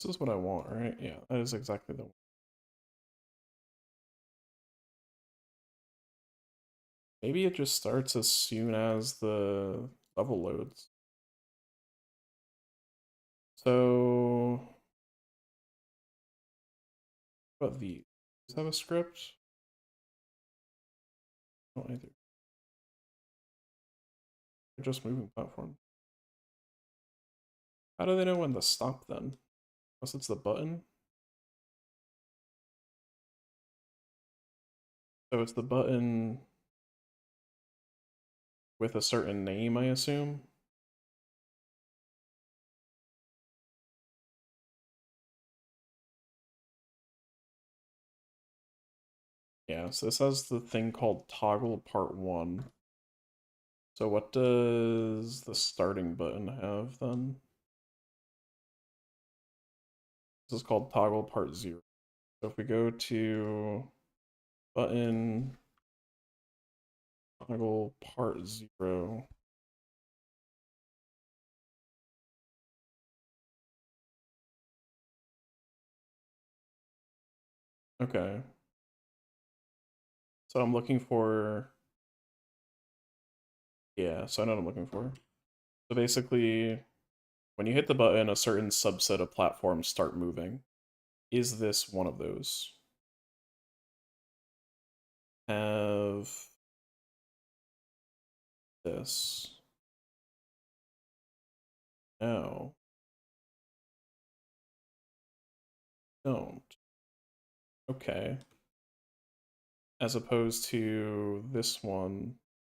This is what I want, right? Yeah, that is exactly the one. Maybe it just starts as soon as the level loads. So, what about these? Does have a script? No, I do. They're just moving platform. How do they know when to stop then? Unless it's the button? So it's the button with a certain name, I assume? Yeah, so this has the thing called toggle part 1. So what does the starting button have then? This is called toggle part 0. So if we go to button toggle part 0, okay. So I'm looking for, yeah, so I know what I'm looking for. So basically, when you hit the button, a certain subset of platforms start moving. Is this one of those? Have this. No. Don't. Okay. As opposed to this one,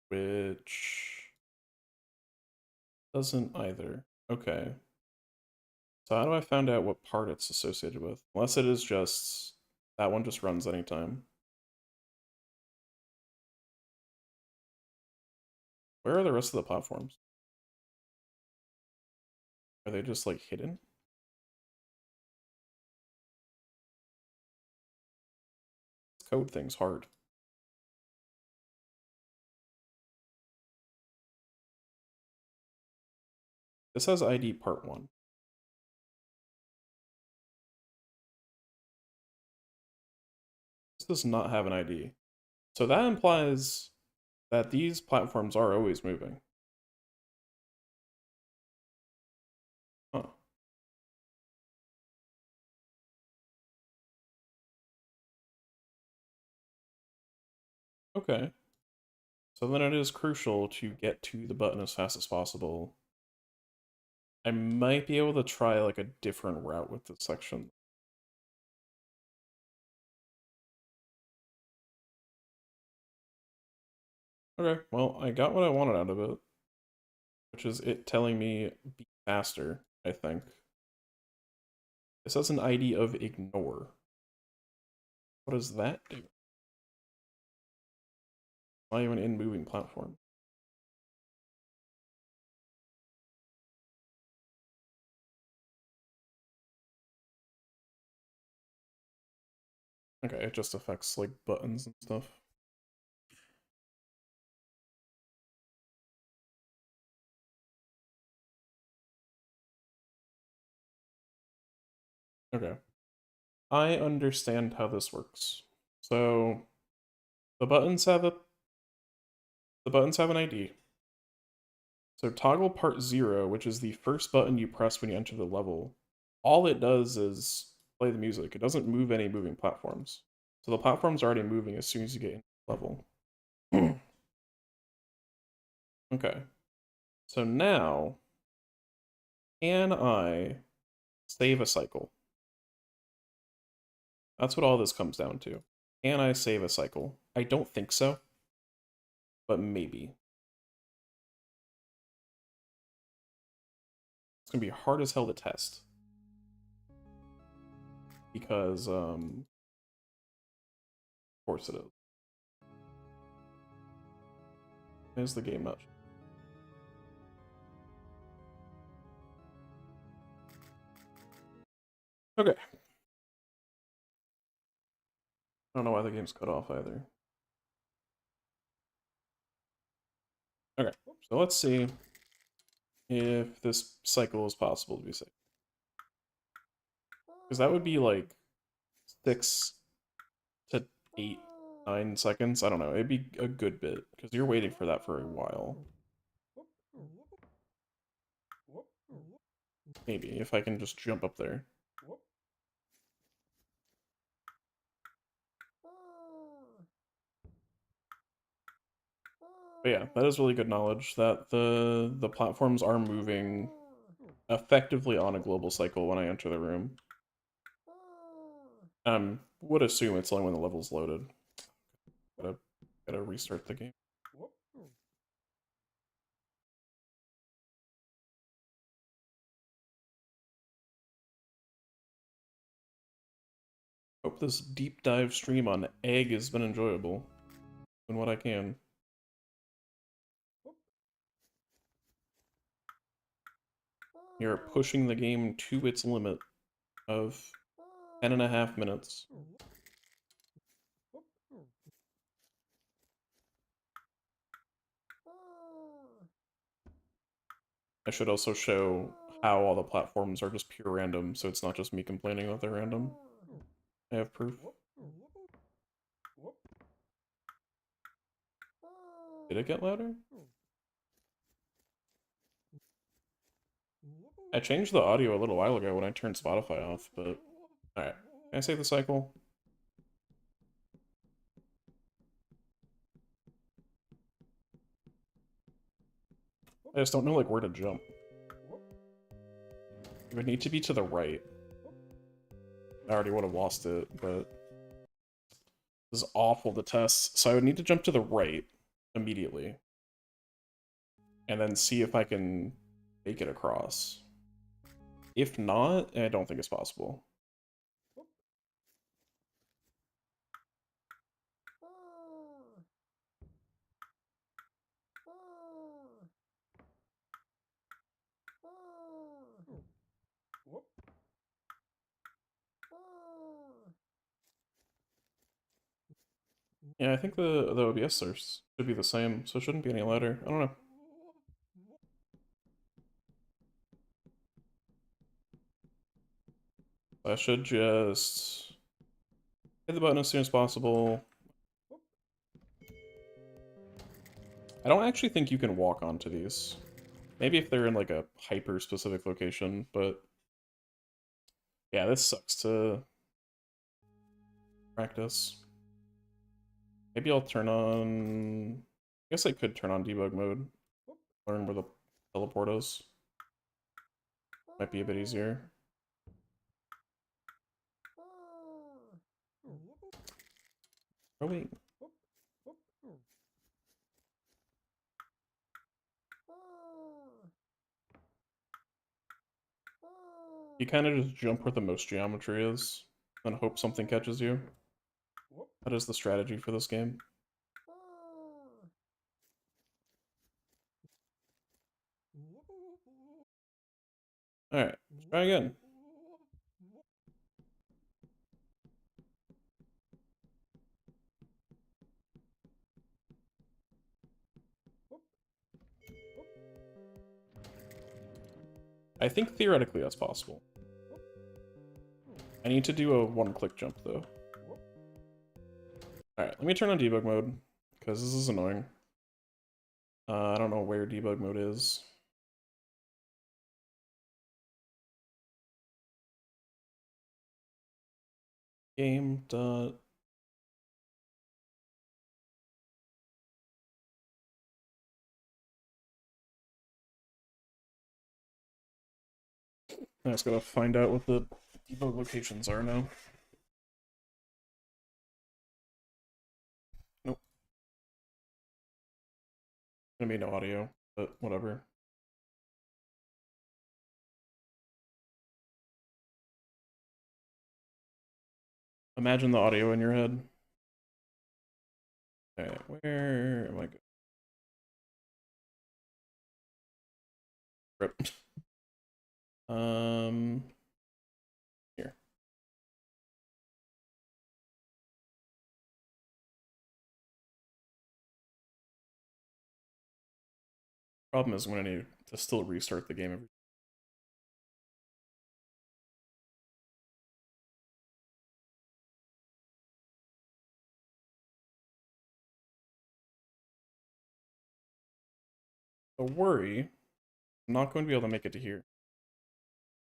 which doesn't either. Okay. So how do I find out what part it's associated with? Unless it is just, that one just runs anytime. Where are the rest of the platforms? Are they just like hidden? This code thing's hard. This has ID part 1. This does not have an ID. So that implies that these platforms are always moving. Huh. Okay. So then it is crucial to get to the button as fast as possible. I might be able to try like a different route with this section. Okay, well, I got what I wanted out of it, which is it telling me be faster, I think. This has an ID of ignore. What does that do? Not even in moving platform. Okay, it just affects like buttons and stuff. Okay. I understand how this works. So the buttons have an ID. So toggle part 0, which is the first button you press when you enter the level, all it does is play the music. It doesn't move any moving platforms. So the platform's already moving as soon as you get into the level. Okay. So now, can I save a cycle? That's what all this comes down to. Can I save a cycle? I don't think so, but maybe. It's gonna be hard as hell to test. Because, of course it is. Is the game much? Okay. I don't know why the game's cut off either. Okay, so let's see if this cycle is possible to be saved. Because that would be like 6 to 8, 9 seconds. I don't know. It'd be a good bit because you're waiting for that for a while. Maybe if I can just jump up there. But yeah, that is really good knowledge that the platforms are moving effectively on a global cycle when I enter the room. Would assume it's only when the level's loaded. Gotta restart the game. Hope this deep dive stream on egg has been enjoyable. Doing what I can. You're pushing the game to its limit of 10.5 minutes. I should also show how all the platforms are just pure random, so it's not just me complaining that they're random. I have proof. Did it get louder? I changed the audio a little while ago when I turned Spotify off, but... Alright, can I save the cycle? I just don't know, like, where to jump. It would need to be to the right. I already would have lost it, but... This is awful to test, so I would need to jump to the right immediately. And then see if I can make it across. If not, I don't think it's possible. Yeah, I think the OBS source should be the same, so it shouldn't be any louder. I don't know. I should just hit the button as soon as possible. I don't actually think you can walk onto these. Maybe if they're in like a hyper-specific location, but yeah, this sucks to practice. Maybe I'll turn on... I guess I could turn on debug mode. Learn where the teleport is. Might be a bit easier. Oh wait. You kind of just jump where the most geometry is, and hope something catches you. That is the strategy for this game. Alright, let's try again. I think theoretically that's possible. I need to do a one-click jump, though. Alright, let me turn on debug mode, because this is annoying. I don't know where debug mode is. Game dot... I just gotta find out what the debug locations are now. Nope. Gonna be no audio, but whatever. Imagine the audio in your head. Okay, where am I going? Rip. Here. Problem is, I'm gonna need to still restart the game every. The worry, I'm not going to be able to make it to here.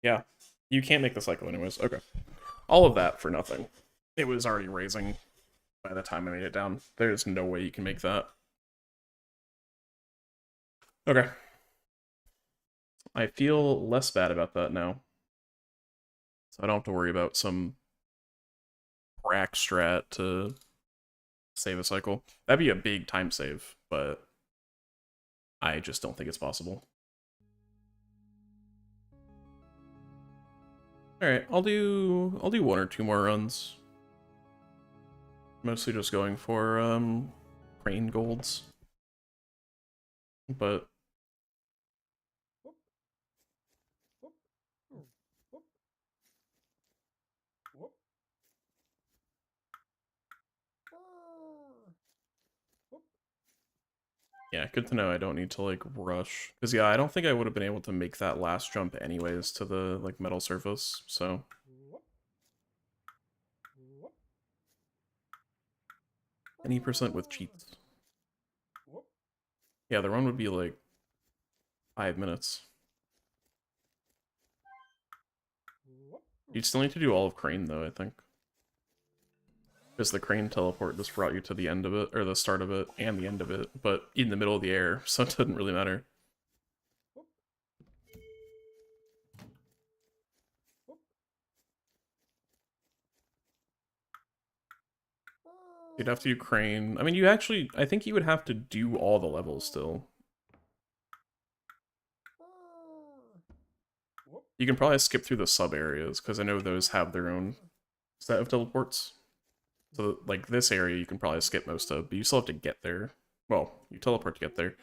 Yeah, you can't make the cycle anyways. Okay. All of that for nothing. It was already raising by the time I made it down. There's no way you can make that. Okay. I feel less bad about that now. So I don't have to worry about some crack strat to save a cycle. That'd be a big time save, but I just don't think it's possible. Alright, I'll do 1 or 2 more runs. Mostly just going for crane golds. But Yeah, good to know I don't need to, like, rush. Because, yeah, I don't think I would have been able to make that last jump anyways to the, like, metal surface, so... 20% with cheats. Yeah, the run would be, like, 5 minutes. You'd still need to do all of Crane, though, I think. Because the Crane teleport just brought you to the end of it, or the start of it, and the end of it, but in the middle of the air, so it didn't really matter. You'd have to do Crane. I mean, you actually... I think you would have to do all the levels still. You can probably skip through the sub-areas, because I know those have their own set of teleports. So, like, this area you can probably skip most of, but you still have to get there. Well, you teleport to get there.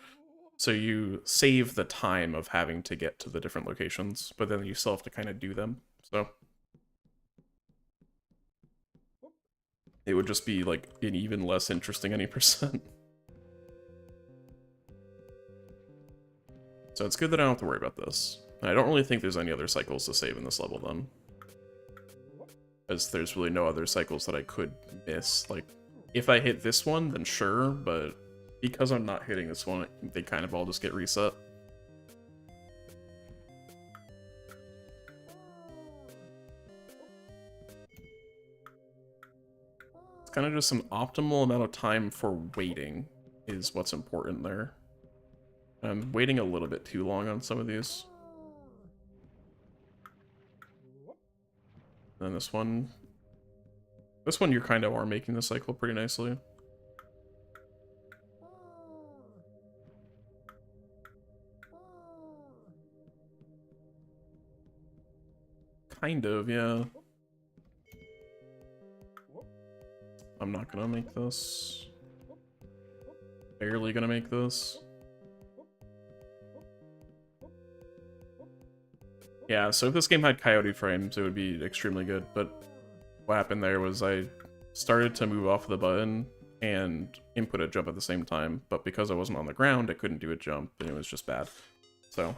So you save the time of having to get to the different locations, but then you still have to kind of do them, so... It would just be, like, an even less interesting any percent. So it's good that I don't have to worry about this. And I don't really think there's any other cycles to save in this level, then. As there's really no other cycles that I could miss. Like, if I hit this one, then sure, but because I'm not hitting this one, they kind of all just get reset. It's kind of just an optimal amount of time for waiting is what's important there. I'm waiting a little bit too long on some of these. And this one you kind of are making the cycle pretty nicely. Kind of, yeah. I'm not gonna make this. Barely gonna make this. Yeah, so if this game had coyote frames, it would be extremely good, but what happened there was I started to move off the button and input a jump at the same time, but because I wasn't on the ground, I couldn't do a jump, and it was just bad. So...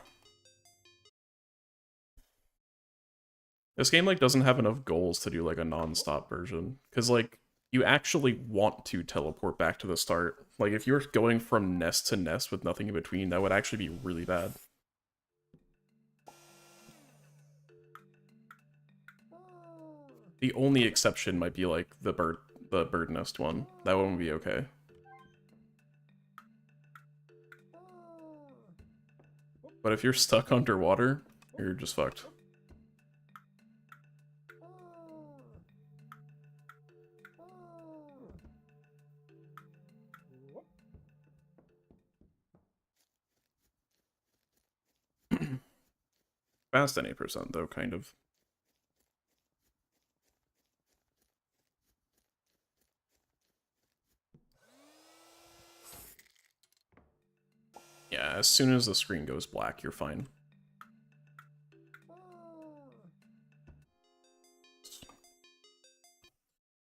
this game, like, doesn't have enough goals to do, like, a non-stop version. Because, like, you actually want to teleport back to the start. Like, if you're going from nest to nest with nothing in between, that would actually be really bad. The only exception might be, like, the bird nest one. That one would be okay. But if you're stuck underwater, you're just fucked. Fast at 8% though, kind of. Yeah, as soon as the screen goes black, you're fine.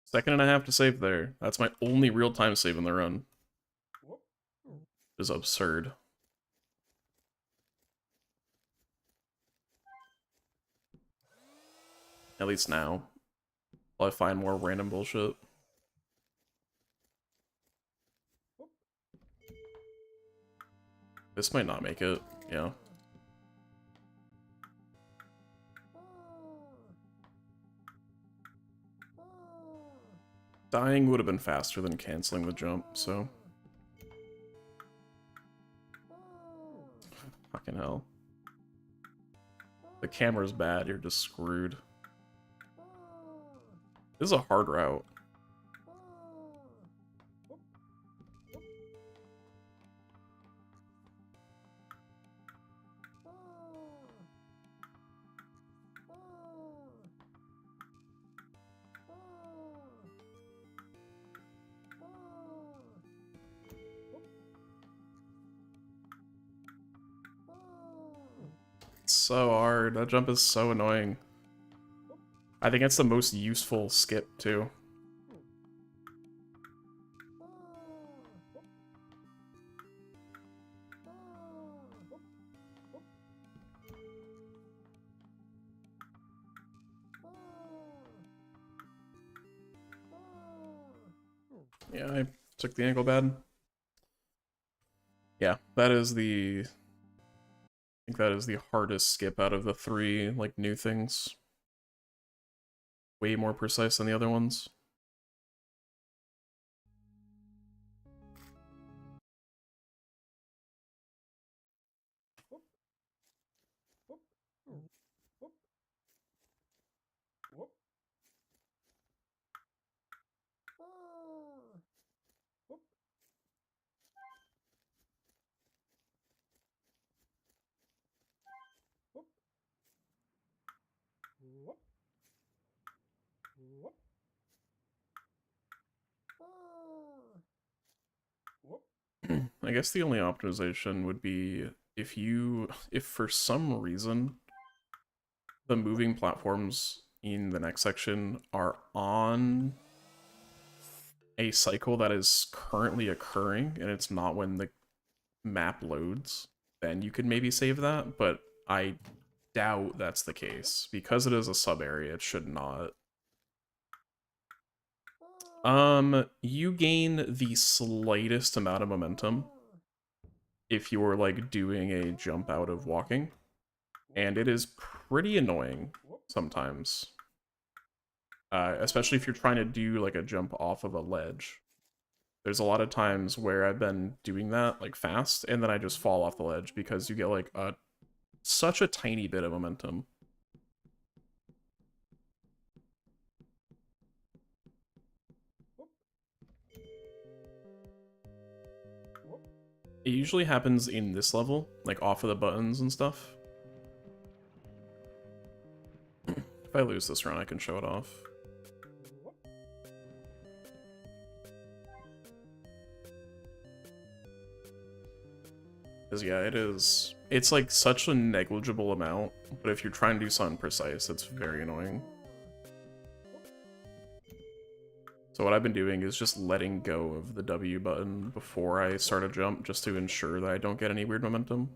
Second and a half to save there. That's my only real-time save in the run. It is absurd. At least now. While I find more random bullshit. This might not make it, yeah. Dying would have been faster than canceling the jump, so... fucking hell. The camera's bad, you're just screwed. This is a hard route. It's so hard. That jump is so annoying. I think it's the most useful skip, too. Yeah, I took the angle bad. Yeah, that is the... I think that is the hardest skip out of the three, like, new things. Way more precise than the other ones. I guess the only optimization would be if for some reason the moving platforms in the next section are on a cycle that is currently occurring and it's not when the map loads, then you could maybe save that, but I doubt that's the case. Because it is a sub area, it should not. You gain the slightest amount of momentum if you're like doing a jump out of walking, and it is pretty annoying sometimes. Especially if you're trying to do like a jump off of a ledge. There's a lot of times where I've been doing that like fast, and then I just fall off the ledge because you get like such a tiny bit of momentum. It usually happens in this level, like off of the buttons and stuff. If I lose this run, I can show it off. Because yeah, it's like such a negligible amount, but if you're trying to do something precise, it's very annoying. So what I've been doing is just letting go of the W button before I start a jump, just to ensure that I don't get any weird momentum.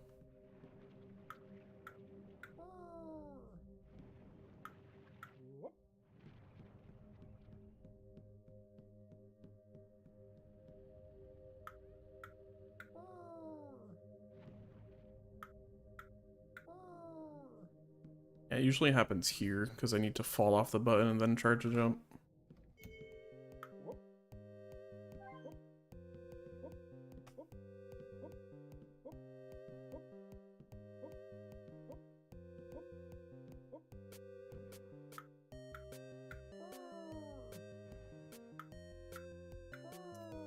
Yeah, it usually happens here, because I need to fall off the button and then charge a jump.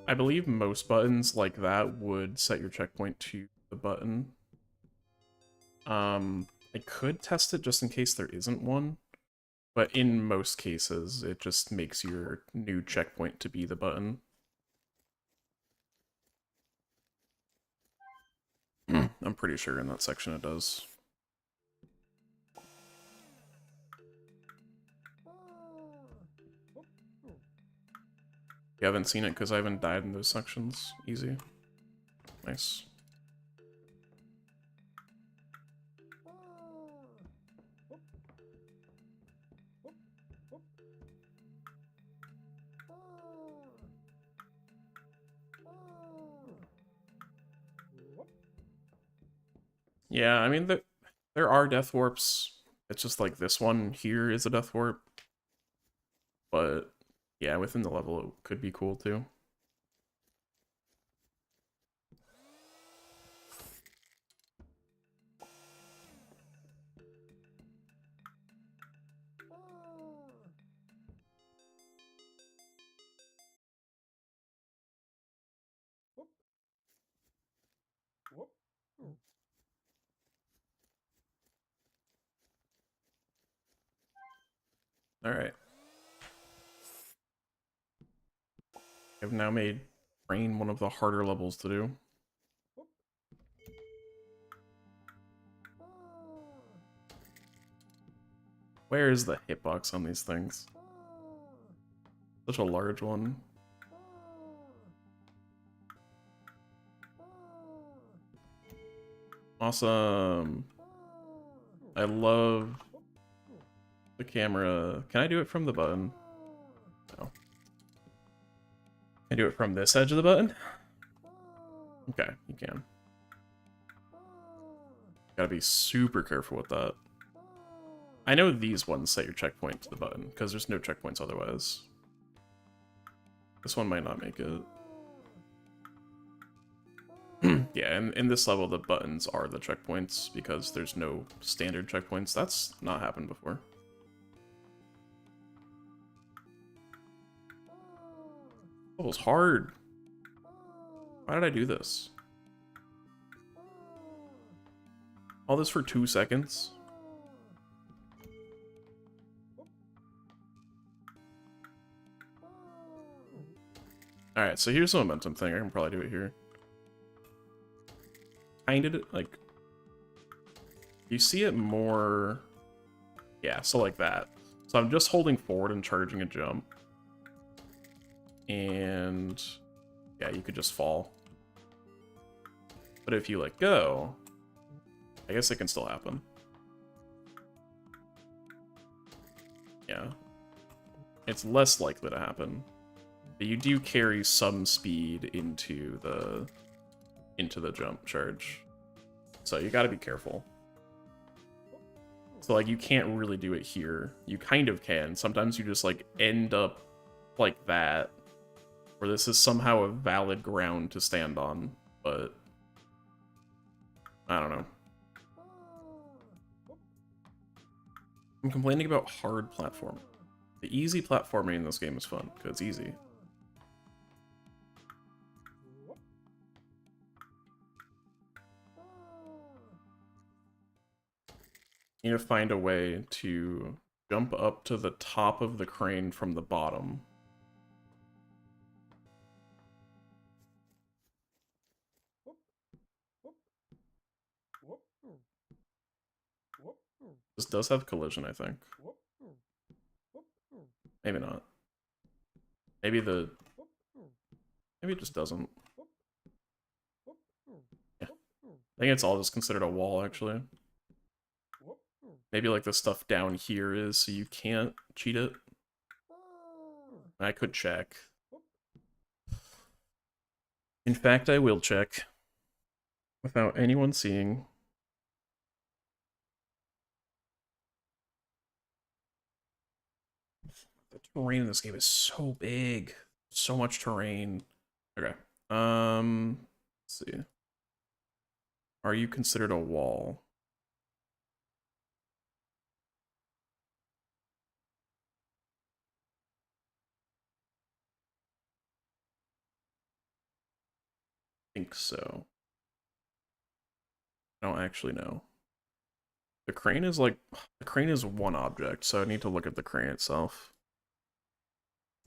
I believe most buttons like that would set your checkpoint to the button. I could test it just in case there isn't one, but in most cases, it just makes your new checkpoint to be the button. I'm pretty sure in that section it does. You haven't seen it because I haven't died in those sections. Easy. Nice. Yeah, I mean, there are death warps. It's just like this one here is a death warp. But yeah, within the level it could be cool too. Alright. I've now made Rain one of the harder levels to do. Where is the hitbox on these things? Such a large one. Awesome. I love the camera. Can I do it from the button? No. I do it from this edge of the button? Okay, you can. Gotta be super careful with that. I know these ones set your checkpoint to the button, because there's no checkpoints otherwise. This one might not make it. Yeah, in this level, the buttons are the checkpoints, because there's no standard checkpoints. That's not happened before. Oh, it's hard. Why did I do this? All this for 2 seconds? Alright, so here's the momentum thing. I can probably do it here. Kind of, like... You see it more... Yeah, so like that. So I'm just holding forward and charging a jump. And... Yeah, you could just fall. But if you let go... I guess it can still happen. Yeah. It's less likely to happen. But you do carry some speed into the jump charge. So you gotta be careful. So like you can't really do it here. You kind of can. Sometimes you just like end up like that. Where this is somehow a valid ground to stand on, but I don't know. I'm complaining about hard platforming. The easy platforming in this game is fun, because it's easy. You need to find a way to jump up to the top of the crane from the bottom. This does have collision, I think. Maybe not. Maybe it just doesn't. Yeah. I think it's all just considered a wall, actually. Maybe like the stuff down here is, so you can't cheat it. I could check. In fact, I will check. Without anyone seeing. The terrain in this game is so big. So much terrain. Okay. Let's see. Are you considered a wall? I think so. I don't actually know. The crane is like, the crane is one object, so I need to look at the crane itself.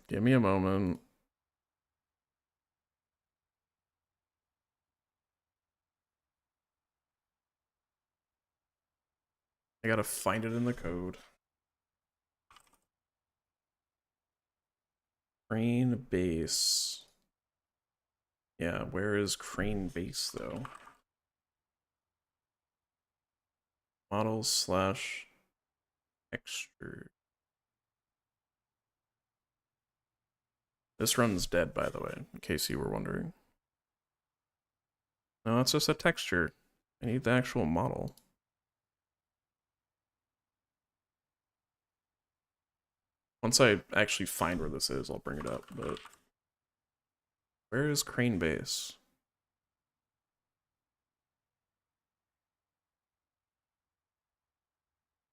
Give me a moment. I gotta find it in the code. Crane base. Yeah, where is crane base though? Models slash texture. This run's dead, by the way, in case you were wondering. No, it's just a texture. I need the actual model. Once I actually find where this is, I'll bring it up, but... Where is crane base?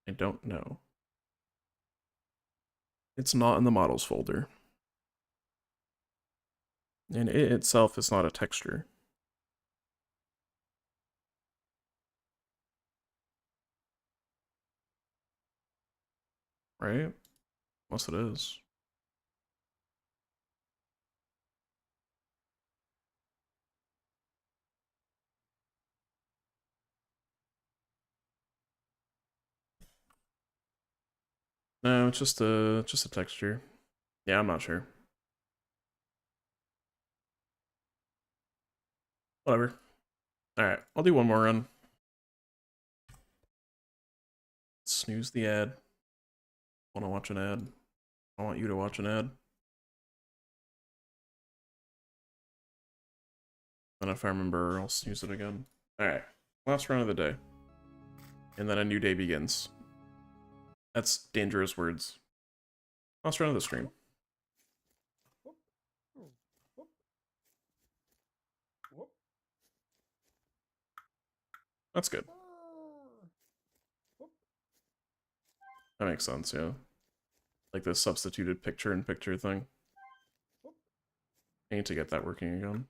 I don't know. It's not in the models folder. And it itself is not a texture. Right? Unless it is. No, it's just a texture. Yeah, I'm not sure. Whatever. Alright, I'll do one more run. Snooze the ad. Wanna watch an ad? I want you to watch an ad. And if I remember, I'll use it again. Alright, last round of the day. And then a new day begins. That's dangerous words. Last round of the stream. That's good. That makes sense, yeah. Like the substituted picture-in-picture thing. I need to get that working again.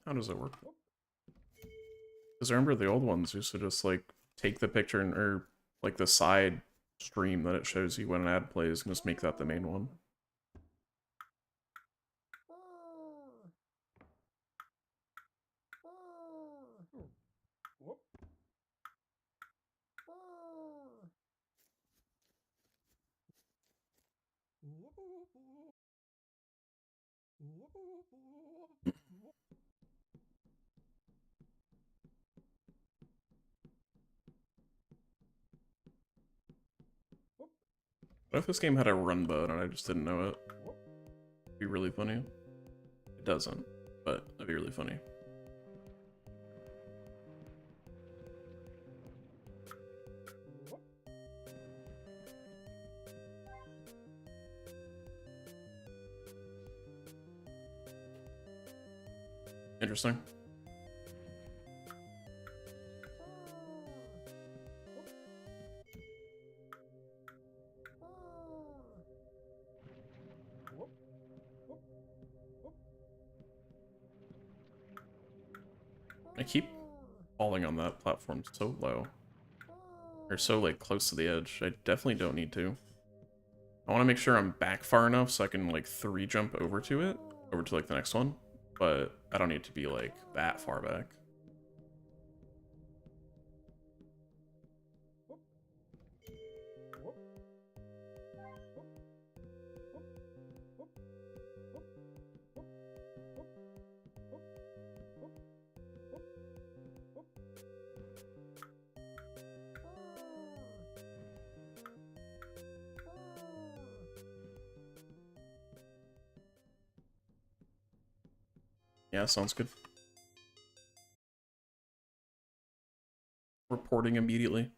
How does it work? Because I remember the old ones used to just, like, take the picture and, or, like, the side stream that it shows you when an ad plays and just make that the main one. What if this game had a run button and I just didn't know it? It'd be really funny. It doesn't, but it'd be really funny. Interesting. I keep falling on that platform so low. Or so, like, close to the edge. I definitely don't need to. I want to make sure I'm back far enough so I can, like, 3-jump over to it. Over to, like, the next one. But I don't need to be, like, that far back. Yeah, sounds good. Reporting immediately.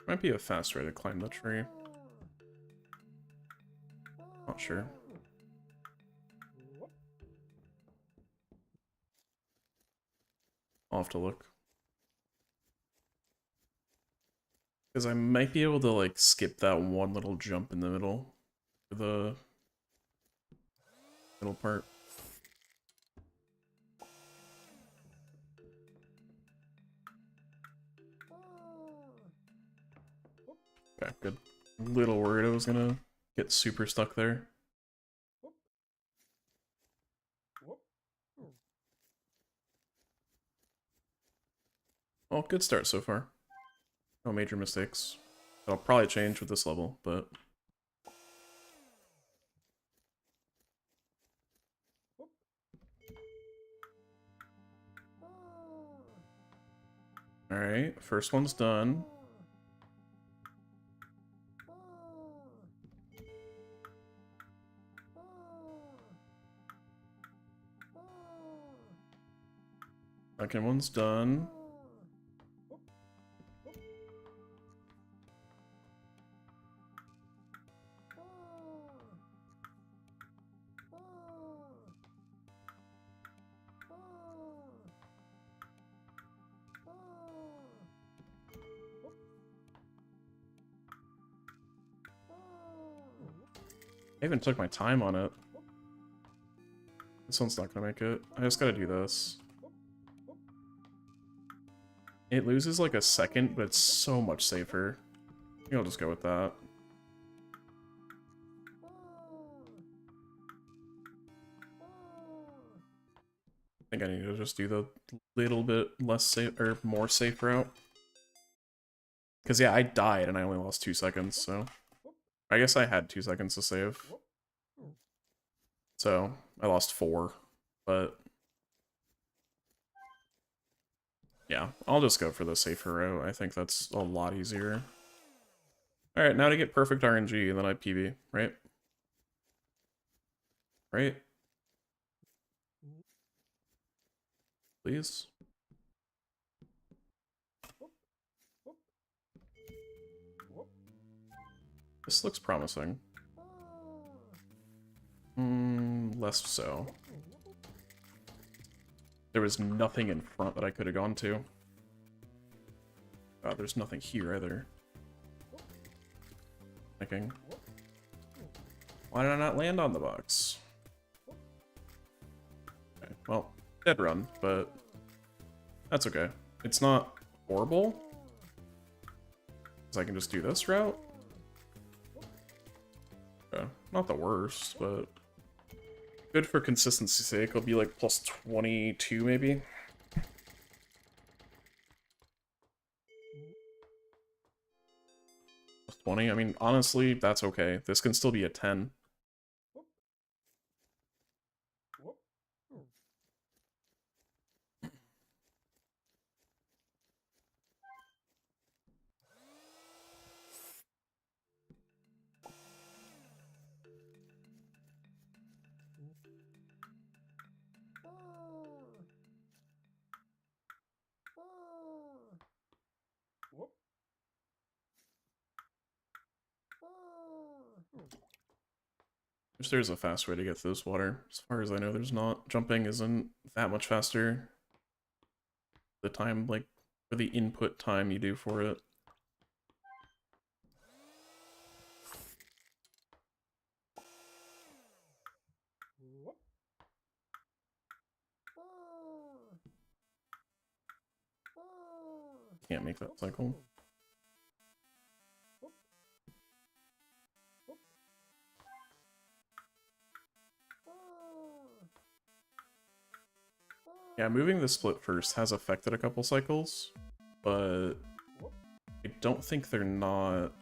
Might be a faster way to climb the tree. Not sure. I'll have to look. Because I might be able to, like, skip that one little jump in the middle. For the middle part. Okay, good. Little worried I was gonna get super stuck there. Well, good start so far. No major mistakes. That'll probably change with this level, but... Alright, first one's done. Second one's done. I even took my time on it. This one's not gonna make it. I just gotta do this. It loses like a second, but it's so much safer. I think I'll just go with that. I think I need to just do the little bit less safe or more safe route. Because yeah, I died and I only lost 2 seconds, so I guess I had 2 seconds to save. So I lost 4, but yeah, I'll just go for the safer route. I think that's a lot easier. Alright, now to get perfect RNG, and then I PB, right? Right? Please? This looks promising. Less so. There was nothing in front that I could have gone to. There's nothing here either. Thinking. Why did I not land on the box? Okay, well, dead run, but that's okay. It's not horrible. Because I can just do this route. Okay, not the worst, but good for consistency's sake. I'll be like plus 22 maybe. Plus 20, I mean, honestly, that's okay. This can still be a 10. If there's a fast way to get to this water. As far as I know, there's not. Jumping isn't that much faster. The time, like, for the input time you do for it. Can't make that cycle. Yeah, moving the split first has affected a couple cycles, but I don't think they're not...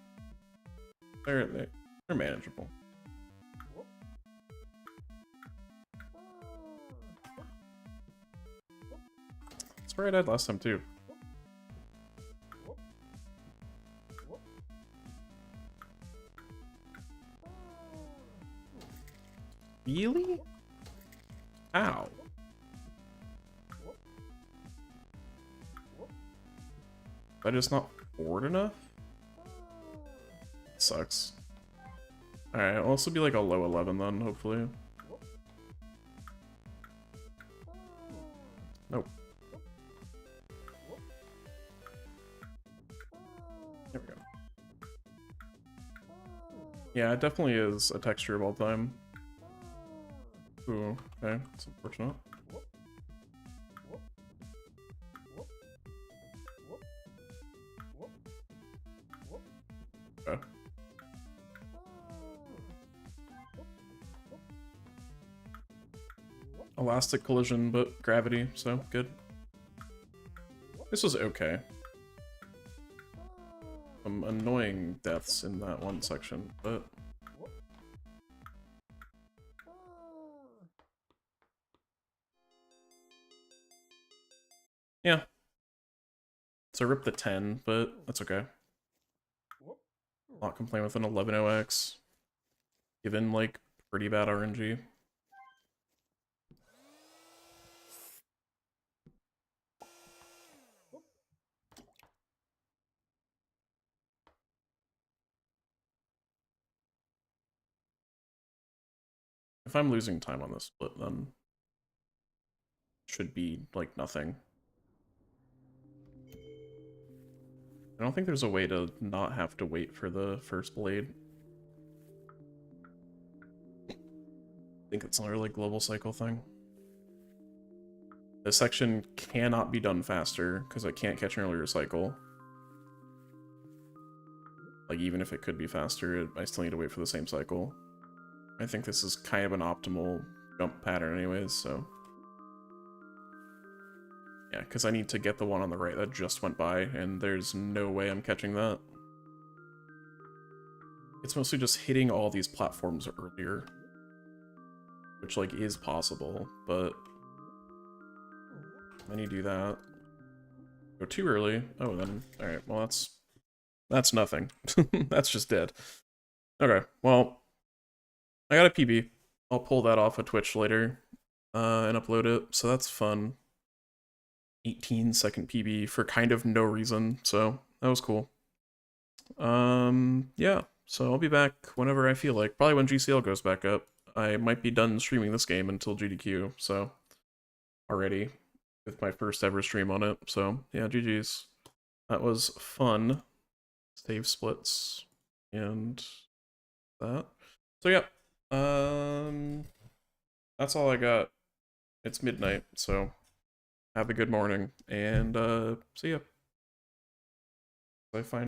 They're manageable. That's where I died last time too. Really? Ow. Am I just not forward enough? Sucks. Alright, I'll also be like a low 11 then, hopefully. Nope. There we go. Yeah, it definitely is a texture of all time. Ooh, okay, that's unfortunate. Okay. Elastic collision, but gravity, so good. This was okay. Some annoying deaths in that one section, but... yeah. It's a rip the 10, but that's okay. Not complain with an 11-0x. Given, like, pretty bad RNG. If I'm losing time on this split, then should be, like, nothing. I don't think there's a way to not have to wait for the first blade. think it's another like global cycle thing. This section cannot be done faster because I can't catch an earlier cycle. Like even if it could be faster, I still need to wait for the same cycle. I think this is kind of an optimal jump pattern anyways, so. Yeah, because I need to get the one on the right that just went by, and there's no way I'm catching that. It's mostly just hitting all these platforms earlier. Which, like, is possible, but... Then you do that. Go too early. Oh, then... Alright, well that's nothing. That's just dead. Okay, well... I got a PB. I'll pull that off of Twitch later, and upload it, so that's fun. 18-second PB for kind of no reason, so that was cool. Yeah, so I'll be back whenever I feel like. Probably when GCL goes back up. I might be done streaming this game until GDQ, so already with my first ever stream on it. So yeah, GG's. That was fun. Save splits and that. So yeah, that's all I got. It's midnight, so have a good morning and see ya. I find